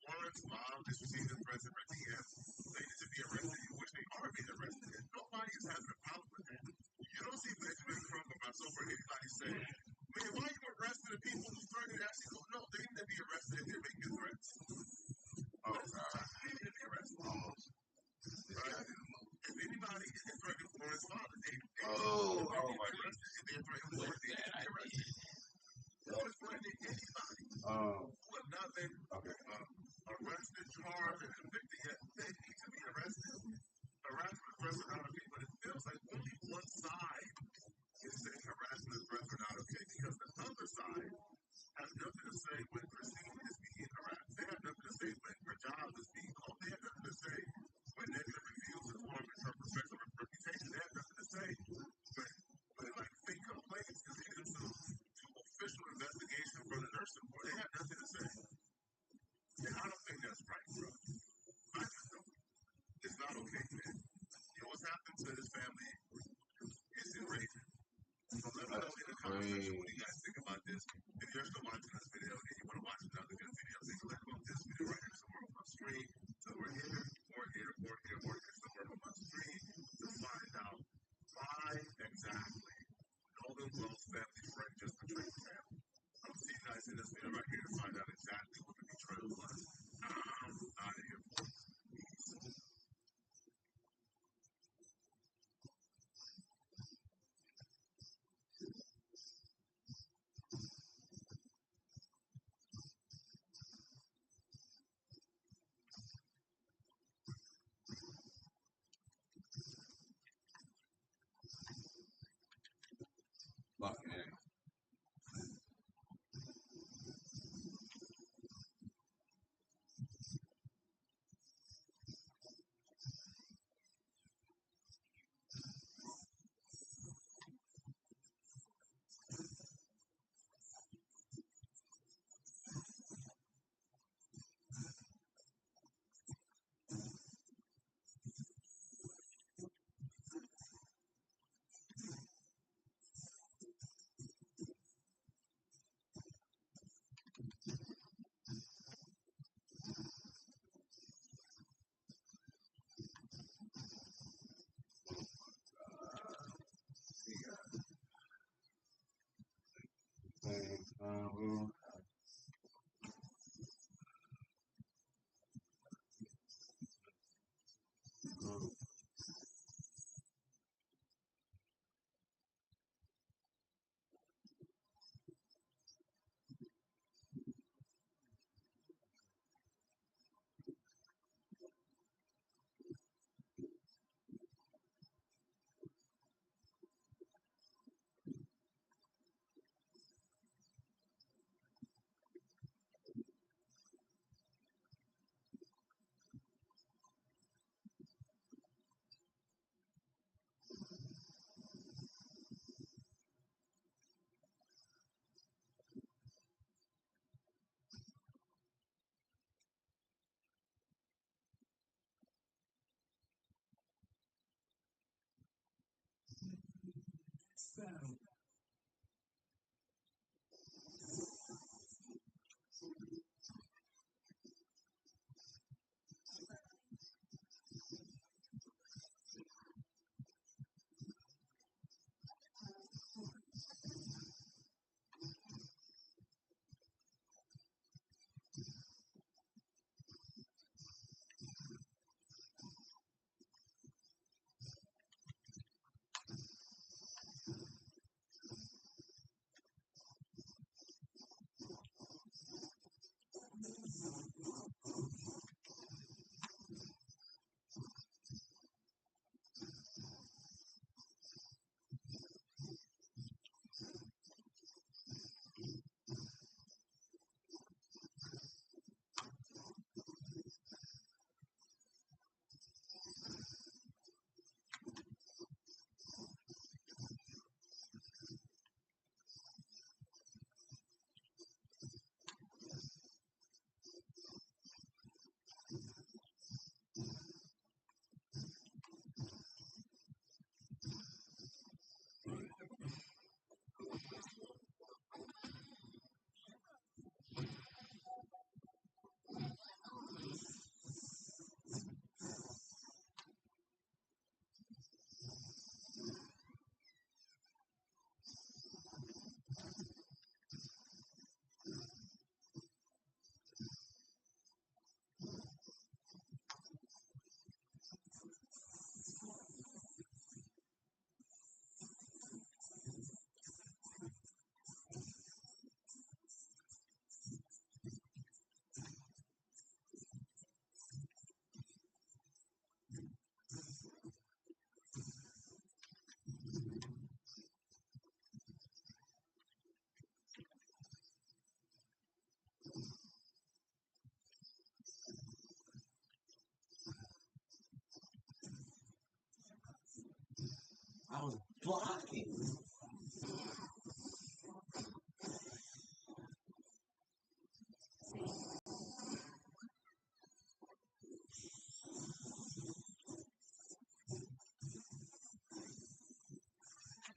Warren's mom is receiving threats in her DMs, they need to be arrested, which they are being arrested. And nobody is having a problem with that. You don't see Benjamin Crump or myself or anybody say, man, why are you arresting the people who threatened actually go, no, they need to be arrested if they're making threats. Oh, God. They need to be arrested. Almost. Right? If anybody is threatening Warren's father, they need to be arrested. If they're threatening Warren, they need to be arrested. If they're threatening anybody who have not been arrested, charged, and convicted yet, they need to be arrested. Harassment and threats are not okay, but it feels like only one side is saying harassment and threats are not okay because the other side has nothing to say when Christine is being harassed. They have nothing to say when her job is being called. They have nothing to say when negative reviews is harming her professional reputation. They have nothing to say when like fake complaints is leading to official investigation from the nursing board. They have nothing to say. And I don't think that's right, bro. I just don't. It's not okay, man. What's happened to this family is enraging. So let me know in the comment section what you guys think about this. If you're still watching this video and you want to watch another good video, take a look at this video right here somewhere on my screen. Somewhere here, or here, or here, or here, somewhere on my screen to find out why exactly Golden Wells family friend just betrayed the family. I'll see you guys in this video right here to find out exactly what the betrayal was. I'm out of here. Fucking I was blocking.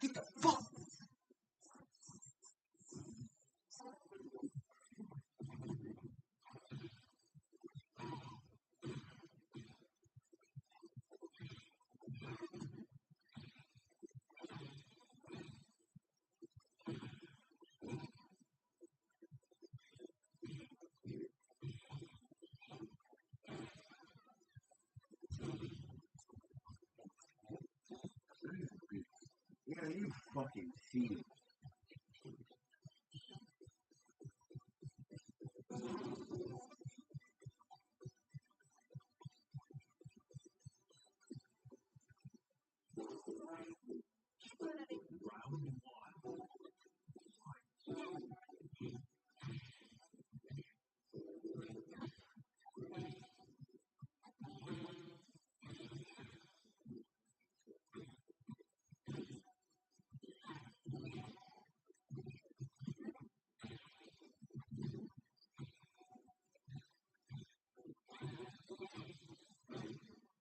Get the fuck. Yeah, you fucking see.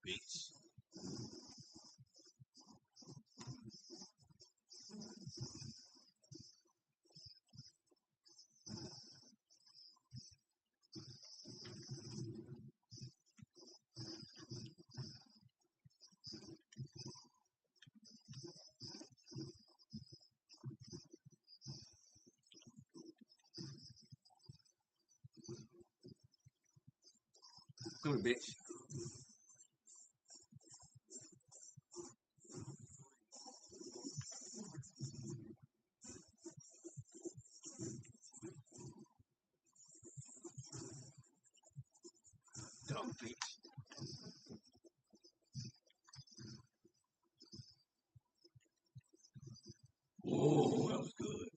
Bitch. Come here, bitch. Dumb bitch. Oh, that was good.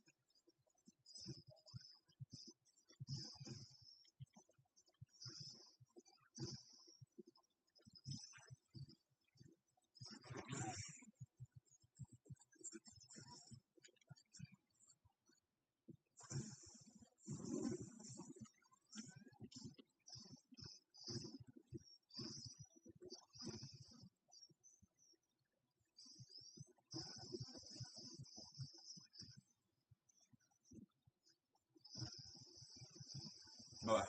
Bye.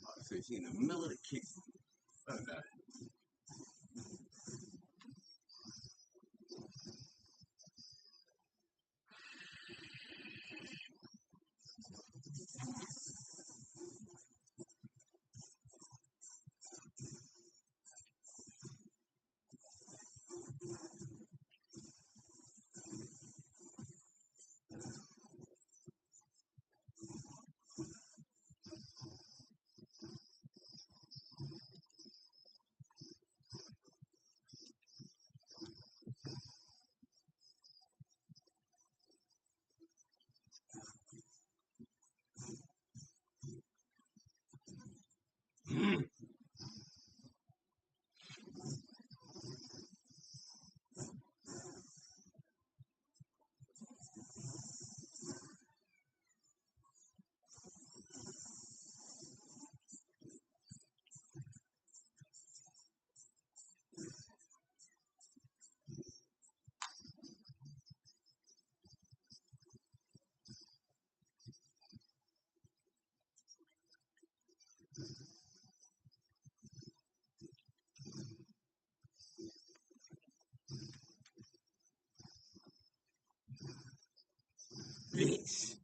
I said she in the middle of the kick. Bitch.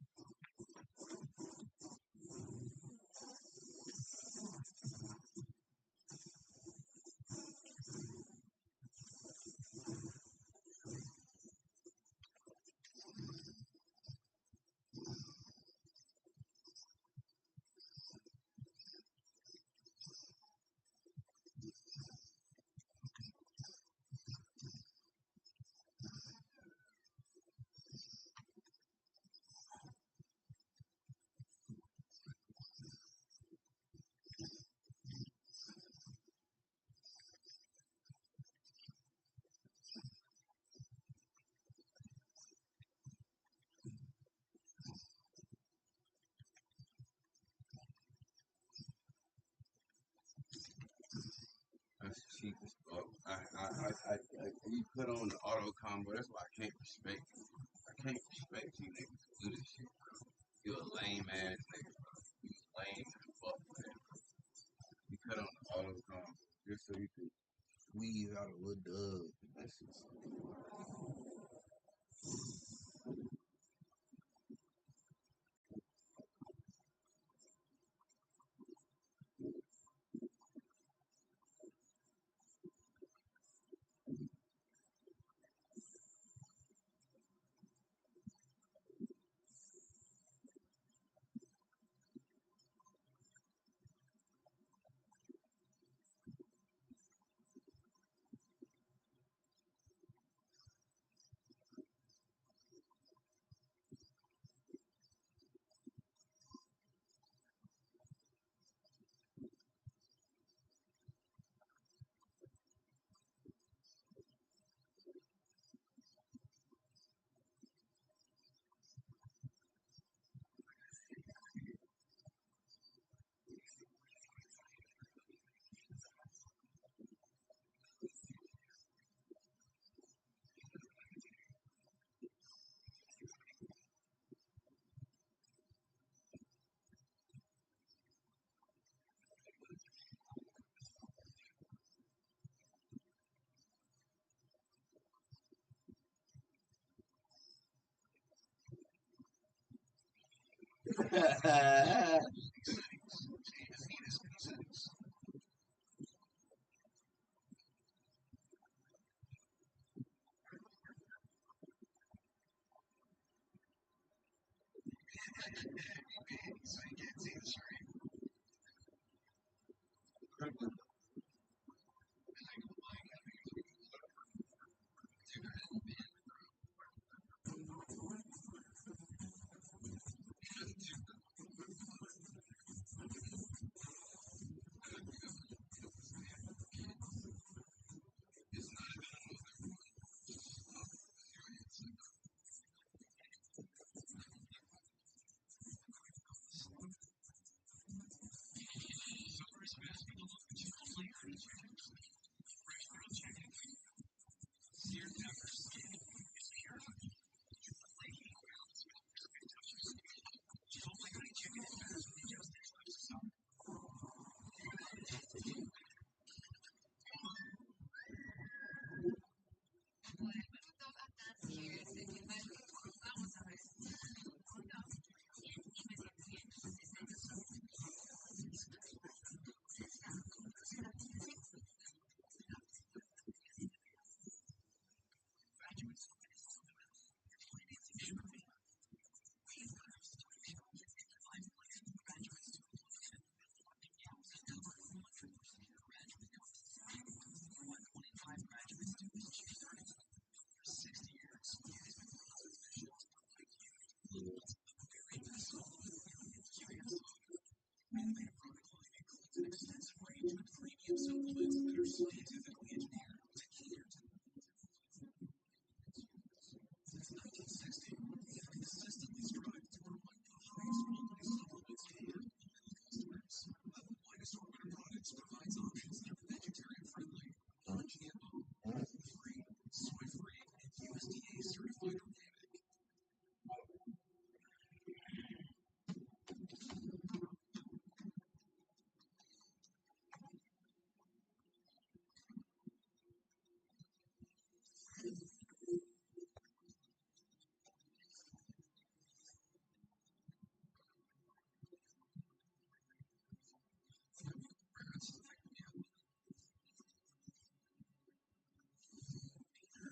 That's cheap as fuck. You put on the auto combo. That's why I can't respect you. I can't respect you niggas who do this shit. You a lame ass nigga, bro. You lame as fuck, man. You cut on the auto combo just so you can squeeze out a little dub. That's just So you can't see the screen.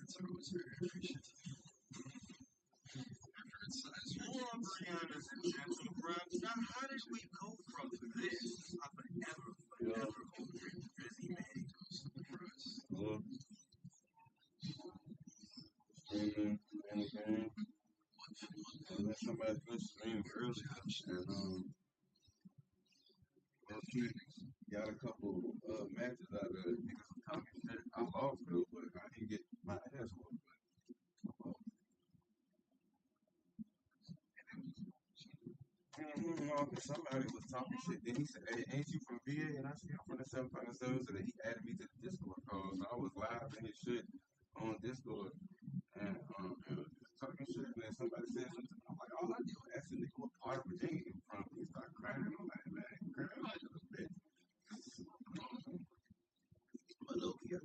So it was very appreciative. Brianna's and gentle brothers. Now, how did we go from this? I forever overdrained the busy man. Streaming, anything. Unless somebody could stream earlier. And, she got a couple matches out of it because of comic shit. I lost though, but I didn't get my ass whooped. Somebody was talking shit. Then he said, "Hey, ain't you from VA?" And I said, "I'm from the 757." So then he added me to the Discord call. So I was live in his shit on Discord and talking shit. And then somebody said something. I'm like, all I did was ask the nigga what part of Virginia he from. He started crying. I'm like, man, crying like a bitch. But look here.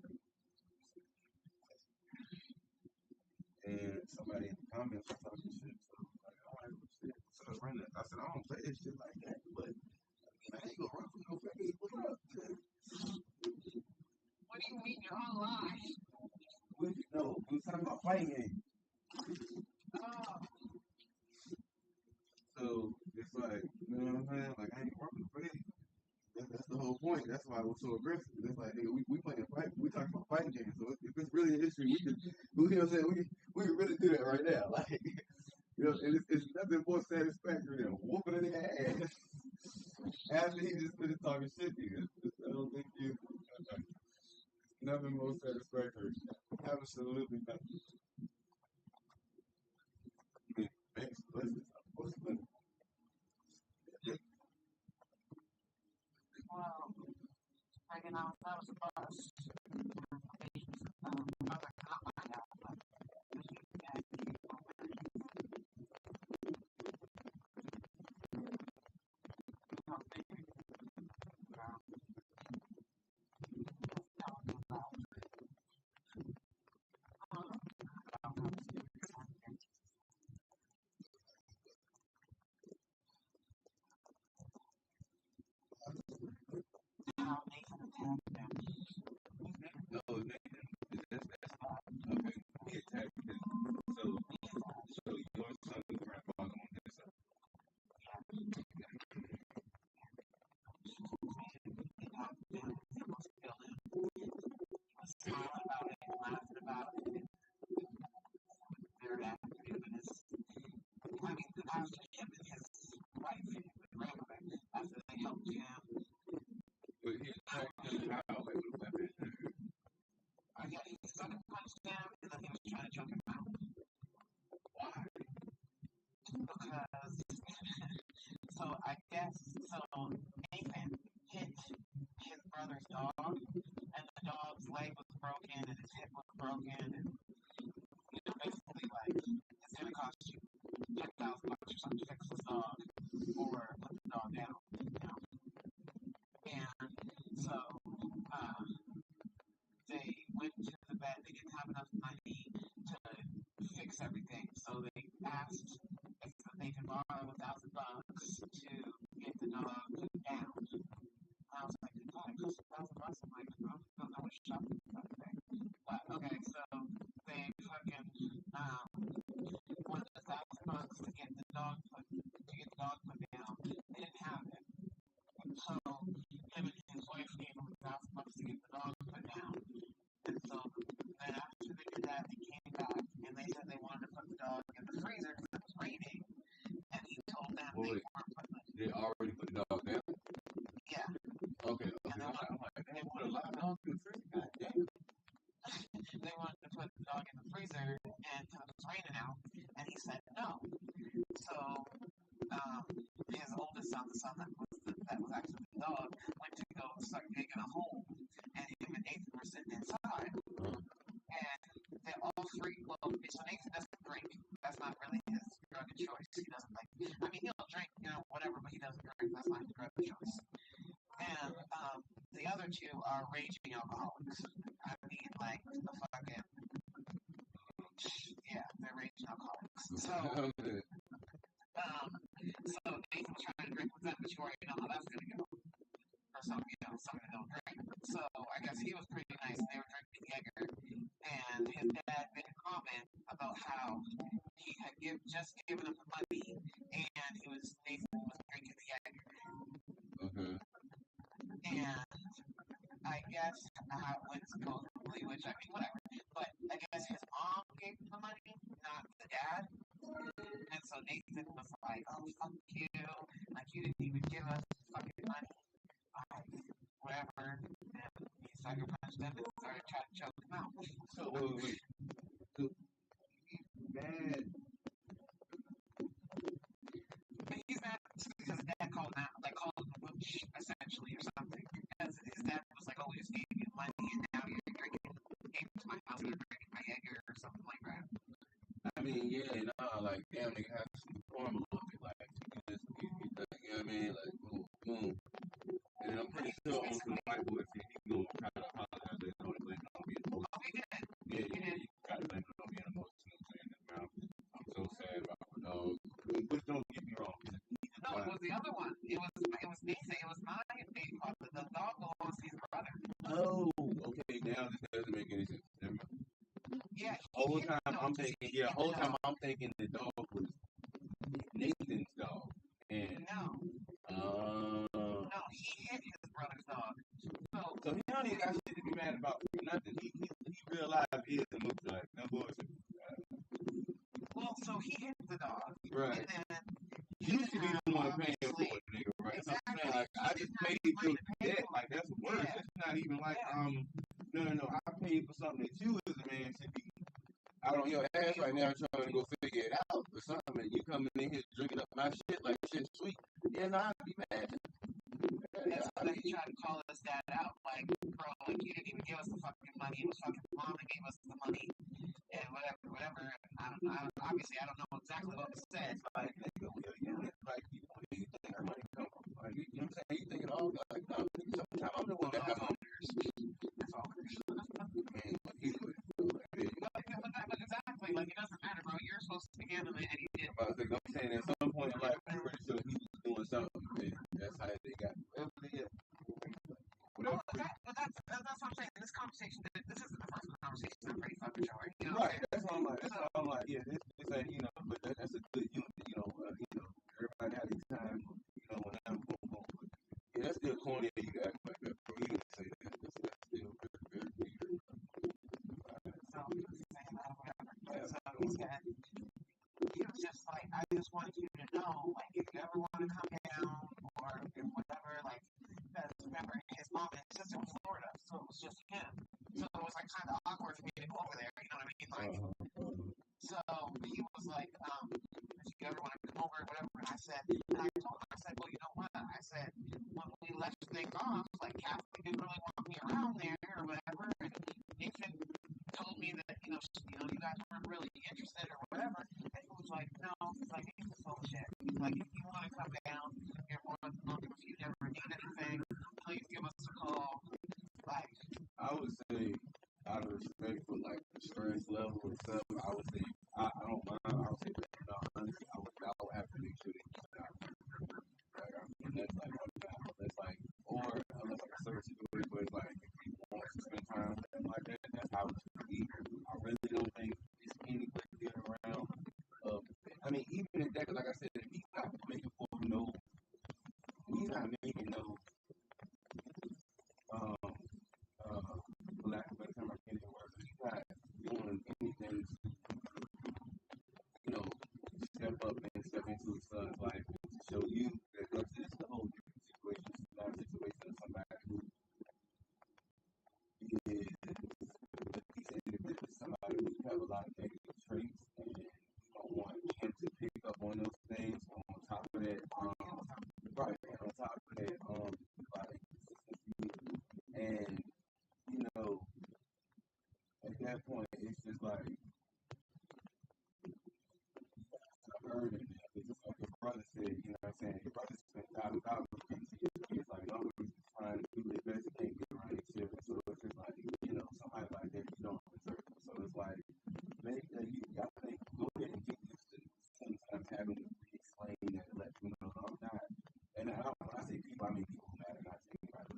And somebody in the comments was talking shit. So I was like, all right, well, shit. So I ran it. I said, I don't play this shit like that, but I ain't gonna run from no fake. What up? What do you mean you're online? No, we was talking about fighting games. Oh. So it's like, you know what I'm saying? Like, I ain't working for it. That's the whole point. That's why I was so aggressive. It's like, nigga, we playing fight. We talking about fighting games. So if it's really an issue, we could, you know what I'm saying? We could really do that right now. Like, you know, and it's nothing more satisfactory than whooping a nigga ass after he just finished talking shit to you. I don't think you. Nothing more satisfactory. Absolutely nothing. I mean, maybe explicit. Wow. Hanging out that was a bus. No, Nathan. That's choke him out. Why? Because, so I guess, so Nathan hit his brother's dog, and the dog's leg was broken, and his hip was broken, and, basically, like, it's gonna cost you $10,000 or something to fix this dog, or put the dog down, And so, they went to the vet, they didn't have enough money to fix everything, so they asked if they could borrow $1,000 to get the dog put down. And I was like, God, it costs $1,000. I'm like, I don't know what shop this thing. But okay, so they fucking wanted $1,000 to get the dog put down. They didn't have it. So him and his wife gave him $1,000 to get the dog put down. And so then after they did that, they came back and they said they wanted to put the dog in the freezer because it was raining. And he told them they weren't putting it. They already put the dog down? Yeah. Okay. And they wanted a lot of dogs in the freezer. God damn. They wanted to put the dog in the freezer and because it was raining out. And he said no. So his oldest son, the son that was actually the dog, went to go start digging a hole, and him and Nathan were sitting inside, and they all three. Well, so Nathan doesn't drink. That's not really his drug of choice. He doesn't like. I mean, he'll drink, whatever, but he doesn't drink. That's not his drug of choice. And the other two are raging alcoholics. I mean, like the fucking they're raging alcoholics. So. So Nathan was trying to drink with them, but you already know how that's gonna go. For some, somebody that don't drink. So I guess he was pretty nice. They were drinking Jaeger, and his dad made a comment about how he had just given him the money, and Nathan was drinking the Jaeger. Mm-hmm. And I guess how it went supposedly, which I mean, whatever. But I guess his mom gave him the money, not the dad. And so Nathan was like, oh, fuck you. Like, you didn't even give us fucking money. Whatever. And he sucker punched them and started trying to choke them out. So, wait. So, he's mad. He's mad because his dad called him out, like, called him a booch, essentially, or something. Because his dad was like, oh, we just gave you money and now you're drinking. Came to my house and you're drinking my Jaeger or something like that. I mean, like, damn, nigga has to perform a little bit, like, you know what I mean? Like, boom, boom. And I'm pretty sure on some white boy shit, he's gonna try to apologize later on and blame it on being emotional. Oh, he did. Yeah, you try to blame it on being emotional, saying that, I'm so sad about my dog. Which don't get me wrong. No, it was the other one. It was Nathan. It was my baby father. The dog belongs to his brother. Oh, okay, now this doesn't make any sense. Never mind. Yeah. Whole time I'm thinking the dog was Nathan's dog. And no, he hit his brother's dog. So he don't even got shit to be mad about for nothing. He realized he is a move like no bullshit. Well, so he hit the dog. Right. And then you should be the one paying for it, nigga, right? Exactly. I'm saying, like, I just paid your debt, like, that's worse. Yeah. It's not even like, no, I paid for something that you as a man should be out on your ass right now trying to go figure it out or something, and you coming in here drinking up my shit like shit's sweet. Yeah, no, I'd be mad. That's why he tried to call his dad out, like, bro, like, you didn't even give us the fucking money. It was fucking mom that gave us the money, and whatever. Obviously, I don't know exactly what was said, but like, nigga, like, you think that money come from? Like, you know what I'm saying? You think it all, like, no, sometimes I'm the one that has owners. That's all. And anyway, but exactly, like, it doesn't matter, bro. You're supposed to be handling it, and you didn't. I'm saying at some point in life, I'm pretty sure he was doing something, and that's how they got Well, that's what I'm saying. This conversation, this isn't the first conversation. I'm pretty fucking sure. You know right. That's what I'm like. That's what I'm like. Yeah, this ain't, but that's a good unit. Everybody had these times, when I'm boom. Yeah, that's still corny that you act like that. Bro, you didn't say that. That's still very weird. So he was saying that, whatever. So he said, he was just like, I just wanted you to know, like, if you ever want to come down or if whatever, like, because remember, his mom and his sister was in Florida, so it was just him. So it was like kind of awkward for me to go over there, you know what I mean? Like, things off. Like Kathy didn't really want me around there or whatever. And Nathan told me that you guys weren't really interested or whatever. And he was like, no, he's like, it's full of shit. He's like, if you want to come down, you're more than welcome. If you never need anything, please give us a call. Like, I would say, out of respect for like the stress level and stuff, I would say I don't mind. I would say that honestly, I would have to make sure that he's not. Like, I mean, that's like one time. That's like, or unless like a certain situation where it's like if he wants to spend time with him like that, that's how it should be. I really don't think it's anybody getting around. I mean, even if that, like I said, if he's not making for no, he's not making no, for lack of a better term, I can't even work. He's not doing anything to, step up and step into his son's life and to show you that this is a whole different situation. It's not a situation of somebody who is, he's individual, somebody who has a lot of negative traits, and you don't want him to pick up on those things. On top of that, right, and on top of that, like, and at that point, it's just like hurting. It's just like your brother said, you know what I'm saying? Your brother spent $1,000 into your kids, like, no, he's trying to do his best, he can't get around his children. So it's just like, somebody like that, you don't deserve it. So it's like, maybe y'all think, go ahead and get used to sometimes having to explain that, let people know I'm not. And when I say people, I mean people who matter, not anybody.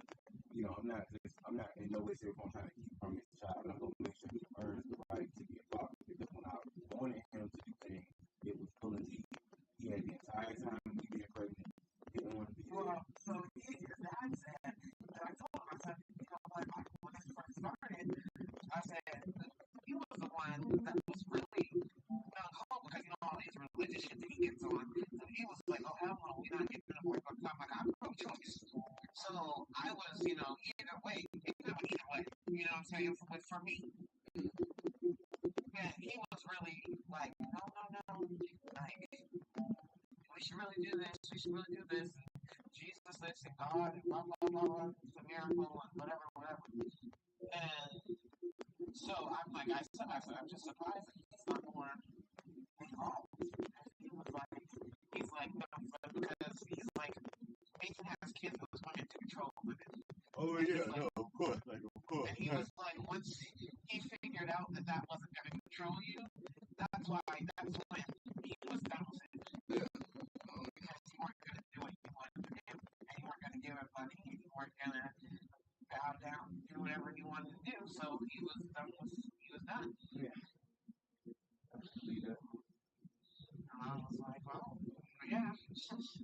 I'm not in no way, shape, or form trying to keep from his child. I'm going to make sure he earns the right to be a father. Because when I wanted him to do things, it was pulling teeth. He had the entire time he being pregnant. He didn't want to be there. So his dad said, and I told him, I said, like Michael, when this first started, I said, he was the one that was really gung-ho because, all these religious shit that he gets on. So he was like, oh, hell no, we're not getting an abortion. I'm like, I'm pro-choice. So I was, either way, you know what I'm saying, for me. Yeah, he was really like, no, like, we should really do this, and Jesus this, and God, and blah, blah, blah, blah, it's a miracle, and whatever. And so I'm like, I said, I'm just surprised that he's not more involved. He was like, he's like, no, because he's like, Nathan has kids with women to control women. Oh, and yeah, like, no, of course. And he was like, once he figured out that wasn't going to control you, that's when he was done with it. Yeah. Because you weren't going to do what you wanted to do, and you weren't going to give him money, and you weren't going to bow down, do whatever you wanted to do. So he was done. Yeah. And I was like, well, yeah,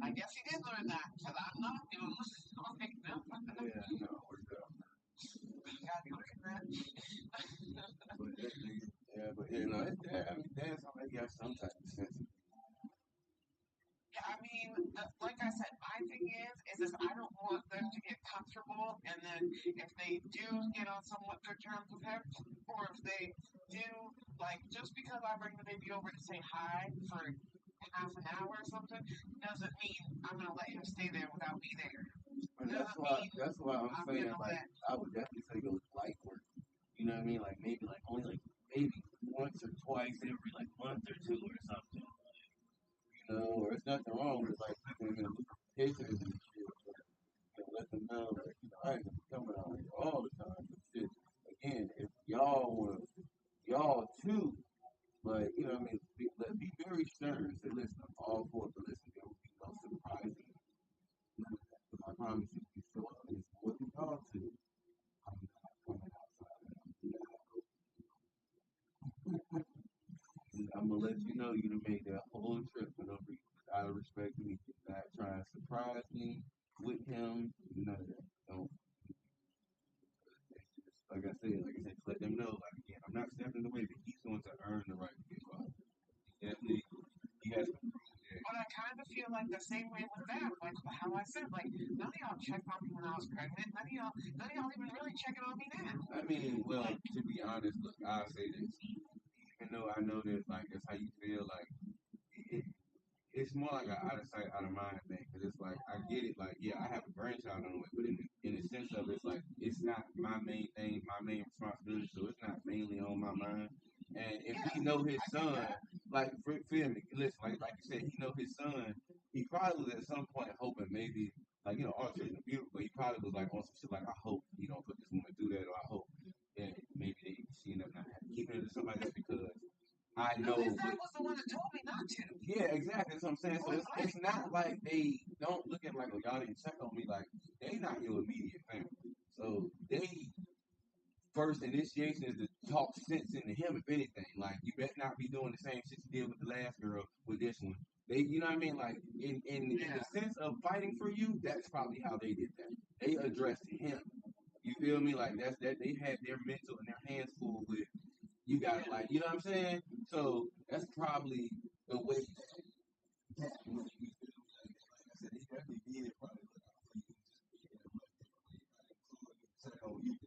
I guess he did learn that, because I'm not doing this. Okay, no. Yeah, no, we're good. You got to look at that. But that's how they got some type of sense. Yeah, I mean, like I said, my thing is I don't want them to get comfortable, and then if they do get on somewhat good terms with him, or if they do, like, just because I bring the baby over to say hi for half an hour or something, doesn't mean I'm going to let him stay there without me there. But that's why I'm saying, like, I would definitely say go light work. You know what I mean? Like, maybe, like, only, like, maybe once or twice every, like, month or two or something. Or it's nothing wrong with, like, taking pictures and shit. But, let them know, like, I ain't gonna be coming out here all the time. But shit, again, if y'all too, but, be very stern. Say, listen, I'm all for it, but listen, there will be no surprises. I promise you, if you show up and it's what you called to, I'm not coming outside. I'm gonna let you know you done made that whole trip for no reason. Out of respect to me, you're not trying to surprise me with him. None of that. Don't. Like I said, just let them know. Like, again, I'm not stepping away, but he's going to earn the right to be involved. Definitely, he has to prove that. But I kind of feel like the same way with that. Like how I said, like, none of y'all checked on me when I was pregnant. None of y'all even really checking on me now. I mean, well, to be honest, look, I'll say this. Even though I know that, like, that's how you feel, like, it's more like an out of sight, out of mind thing. Because it's like, I get it, like, yeah, I have a grandchild on the way, but in the in the sense of it's like it's not my main thing, my main responsibility, so it's not mainly on my mind. And if he know his son, like feel me, listen, like you said, he know his son. He probably was at some point hoping maybe like all children are beautiful, but he probably was like on some shit like I hope he don't put this woman through that, or I hope that maybe they she end up not keeping it or something like that because I know. His dad was the one that told me not to. Yeah, exactly. That's what I'm saying. So it's not like they don't look at like, oh, y'all didn't check on me. Like they not your immediate family. So they first initiation is to talk sense into him, if anything. Like you better not be doing the same shit you did with the last girl with this one. They, you know what I mean? Like in the sense of fighting for you, that's probably how they did that. They addressed him. You feel me? Like that's that they had their mental and their hands full with you got like you know what I'm saying? So that's probably the way that you feel like I said, he definitely did probably look out for you.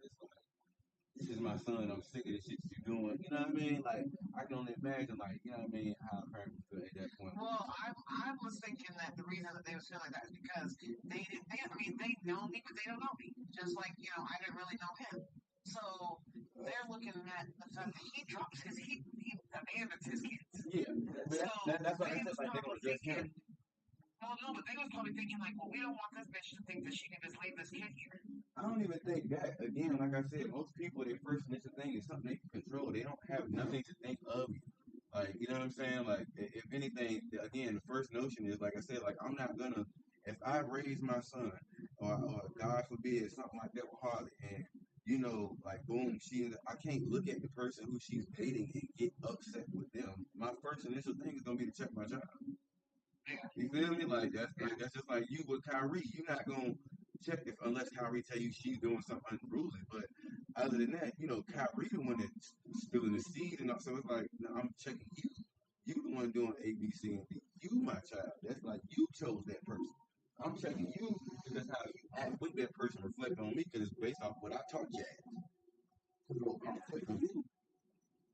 This is my son, I'm sick of the shit you're doing. You know what I mean? Like I can only imagine like, you know what I mean, how a parent would feel at that point. Well, I was thinking that the reason that they was feeling like that is because they didn't. They know me, but they don't know me. Just like I didn't really know him. So they're looking at the fact that he drops he abandons his kids. Yeah, that's why I said like they're gonna address him. Well, no, but they was probably thinking like, well, we don't want this bitch to think that she can just leave this kid here. I don't even think that. Again, like I said, most people, their first initial thing is something they can control. They don't have nothing to think of you. Like, you know what I'm saying? Like, if anything, again, the first notion is, like I said, like, I'm not gonna, if I raise my son, or God forbid, something like that with Harley, and, like, boom, I can't look at the person who she's dating and get upset with them. My first initial thing is gonna be to check my child. You feel me? Like that's just like you with Kyrie. You're not gonna check if unless Kyrie tell you she's doing something unruly. But other than that, Kyrie the one that's spilling the seed, and so it's like no, I'm checking you. You the one doing A, B, C, and D. You my child. That's like you chose that person. I'm checking you because how you act with that person reflect on me because it's based off what I taught you as. So I'm checking you.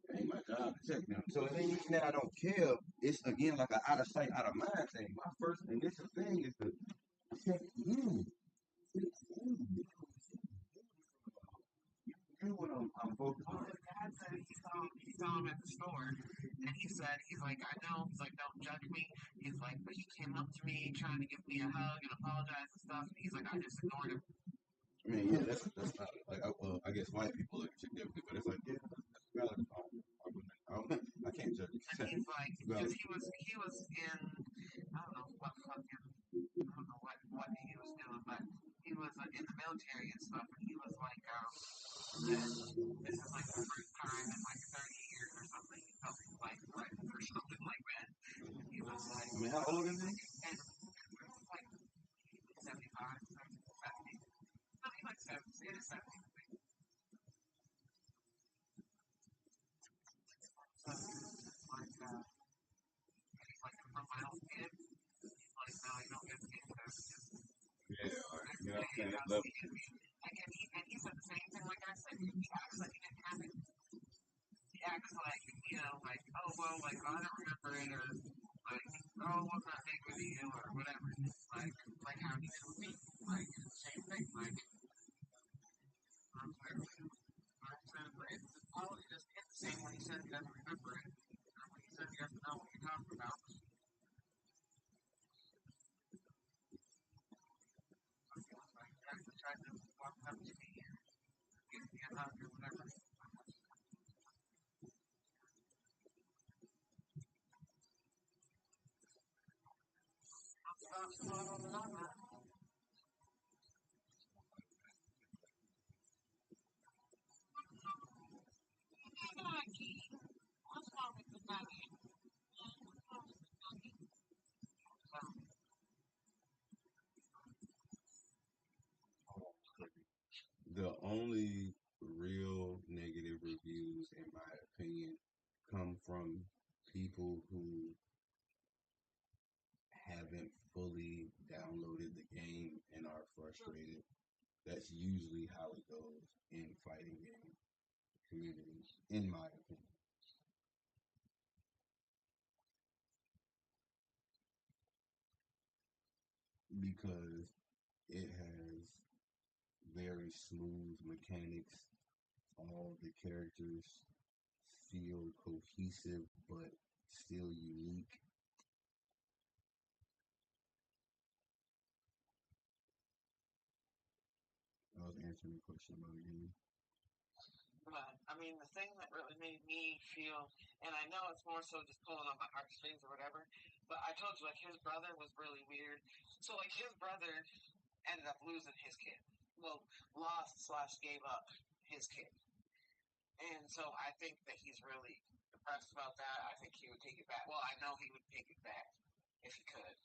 It ain't my job to check them. So it ain't even that I don't care. It's again like an out of sight, out of mind thing. My first initial thing is to check you. You what I'm focused Well, on. his dad said he saw him at the store, and he's like, I know, he's like, don't judge me. He's like, but he came up to me trying to give me a hug and apologize and stuff. And he's like, I just ignored him. I mean, yeah, that's not like I guess white people look at you differently, but it's like yeah, that's valid. I can't judge you. And he's like, because he was in, I don't know what fucking, I don't know what he was doing, but he was in the military and stuff, and he was like, that this is like the first time in like 30 years or something he felt like threatened or something like that. And he was like, I mean, how old is he? and it was like 75, 70, something like 70, in his 70s. So he was just like, from my own kid, he's like, no, you don't get to get that. Yeah, you know what I'm saying? And he said the same thing like I said. He acts like he didn't have it. He acts like, like, oh, well, like, I don't remember it, or like, oh, what's that big with you, or whatever. Like how he did with me. Like, same thing. Like, I'm sorry. It's probably just hit the same when he said he doesn't remember it. Or when he said he doesn't know what you're talking about. Tried to walk up to me and give me a hug or whatever. The only real negative reviews, in my opinion, come from people who haven't fully downloaded the game and are frustrated. That's usually how it goes in fighting game communities, in my opinion. Because it has very smooth mechanics. All the characters feel cohesive but still unique. I was answering the question about the game. But I mean, the thing that really made me feel, and I know it's more so just pulling on my heartstrings or whatever, but I told you, like, his brother was really weird. So, like, his brother ended up losing his kid. Well, lost/gave up his kid. And so I think that he's really depressed about that. I think he would take it back. Well, I know he would take it back if he could.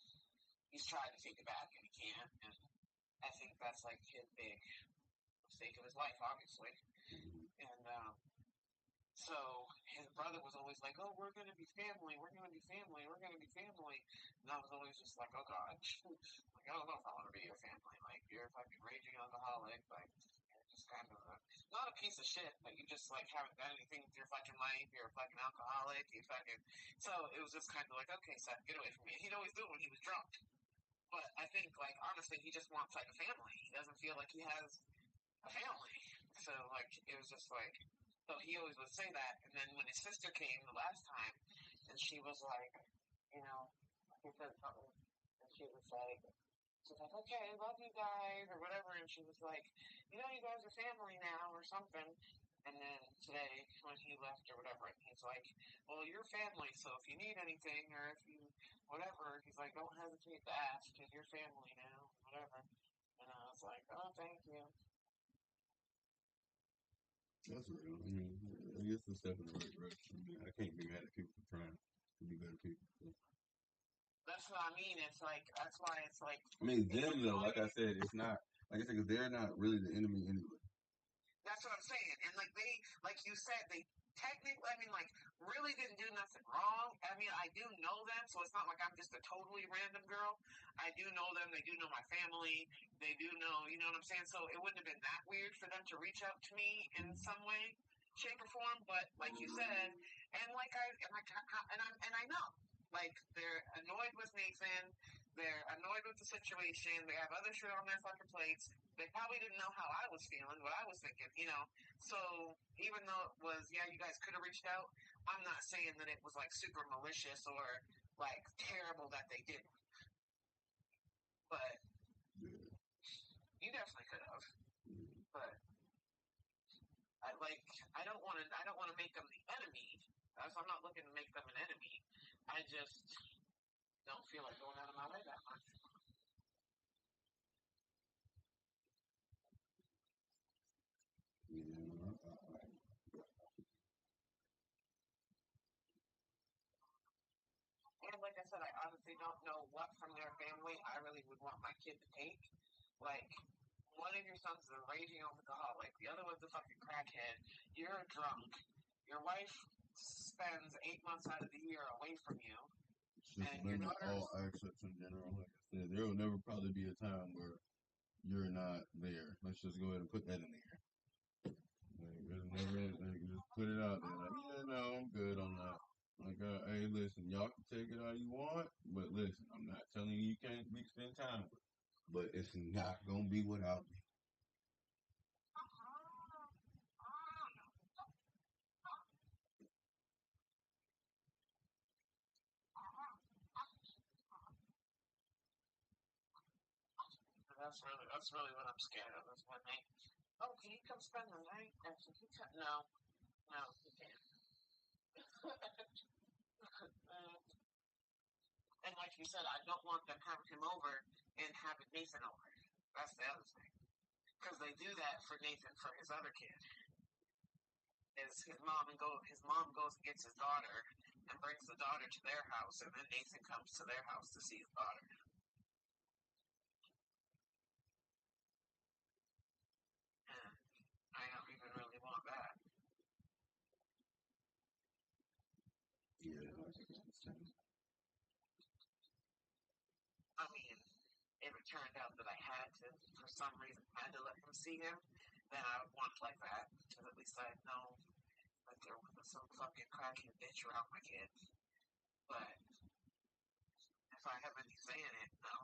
He's tried to take it back and he can't. And I think that's like his big mistake of his life, obviously. And so his brother was always like, "Oh, we're gonna be family. We're gonna be family. We're gonna be family." And I was always just like, "Oh God, like I don't know if I want to be your family. Like you're a fucking raging alcoholic. Like you're just kind of not a piece of shit, but you just like haven't done anything with your fucking life. You're a fucking alcoholic. You fucking." So it was just kind of like, "Okay, Seth, get away from me." He'd always do it when he was drunk. But I think, like, honestly, he just wants like a family. He doesn't feel like he has a family. So like it was just like, so he always would say that. And then when his sister came the last time, and she was like, you know, he said something, and she's like, okay, I love you guys or whatever. And she was like, you know, you guys are family now or something. And then today, when he left or whatever, he's like, well, you're family, so if you need anything or if you whatever, he's like, don't hesitate to ask because you're family now, whatever. And I was like, oh, thank you. That's real. I mean, I guess it's a step in the right direction. I mean, I can't be mad at people for trying to be better people. So. That's what I mean. It's like, that's why it's like. I mean, them though, like I said, it's not, like I said, because they're not really the enemy anyway. That's what I'm saying. And like they, like you said, they technically, I mean, like, really didn't do nothing wrong. I mean, I do know them, so it's not like I'm just a totally random girl. I do know them. They do know my family. They do know, you know what I'm saying? So it wouldn't have been that weird for them to reach out to me in some way, shape, or form. But like you said, and like I know, like they're annoyed with Nathan. They're annoyed with the situation. They have other shit on their fucking plates. They probably didn't know how I was feeling, what I was thinking, you know. So even though it was, yeah, you guys could have reached out, I'm not saying that it was like super malicious or like terrible that they didn't. But you definitely could have. But I don't want to make them the enemy. So I'm not looking to make them an enemy. I just don't feel like going out of my way that much. And like I said, I honestly don't know what from their family I really would want my kid to take. Like, one of your sons is a raging alcoholic, the other one's a fucking crackhead. You're drunk. Your wife spends 8 months out of the year away from you. It's just women, all aspects in general. Like I said, there will never probably be a time where you're not there. Let's just go ahead and put that in there. Like, there's never, like, just put it out there. Like, yeah, no, I'm good on that. Like, hey, listen, y'all can take it how you want, but listen, I'm not telling you can't spend time with it. But it's not gonna be without me. That's really what I'm scared of is when they, oh, can you come spend the night? And so he no, you can't. And like you said, I don't want them having him over and having Nathan over. That's the other thing. Because they do that for Nathan for his other kid. Is his mom goes and gets his daughter and brings the daughter to their house, and then Nathan comes to their house to see his daughter. And I don't even really want that. Yeah. I mean, if it turned out that I had to, for some reason, had to let him see him, then I would want like that. Because at least I'd know that there wasn't some fucking crackhead bitch around my kid. But if I have any say in it, no.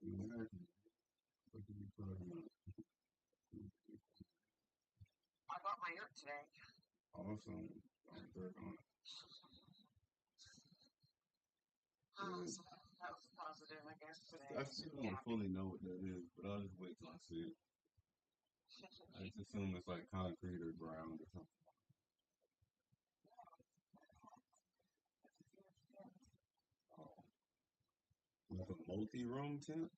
Imagine. What did you put on? I got my ear today. Awesome. I'm third on it. So that was positive, I guess, today. I still don't fully know what that is, but I'll just wait till I see it. I just assume it's like concrete or ground or something. Like a multi-room tent?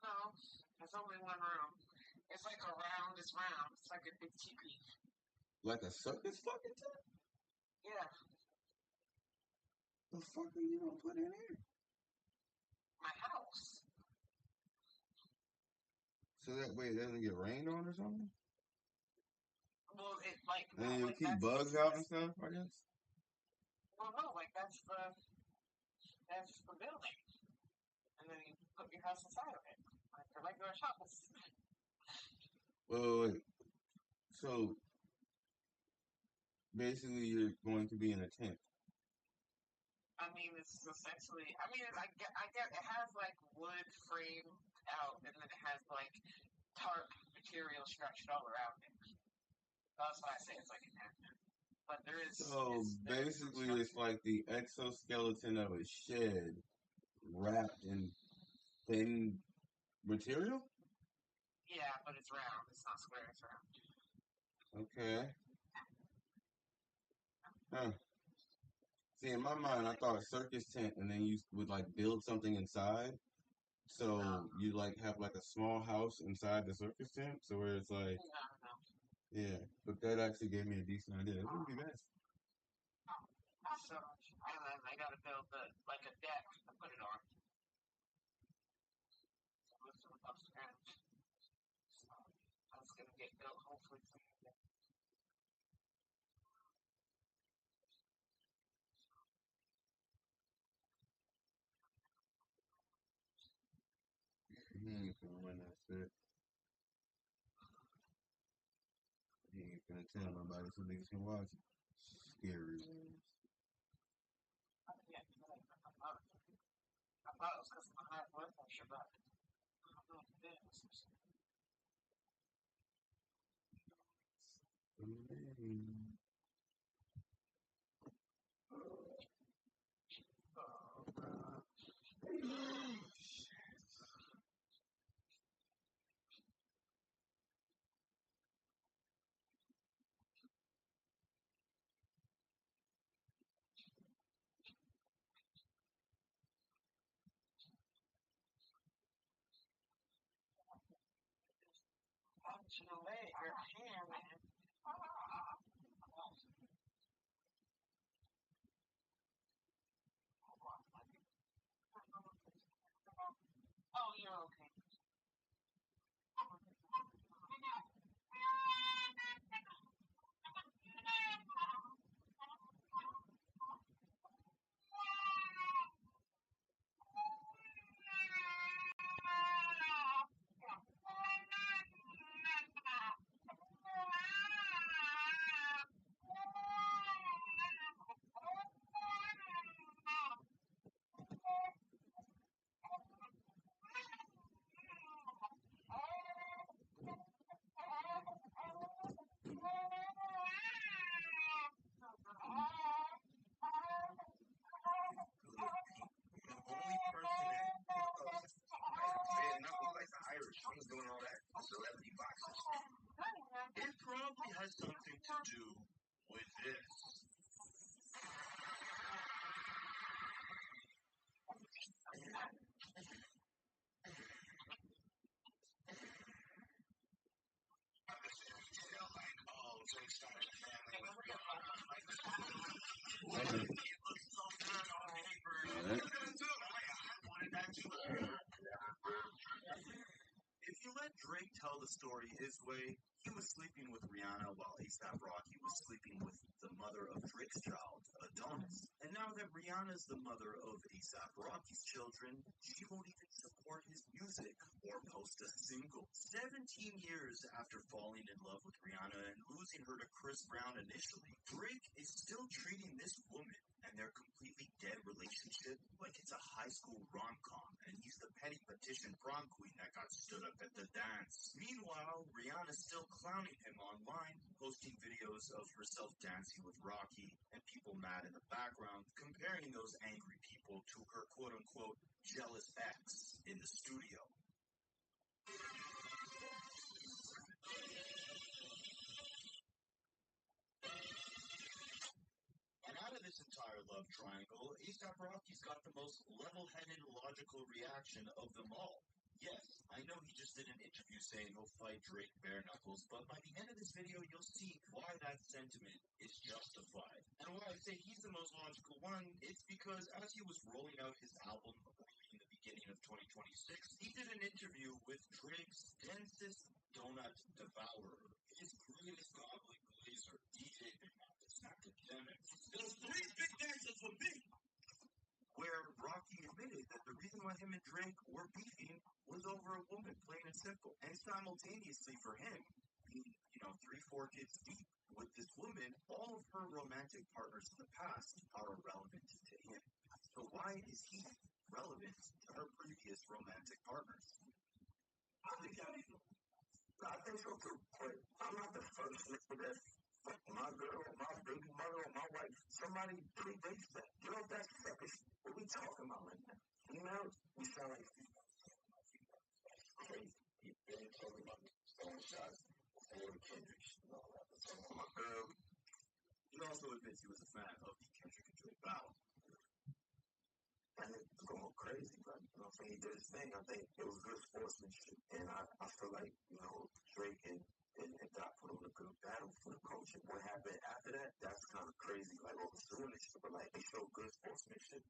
No, there's only one room. It's like a round, it's round. It's like a big teepee. Like a circus fucking tent? Yeah. The fuck are you gonna put in here? My house. So that way it doesn't get rained on or something? Well, it like. And you like keep bugs out and stuff, I guess? Well, no, like that's the building, and then you put your house inside of it, like a regular house. Wait. So basically, you're going to be in a tent. I mean, it's essentially. I mean, I get it has like wood framed out, and then it has like tarp material stretched all around it. That's why I say it's like a tent. But there is. So basically, it's like the exoskeleton of a shed wrapped in thin material? Yeah, but it's round. It's not square. It's round. Okay. Huh. See, in my mind, I thought a circus tent, and then you would like build something inside. So you like have like a small house inside the circus tent, so where it's like, No. yeah. But that actually gave me a decent idea. It wouldn't be bad. So, and then I gotta build like a deck to put it on. So that's gonna get built hopefully soon. He ain't gonna run that shit. He ain't gonna tell nobody so niggas can watch it. Scary. Yeah, I thought it was because of my high blood pressure, but I don't know if it is. Punching away at your hand, man. Oh, you're okay. It probably has something to do with this. If you let Drake tell the story his way, he was sleeping with Rihanna while A$AP Rocky was sleeping with the mother of Drake's child, Adonis. And now that Rihanna's the mother of A$AP Rocky's children, she won't even support his music or post a single. 17 years after falling in love with Rihanna and losing her to Chris Brown initially, Drake is still treating this woman and their completely dead relationship like it's a high school rom-com, and he's the petty petition prom queen that got stood up at the dance. Meanwhile, Rihanna's still clowning him online, posting videos of herself dancing with Rocky, and people mad in the background, comparing those angry people to her quote-unquote jealous ex in the studio. And out of this entire love triangle, A$AP Rocky's got the most level-headed, logical reaction of them all. Yes, I know he just did an interview saying he'll fight Drake bare knuckles, but by the end of this video, you'll see why that sentiment is justified. And why I say he's the most logical one, it's because as he was rolling out his album in the beginning of 2026, he did an interview with Drake's densest donut devourer, his greatest gobbling glazer, DJ Big Mac, academic. Those three big dancers for me! Where Rocky admitted that the reason why him and Drake were beefing was over a woman, plain and simple. And simultaneously for him, being, 3-4 kids deep with this woman, all of her romantic partners in the past are irrelevant to him. So why is he relevant to her previous romantic partners? I think so too, but I'm not the first for this. My girl, my baby mother, my wife, somebody predates that. You know, that's selfish. What we talking about right now? Females, we sound like females. Crazy. You've been talking about throwing shots before the Kendricks and all that. But talking about my girl. He also admits he was a fan of the Kendrick and Drake battle. And it's going crazy, but you know what I'm saying? He did his thing. I think it was good sportsmanship. And I feel like, Drake and Doc put on a good battle for the culture. What happened after that, that's kind of crazy, like oversuing and shit, but like they showed good sportsmanship.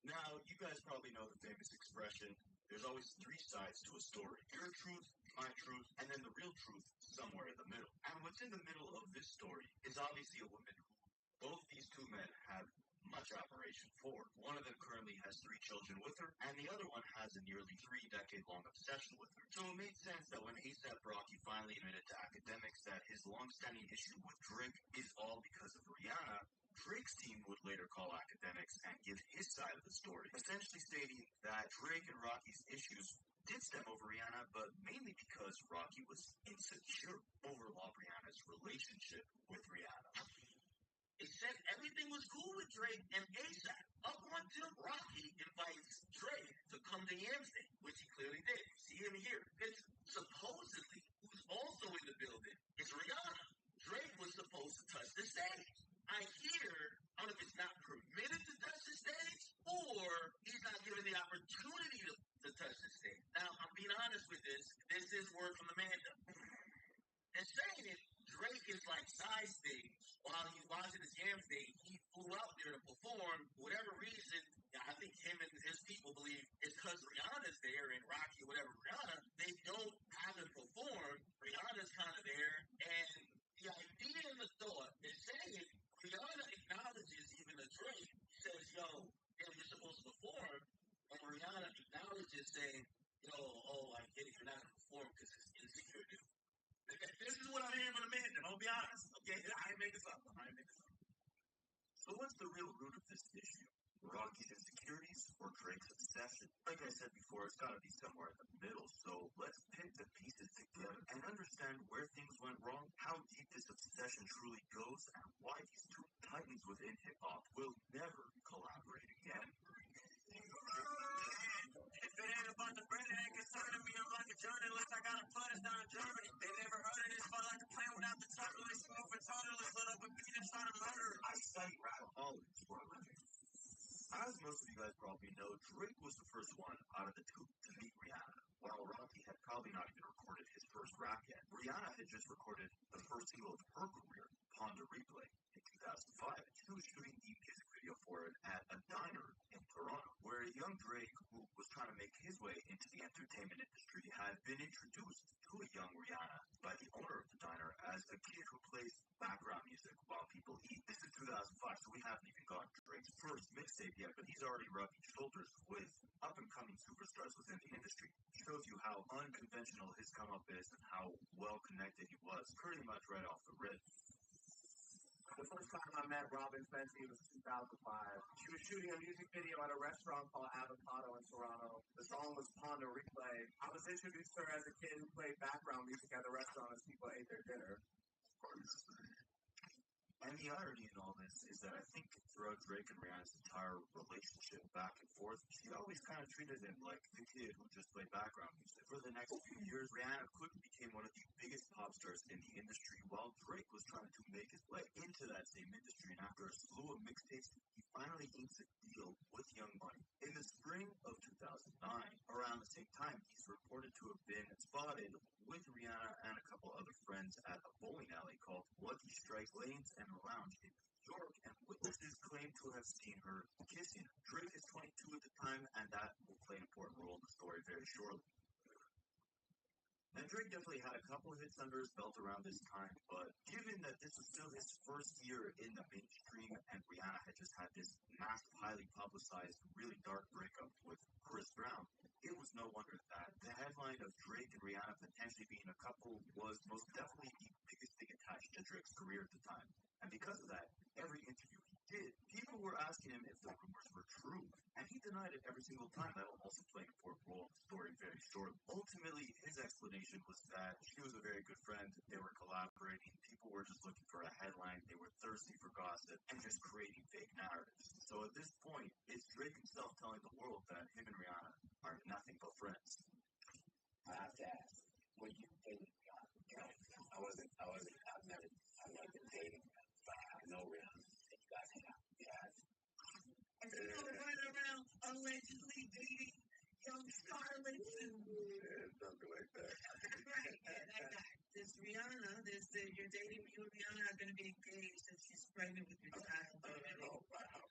Now, you guys probably know the famous expression, there's always three sides to a story. Your truth, my truth, and then the real truth somewhere in the middle. And what's in the middle of this story is obviously a woman who both these two men have much admiration for. One of them currently has 3 children with her, and the other one has a nearly 3-decade-long obsession with her. So it made sense that when A$AP Rocky finally admitted to academics that his long-standing issue with Drake is all because of Rihanna, Drake's team would later call academics and give his side of the story, essentially stating that Drake and Rocky's issues did stem over Rihanna, but mainly because Rocky was insecure over Rihanna's relationship with Rihanna. It said everything was cool with Drake and A$AP up until Rocky invites Drake to come to Yamsday, which he clearly did. You see him here. It's supposedly, who's also in the building, is Rihanna. Drake was supposed to touch the stage. I don't know if it's not permitted to touch the stage, or he's not given the opportunity to touch the stage. Now, I'm being honest with this. This is word from Amanda. And saying it, Drake is like side stage. While he's watching his Yams Day, he flew out there to perform. For whatever reason, I think him and his people believe it's because Rihanna's there and Rocky or whatever Rihanna, they don't have him perform. Rihanna's kind of there. And the idea and the thought is saying Rihanna acknowledges even the Drake. He says, yo, you're supposed to perform. And Rihanna acknowledges saying, I get it, you're not going to perform because it's insecure. This is what I'm hearing from Amanda. I'll be honest. Okay, I ain't making this up. So what's the real root of this issue? Rocky's insecurities or Drake's obsession? Like I said before, it's got to be somewhere in the middle. So let's pick the pieces together and understand where things went wrong, how deep this obsession truly goes, and why these two titans within hip-hop will never collaborate again. If it ain't about the bread, it ain't concerning me. I'm like a journalist. I got a punish down in Germany. They never heard of this. Felt like a plane without the turbulence. Smoke for totalist. Lit up a beat and started murdering. I study rapaholics for a living. As most of you guys probably know, Drake was the first one out of the two to meet Rihanna. While Rocky had probably not even recorded his first rap yet, Rihanna had just recorded the first single of her career, Ponder Replay, in 2005. She was shooting the music video for it at a diner in Toronto, where young Drake, who was trying to make his way into the entertainment industry, had been introduced to a young Rihanna by the owner of the diner as a kid who plays background music while people eat. This is 2005, so we haven't even got Drake's first mixtape yet, but he's already rubbing shoulders with up-and-coming superstars within the industry. Shows you how unconventional his come-up is and how well-connected he was pretty much right off the rip. The first time I met Robin Fenty was 2005. She was shooting a music video at a restaurant called Avocado in Toronto. The song was Pond to Replay. I was introduced to her as a kid who played background music at the restaurant as people ate their dinner. And the irony in all this is that I think throughout Drake and Rihanna's entire relationship back and forth, she always kind of treated him like the kid who just played background music. For the next few years, Rihanna quickly became one of the biggest pop stars in the industry, while Drake was trying to make his way into that same industry. And after a slew of mixtapes, he finally inks a deal with Young Money. In the spring of 2009, around the same time, he's reported to have been spotted with Rihanna and a couple other friends at a bowling alley called Lucky Strike Lanes and Lounge in New York, and witnesses claim to have seen her kissing. Drake is 22 at the time, and that will play an important role in the story very shortly. And Drake definitely had a couple of hits under his belt around this time, but given that this was still his first year in the mainstream and Rihanna had just had this massive, highly publicized, really dark breakup with Chris Brown, it was no wonder that the headline of Drake and Rihanna potentially being a couple was most definitely the biggest thing attached to Drake's career at the time. And because of that, every interview he did, people were asking him if the rumors were true, and he denied it every single time. That will also play an important role in the story very shortly. Ultimately, his explanation was that she was a very good friend, they were collaborating, people were just looking for a headline, they were thirsty for gossip, and just creating fake narratives. So at this point, it's Drake himself telling the world that him and Rihanna are nothing but friends. I have to ask, when you dated Rihanna, I've never been dating, but I know Rihanna. You guys hang out. Yeah. And people running around allegedly dating young starlets and something like that. right. This Rihanna, you're dating you and Rihanna are going to be engaged, and she's pregnant with your child. Oh, wow.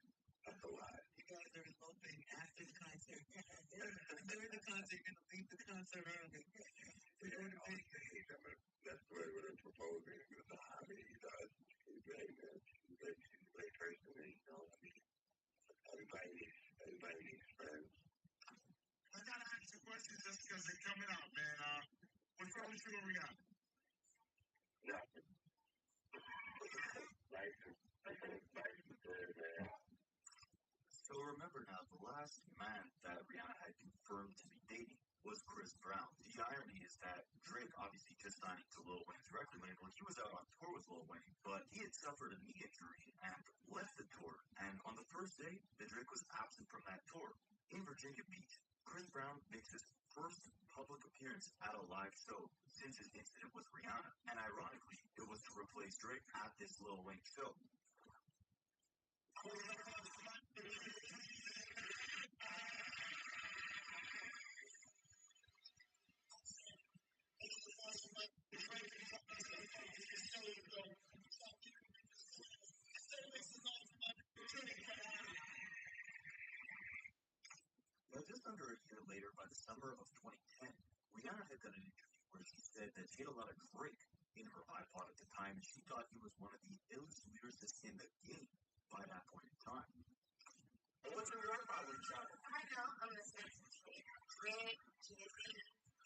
That's a lot. You guys are eloping after the concert. During the concert, you're going to leave the concert early. That's where they're proposing. I mean, he's very good. He's a great person, you know. I mean, everybody needs friends. I gotta ask you questions just because they're coming out, man. What's wrong with you and Rihanna? Nothing. Life is good, man. So remember now, the last man that Rihanna had confirmed to be dating was Chris Brown. The irony is that Drake, obviously just signing to Lil Wayne's record label, he was out on tour with Lil Wayne, but he had suffered a knee injury and left the tour. And on the first day, the Drake was absent from that tour. In Virginia Beach, Chris Brown makes his first public appearance at a live show since his incident with Rihanna. And ironically, it was to replace Drake at this Lil Wayne show. Now, just under a year later, by the summer of 2010, Rihanna had done an interview where she said that she had a lot of Drake in her iPod at the time, and she thought he was one of the illest lyricists in the game by that point in time. What's your iPod with each other? I know, I'm going to say Drake, Jay-Z,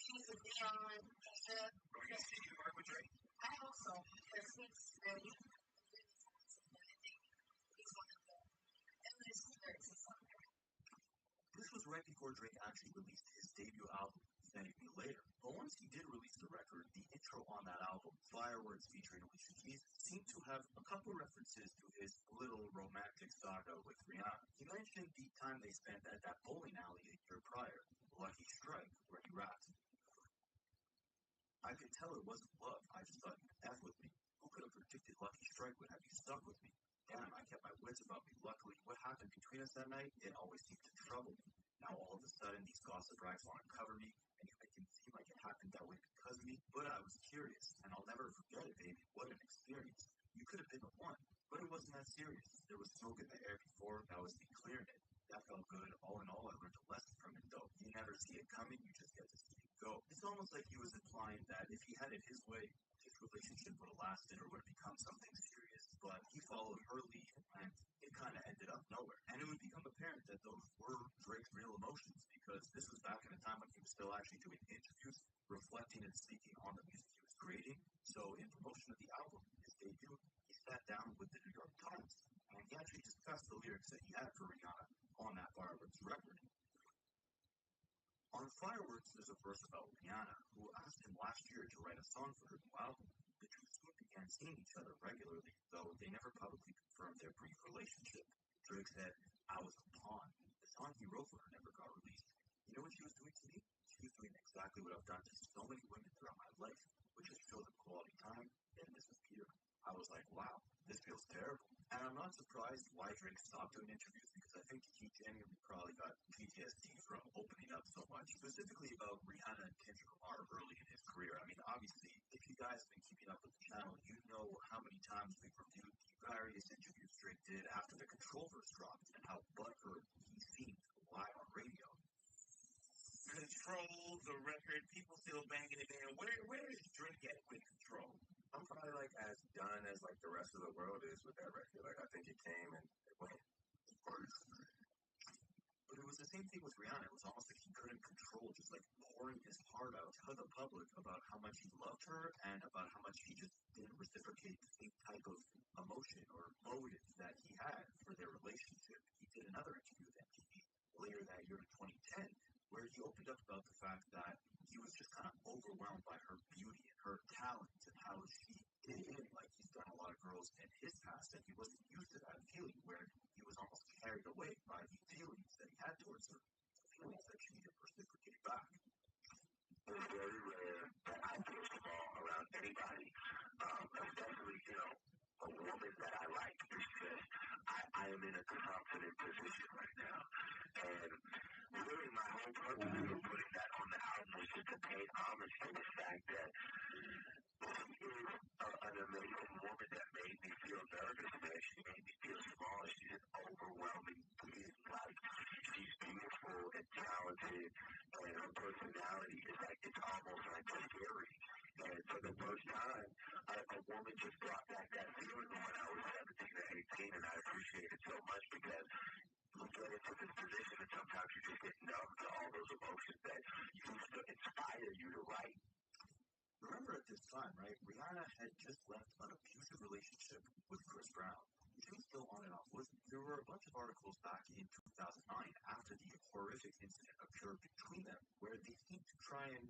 Kings of Leon, Keisha. Are you see you work with Drake? I hope so, because he's really talented, and I think he's one of the illest lyricists out there. This was right before Drake actually released his debut album, Thank Me Later. But once he did release the record, the intro on that album, Fireworks featuring Alicia Keys, seemed to have a couple references to his little romantic saga with Rihanna. He mentioned the time they spent at that bowling alley a year prior, Lucky Strike, where he rapped. I could tell it wasn't love, I just thought you'd F with me. Who could have predicted Lucky Strike would have you stuck with me? Damn, I kept my wits about me. Luckily, what happened between us that night, it always seemed to trouble me. Now all of a sudden, these gossip rags want to cover me, and you make it seem like it happened that way because of me. But I was curious, and I'll never forget it, baby. What an experience. You could have been the one, but it wasn't that serious. There was smoke in the air before, that was me clearing it. That felt good. All in all, I learned a lesson from it, though. You never see it coming, you just get to see it go. It's almost like he was implying that if he had it his way, his relationship would have lasted or would have become something serious, but he followed her lead, and it kind of ended up nowhere. And it would become apparent that those were Drake's real emotions, because this was back in a time when he was still actually doing interviews, reflecting and speaking on the music he was creating. So in promotion of the album, his debut, he sat down with the New York Times, and he actually discussed the lyrics that he had for Rihanna on that Fireworks record. On Fireworks, there's a verse about Rihanna, who asked him last year to write a song for her new album. The two soon began seeing each other regularly, though they never publicly confirmed their brief relationship. Drake said, "I was a pawn. The song he wrote for her never got released. You know what she was doing to me? She was doing exactly what I've done to so many women throughout my life, which is show them quality time, then disappear." I was like, wow, this feels terrible. And I'm not surprised why Drake stopped doing interviews, because I think he genuinely probably got PTSD from opening up so much, specifically about Rihanna and Kendrick Lamar early in his career. I mean, obviously, if you guys have been keeping up with the channel, you know how many times we've reviewed the various interviews Drake did after the Control verse dropped and how butthurt he seemed live on radio. Control the record, people still banging it in. Where is Drake at with Control? I'm probably like as done as like the rest of the world is with that record. Like I think it came and it went. But it was the same thing with Rihanna. It was almost like he couldn't control, just like pouring his heart out to the public about how much he loved her and about how much he just didn't reciprocate the same type of emotion or motives that he had for their relationship. He did another interview with MTV later that year in 2010, where he opened up about the fact that he was just kind of overwhelmed by her beauty and her talent and how she did him like he's done a lot of girls in his past, and he wasn't used to that feeling where he was almost carried away by the feelings that he had towards her, feelings that she needed reciprocated back. It's very rare that I feel small around anybody, especially, a woman that I like. It's just, I am in a confident position right now. And really my whole purpose of putting that on the album was just to pay homage to the fact that she is an amazing woman that made me feel nervous, man. She made me feel small. She's an overwhelming being. Like, she's beautiful and talented, and her personality is like, it's almost like scary. And for the first time, a woman just brought back that feeling when I was 17 or 18, and I appreciate it so much because you get into this position and sometimes you just get numb to all those emotions that used to inspire you to write. Remember at this time, right, Rihanna had just left an abusive relationship with Chris Brown. She was still on and off with him. There were a bunch of articles back in 2009 after the horrific incident occurred between them, where they seemed to try and,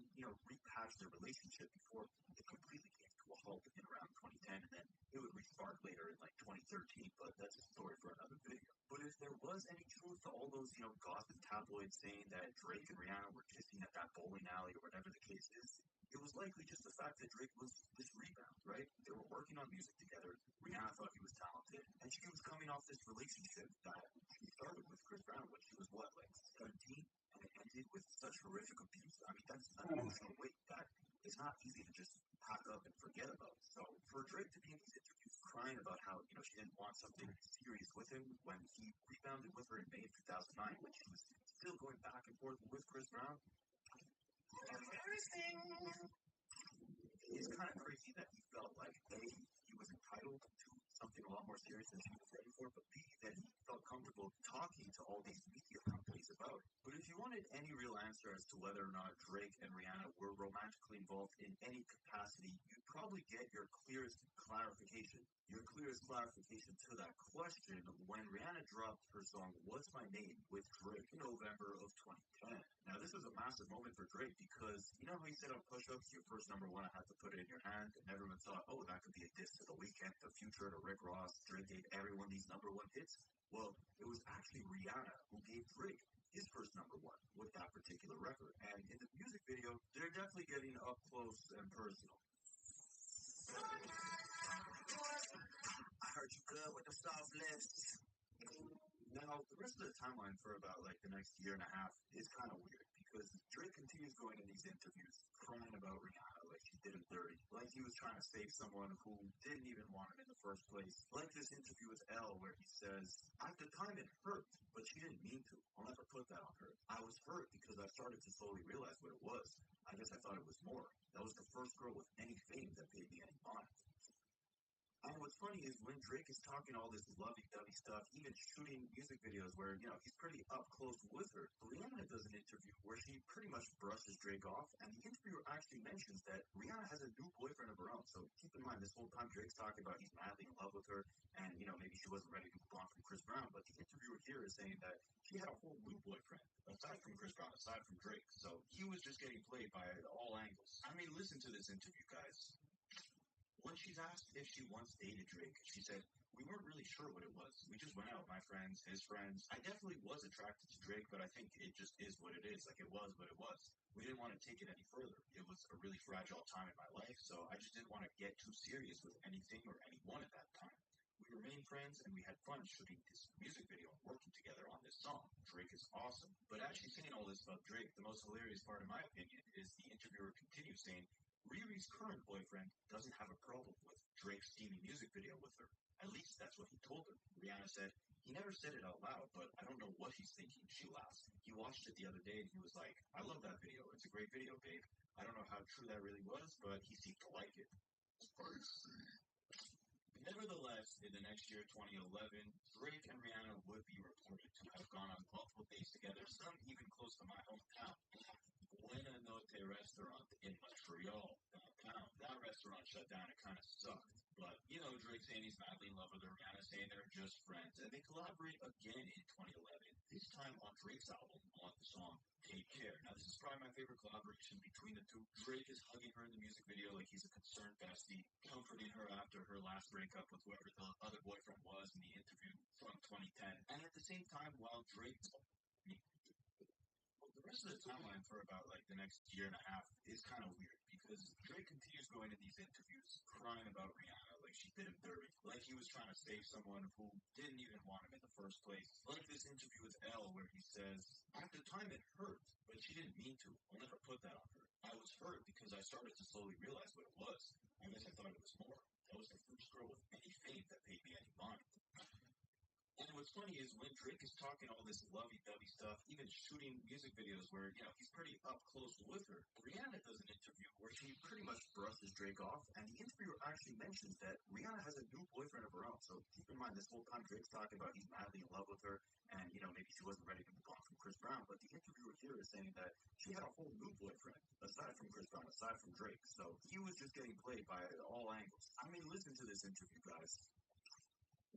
repatch their relationship before it completely came to a halt in around 2010, and then it would respark later in like 2013, but that's a story for another video. But if there was any truth to all those, gossip tabloids saying that Drake and Rihanna were kissing at that bowling alley or whatever the case is, it was likely just the fact that Drake was this rebound, right? They were working on music together. Rihanna thought he was talented, and she was coming off this relationship that she started with Chris Brown when she was, like 17? And it ended with such horrific abuse. I mean, that's an emotional weight that is not easy to just pack up and forget about. So for Drake to be in these interviews crying about how, she didn't want something serious with him when he rebounded with her in May of 2009, when she was still going back and forth with Chris Brown, it's kind of crazy that he felt like A, he was entitled to something a lot more serious than he was ready for, but B, that he felt comfortable talking to all these media companies about it. But if you wanted any real answer as to whether or not Drake and Rihanna were romantically involved in any capacity, you'd probably get your clearest clarification to that question when Rihanna dropped her song What's My Name with Drake in November of 2010. Now, this was a massive moment for Drake because, how he said on Push-Ups, your first number one, I had to put it in your hand, and everyone thought, oh, that could be a diss to The Weeknd, The Future, to Rick Ross. Drake gave everyone these number one hits. Well, it was actually Rihanna who gave Drake his first number one with that particular record. And in the music video, they're definitely getting up close and personal. I heard you good with the soft lips. Now, the rest of the timeline for about the next year and a half is kind of weird because Drake continues going in these interviews crying about Rihanna like she did him dirty, like he was trying to save someone who didn't even want him in the first place. Like this interview with Elle where he says, at the time it hurt, but she didn't mean to. I'll never put that on her. I was hurt because I started to slowly realize what it was. I guess I thought it was more. That was the first girl with any fame that paid me any mind. And what's funny is when Drake is talking all this lovey-dovey stuff, even shooting music videos where, he's pretty up close with her, Rihanna does an interview where she pretty much brushes Drake off, and the interviewer actually mentions that Rihanna has a new boyfriend of her own. So keep in mind, this whole time Drake's talking about he's madly in love with her, and, maybe she wasn't ready to move on from Chris Brown, but the interviewer here is saying that she had a whole new boyfriend, aside from Chris Brown, aside from Drake. So he was just getting played by all angles. I mean, listen to this interview, guys. When she's asked if she once dated Drake, she said, "We weren't really sure what it was. We just went out, my friends, his friends. I definitely was attracted to Drake, but I think it just is what it is. Like, it was what it was. We didn't want to take it any further. It was a really fragile time in my life, so I just didn't want to get too serious with anything or anyone at that time. We remained friends, and we had fun shooting this music video and working together on this song. Drake is awesome." But as she's saying all this about Drake, the most hilarious part, in my opinion, is the interviewer continues saying, Riri's current boyfriend doesn't have a problem with Drake's steamy music video with her. At least that's what he told her. Rihanna said, "He never said it out loud, but I don't know what he's thinking," she laughs. "He watched it the other day and he was like, I love that video. It's a great video, babe. I don't know how true that really was, but he seemed to like it." Nevertheless, in the next year, 2011, Drake and Rihanna would be reported to have gone on multiple dates together, some even close to my hometown. Buena Notte restaurant in Montreal, downtown. That restaurant shut down. It kind of sucked. But, Drake saying he's madly in love with her, Rihanna saying they're just friends. And they collaborate again in 2011, this time on Drake's album, on the song Take Care. Now, this is probably my favorite collaboration between the two. Drake is hugging her in the music video like he's a concerned bestie, comforting her after her last breakup with whoever the other boyfriend was in the interview from 2010. And at the same time, while Drake the rest of the timeline for about the next year and a half is kind of weird because Drake continues going in these interviews crying about Rihanna like she did him dirty, like he was trying to save someone who didn't even want him in the first place. Like this interview with Elle where he says, "At the time it hurt, but she didn't mean to. I'll never put that on her. I was hurt because I started to slowly realize what it was. I guess I thought it was more. That was the first girl with any fame that paid me any mind." And what's funny is when Drake is talking all this lovey-dovey stuff, even shooting music videos where, he's pretty up close with her, Rihanna does an interview where she pretty much brushes Drake off, and the interviewer actually mentions that Rihanna has a new boyfriend of her own. So keep in mind, this whole time Drake's talking about he's madly in love with her, and, maybe she wasn't ready to move on from Chris Brown, but the interviewer here is saying that she had a whole new boyfriend, aside from Chris Brown, aside from Drake. So he was just getting played by all angles. I mean, listen to this interview, guys.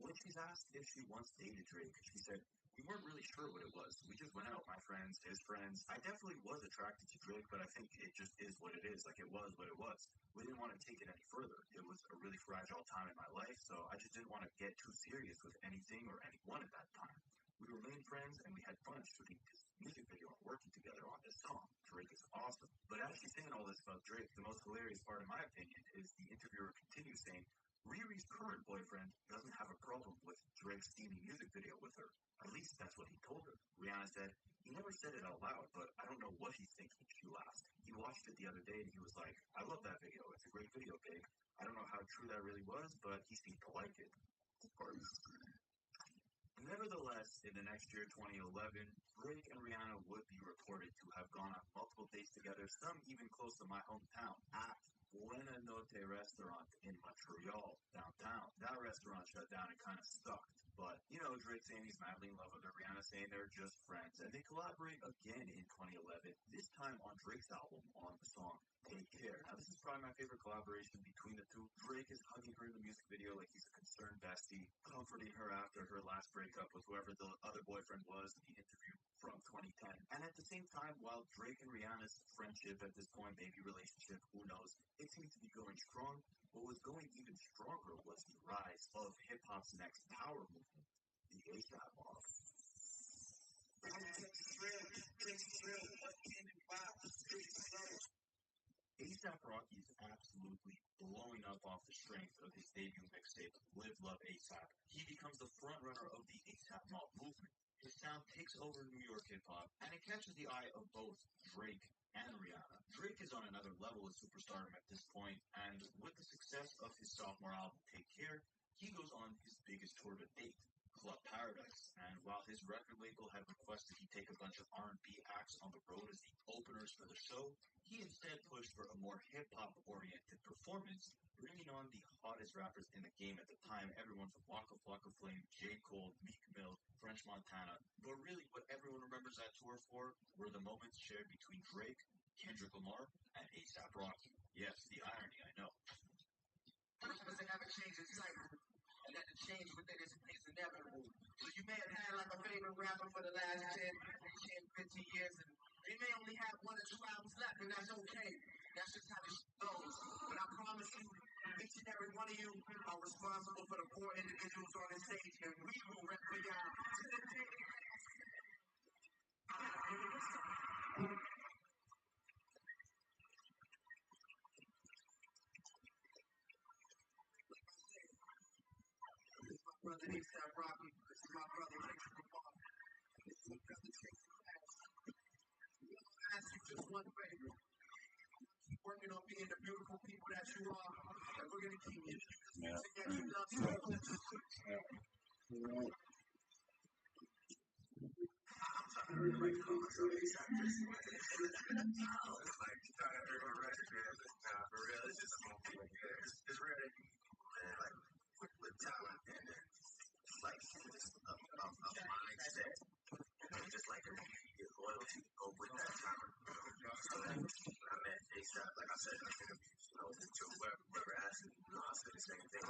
When she's asked if she once dated Drake, she said, "We weren't really sure what it was. We just went out, my friends, his friends. I definitely was attracted to Drake, but I think it just is what it is. Like, it was what it was. We didn't want to take it any further. It was a really fragile time in my life, so I just didn't want to get too serious with anything or anyone at that time. We remained friends, and we had fun shooting this music video and working together on this song. Drake is awesome." But as she's saying all this about Drake, the most hilarious part, in my opinion, is the interviewer continues saying, Riri's current boyfriend doesn't have a problem with Drake's steamy music video with her. At least that's what he told her. Rihanna said, "He never said it out loud, but I don't know what he's thinking," she laughs. "He watched it the other day and he was like, I love that video. It's a great video, babe. I don't know how true that really was, but he seemed to like it." Nevertheless, in the next year, 2011, Drake and Rihanna would be reported to have gone on multiple dates together, some even close to my hometown, at Buena Notte restaurant in Montreal, downtown. That restaurant shut down. It kind of sucked. But, Drake saying he's madly in love with her, Rihanna saying they're just friends. And they collaborate again in 2011, this time on Drake's album, on the song Take Care. Now, this is probably my favorite collaboration between the two. Drake is hugging her in the music video like he's a concerned bestie, comforting her after her last breakup with whoever the other boyfriend was in the interview from 2010. And at the same time, while Drake and Rihanna's friendship at this point, maybe relationship, who knows, it seemed to be going strong. What was going even stronger was the rise of hip-hop's next power movement, the ASAP Mob. ASAP Rocky is absolutely blowing up off the strength of his debut mixtape, Live Love ASAP. He becomes the frontrunner of the ASAP Mob movement. His sound takes over New York hip-hop, and it catches the eye of both Drake and Rihanna. Drake is on another level of superstardom at this point, and with the success of his sophomore album, Take Care, he goes on his biggest tour to date, Club Paradise, and while his record label had requested he take a bunch of R&B acts on the road as the openers for the show, he instead pushed for a more hip-hop oriented performance, bringing on the hottest rappers in the game at the time, everyone from Waka Flocka Flame, J. Cole, Meek Mill, French Montana. But really, what everyone remembers that tour for were the moments shared between Drake, Kendrick Lamar, and A$AP Rocky. Yes, the irony, I know. Rappers that have a changing cycle, and that the change within is inevitable. So you may have had like a favorite rapper for the last 10, 15 years, and they may only have 1 or 2 albums left, and that's okay. That's just how this goes. But I promise you, each and every one of you are responsible for the 4 individuals on this stage, and we will rep for y'all to the day. Brother A$AP Rocky, this is my brother Kendrick Lamar. This is my brother Jason Pass. I ask you just one favor. Keep working on being the beautiful people that you are, and we're gonna keep introducing music that you love so much. I'm trying to really call myself A$AP Jason. It's like trying to drink a record, man. Nah, for real, it's just a moment. Like, yeah, it's rare that you, man, like with talent and then like just a mindset and just like immediate loyalty go with that talent. So when I met A$AP, like I said in the interviews, whoever asked me, I said the same thing.